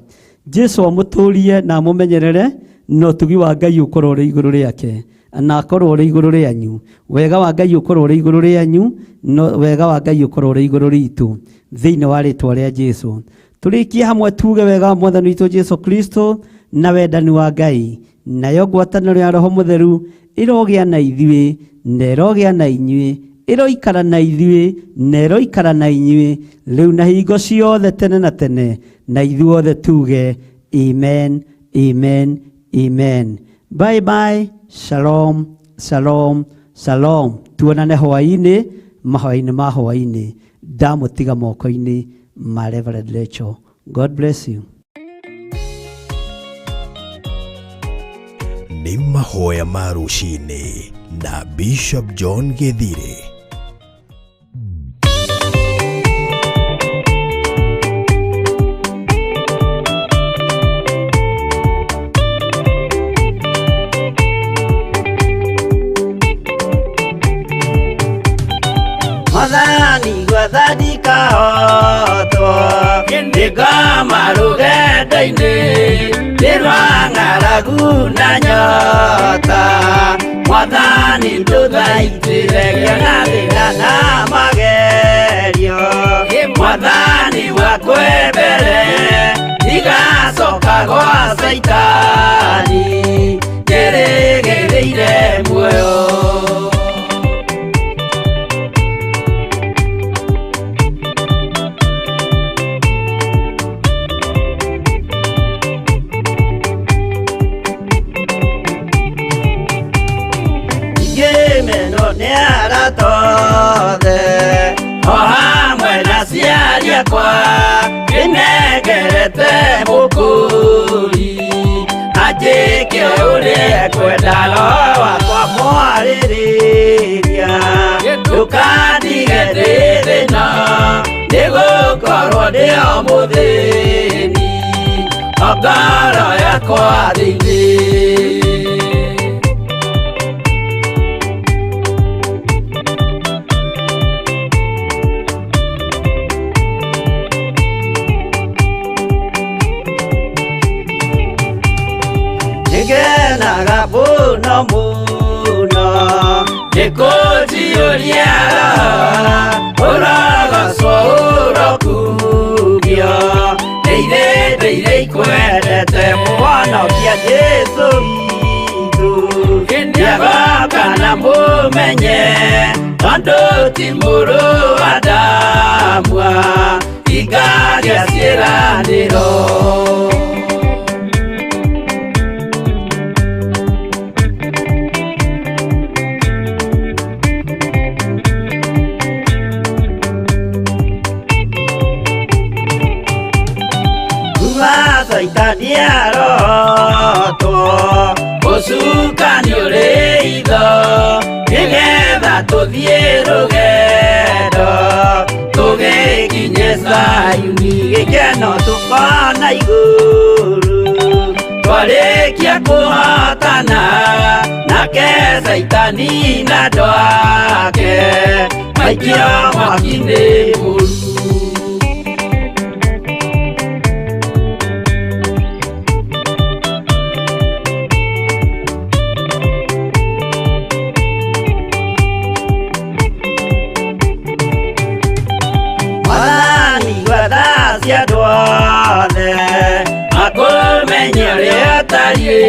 Jesu amũtũũrie na amũmenyerere, no ũtugi wa Ngai ũkorwo ũrĩ igũrũ rĩake na akorwo ũrĩ igũrũ rĩanyu. Wega wa Ngai ũkorwo ũrĩ igũrũ rĩanyu, no wega wa Ngai ũkorwo ũrĩ igũrũ ritũ, thĩinĩ wa rĩtwa rĩa Jesu. Tũrĩkie hamwe tuge wega wa mwathani witũ Jesu Kristo na wendani wa Ngai, nayo ngwatanĩro ya Roho Mũtheru ĩrogĩa na ithuĩ na ĩrogĩa na inyuĩ, ĩroikara na ithuĩ na ĩroikara na inyuĩ rĩu na hingo ciothe tene na tene, na ithuothe tuge amen, amen, amen. Bye bye. Shalom, shalom, shalom. Tuonane hwaĩ-inĩ, mahoya-inĩ ma hwaĩ-inĩ. Ndamũtiga moko-inĩ ma Reverend Rachel. God bless you. Nĩ mahoya ma rũcinĩ na Bishop John Gĩthire. Mwathani gwathani kahotwo, ndĩngoma rũgendo-inĩ ndĩrwa ng'aragu na nyota. Mwathani ndũthaitĩre na thĩna na magerio, Mwathani wakwe mbere igacoka gwa Saitani, ngĩrĩgĩrĩire muoyo. O hamwe na ciari akwa kĩnegerete mũkũri, anjĩke ũrĩa kwenda Roho wakwa mwarĩrĩria. Ndũkandige ndĩ thĩna, nĩgũkorwo ndĩ o mũthĩni, o ngoro yakwa thĩinĩ. Ngenaga mũno mũno nĩkũnjiyũria ũrogocwo ũrokugio, nĩirĩ ikwendete mũhonokia Jesu witũ. Nĩagoka na mũmenye, tondũ ti mũrũ wa ndamwa, ingagĩa ciĩranĩro. niarotwo ucukani uri itho nigetha tuthie rugendo tugikinye Sayuni gikeno tukona iguru twarikia kuhotana nake Saitani na ndwake maikio mwaki-inĩ mũru. Andũ othe makũmenye ũrĩa ũtariĩ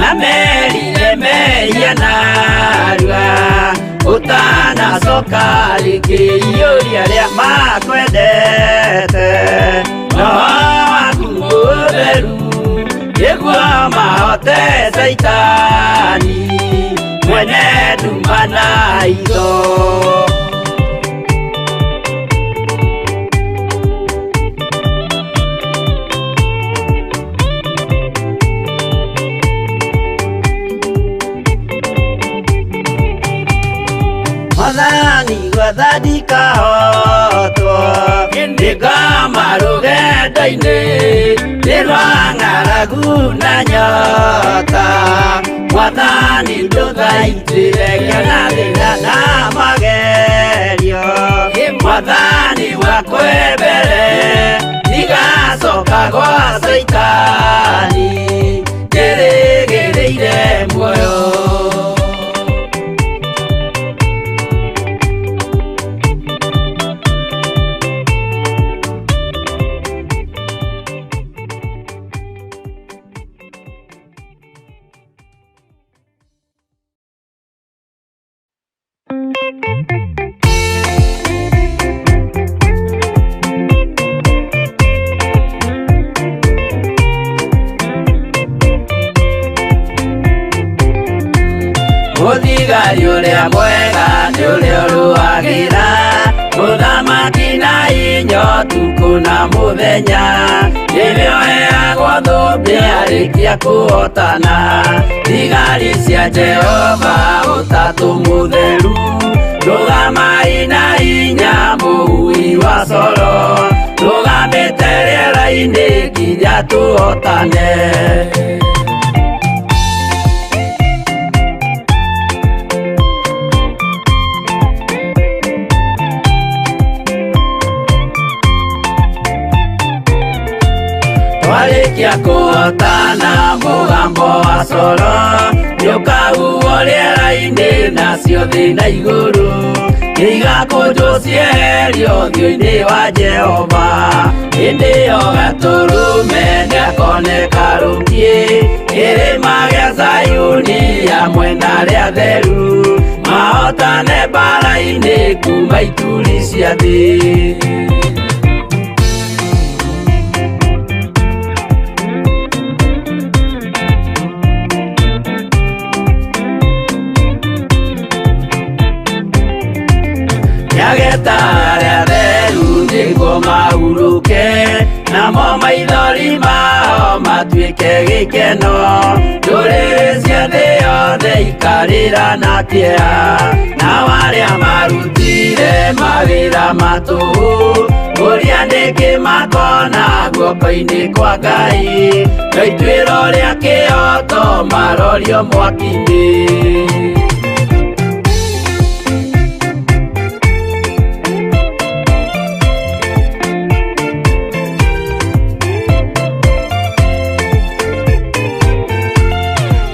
na merire mehia narua ũtanacoka rĩngĩ iyũria rĩa makwendete roho waku mũtheru nĩguo mahote Saitani mwene nduma na itho. Mwathani gwathani kahotwo nĩngama rũgendo-inĩ nĩ rwa ng'aragu na nyota Mwathani ndũthaitĩre ngĩona thĩna na magerio Mwathani wakwa mbere ndigacoka gwa Saitani ndĩrĩgĩrĩire muoyo. Mũthigari ũrĩa mwega nĩ ũrĩa ũrũagĩra mũthamaki na hinya ũtukũ na mũthenya rĩrĩa ũheagwo thũmbĩ arĩkia kũhotana. Thigari cia Jehova ũtatũ mũtheru rũgamai na hinya mũhui wa coro rũgamĩte rĩera-inĩ nginya tũhotane. Twarĩkia kũhotana mũgambo wa coro nĩũkahuhwo rĩera-inĩ nacio thĩ na igũrũ nĩigakũnjwo cieherio ũthiũ-inĩ wa Jehova. Hĩndĩ ĩyo gatũrũme nĩakoneka rũngiĩ kĩrĩma gĩa Zayuni hamwe na arĩa atheru mahotane mbara-inĩ kuma ituri cia thĩ. Nyageta arĩa atheru nĩguo mahurũke namo maithori mao matuĩke gĩkeno. Ndũrĩrĩ cia thĩ yothe ikarĩra na kĩeha nao arĩa marutire mawĩra matũhũ ũrĩa nĩkĩ makona guoko-inĩ kwa Ngai na ituĩro rĩa kĩhoto marorio mwaki-inĩ.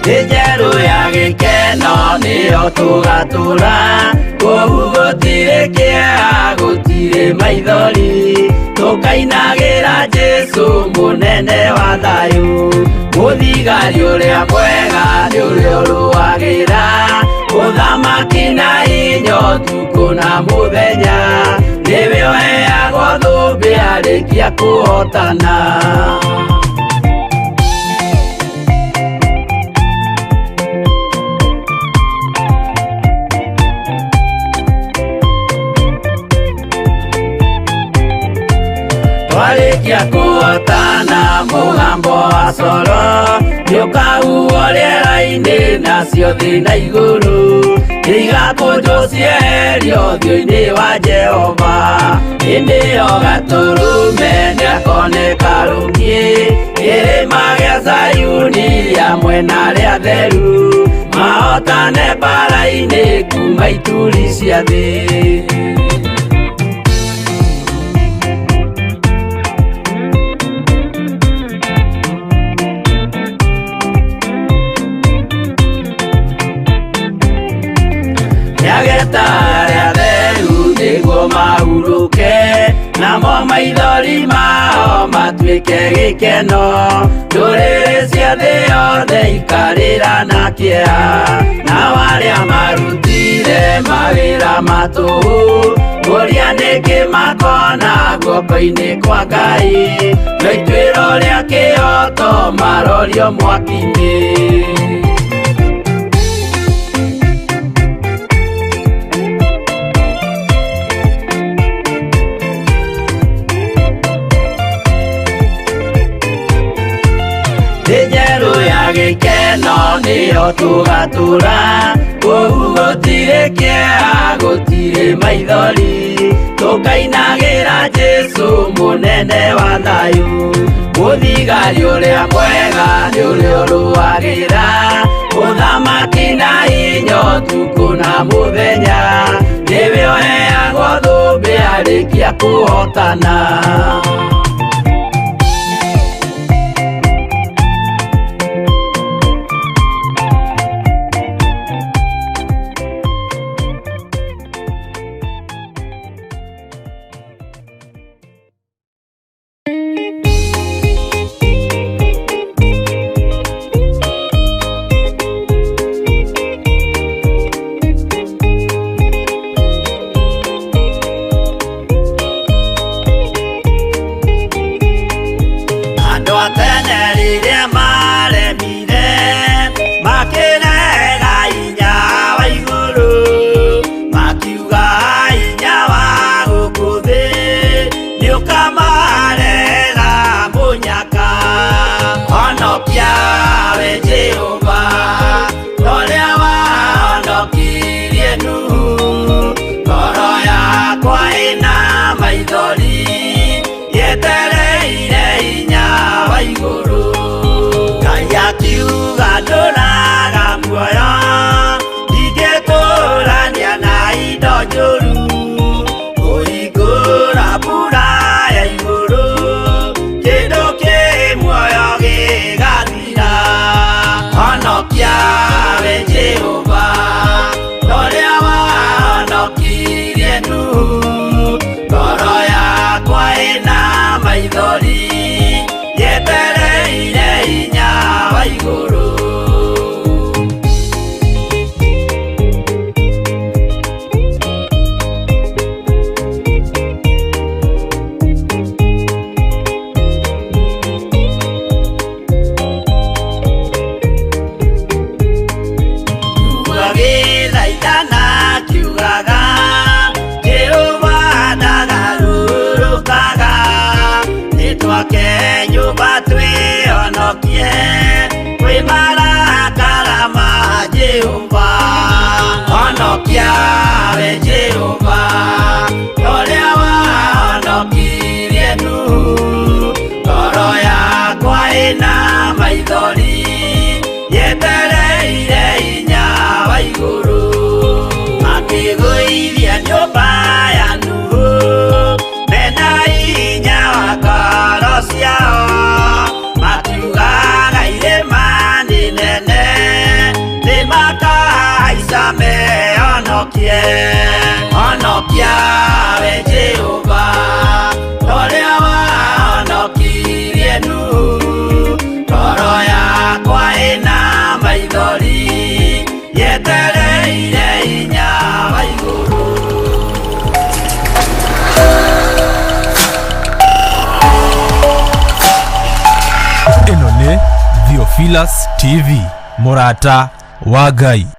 Njerũ ya gĩkeno nĩyo tũgatũra kũu gũtirĩ kĩeha gũtirĩ maithori tũkainagĩra Jesũ mũnene wa thayũ. Mũthigari ũrĩa mwega nĩ ũrĩa ũrũagĩra ũthamaki na hinya ũtukũ na mũthenya nĩwe ũheagwo thũmbĩ arĩkia kũhotana. Twarikia kuotana mugambo wa coro nĩũkahuhwo rĩera-inĩ nacio thĩ na igũrũ igakũnjwo cieherio ũthiũ-inĩ wa Jehova. Hĩndĩ ĩyo Gatũrũme nĩakoneka rũngĩ kĩrĩma gĩa Zayuni hamwe na arĩa atheru mahotane mbara-inĩ kuma ituri cia thĩ. Nĩageta arĩa atheru nĩguo mahurũke, namo maithori mao matuĩke gĩkeno. Ndũrĩrĩ cia thĩ yothe ikarĩra na kĩeha, nao arĩa marutire mawĩra matũhũ ũrĩa nĩkĩ makona guoko-inĩ kwa Ngai, no ituĩro rĩa kĩhoto marorio mwaki-inĩ. Njerũ ya gĩkeno nĩyo tũgatũra, kũu gũtirĩ kĩeha gũtirĩ maithori, tũkainagĩra Jesũ mũnene wa thayũ. Mũthigari ũrĩa mwega nĩ ũrĩa ũrũagĩra ũthamaki na hinya ũtukũ na mũthenya, nĩwe ũheagwo thũmbĩ arĩkia kũhotana. Honokia we Jehova, ũrĩa wahonokirie Nuhu, ngoro yakwa ĩna maithori yetereire hinya wa igũrũ. Ĩno nĩ Theophilus TV, mũrata wa Ngai.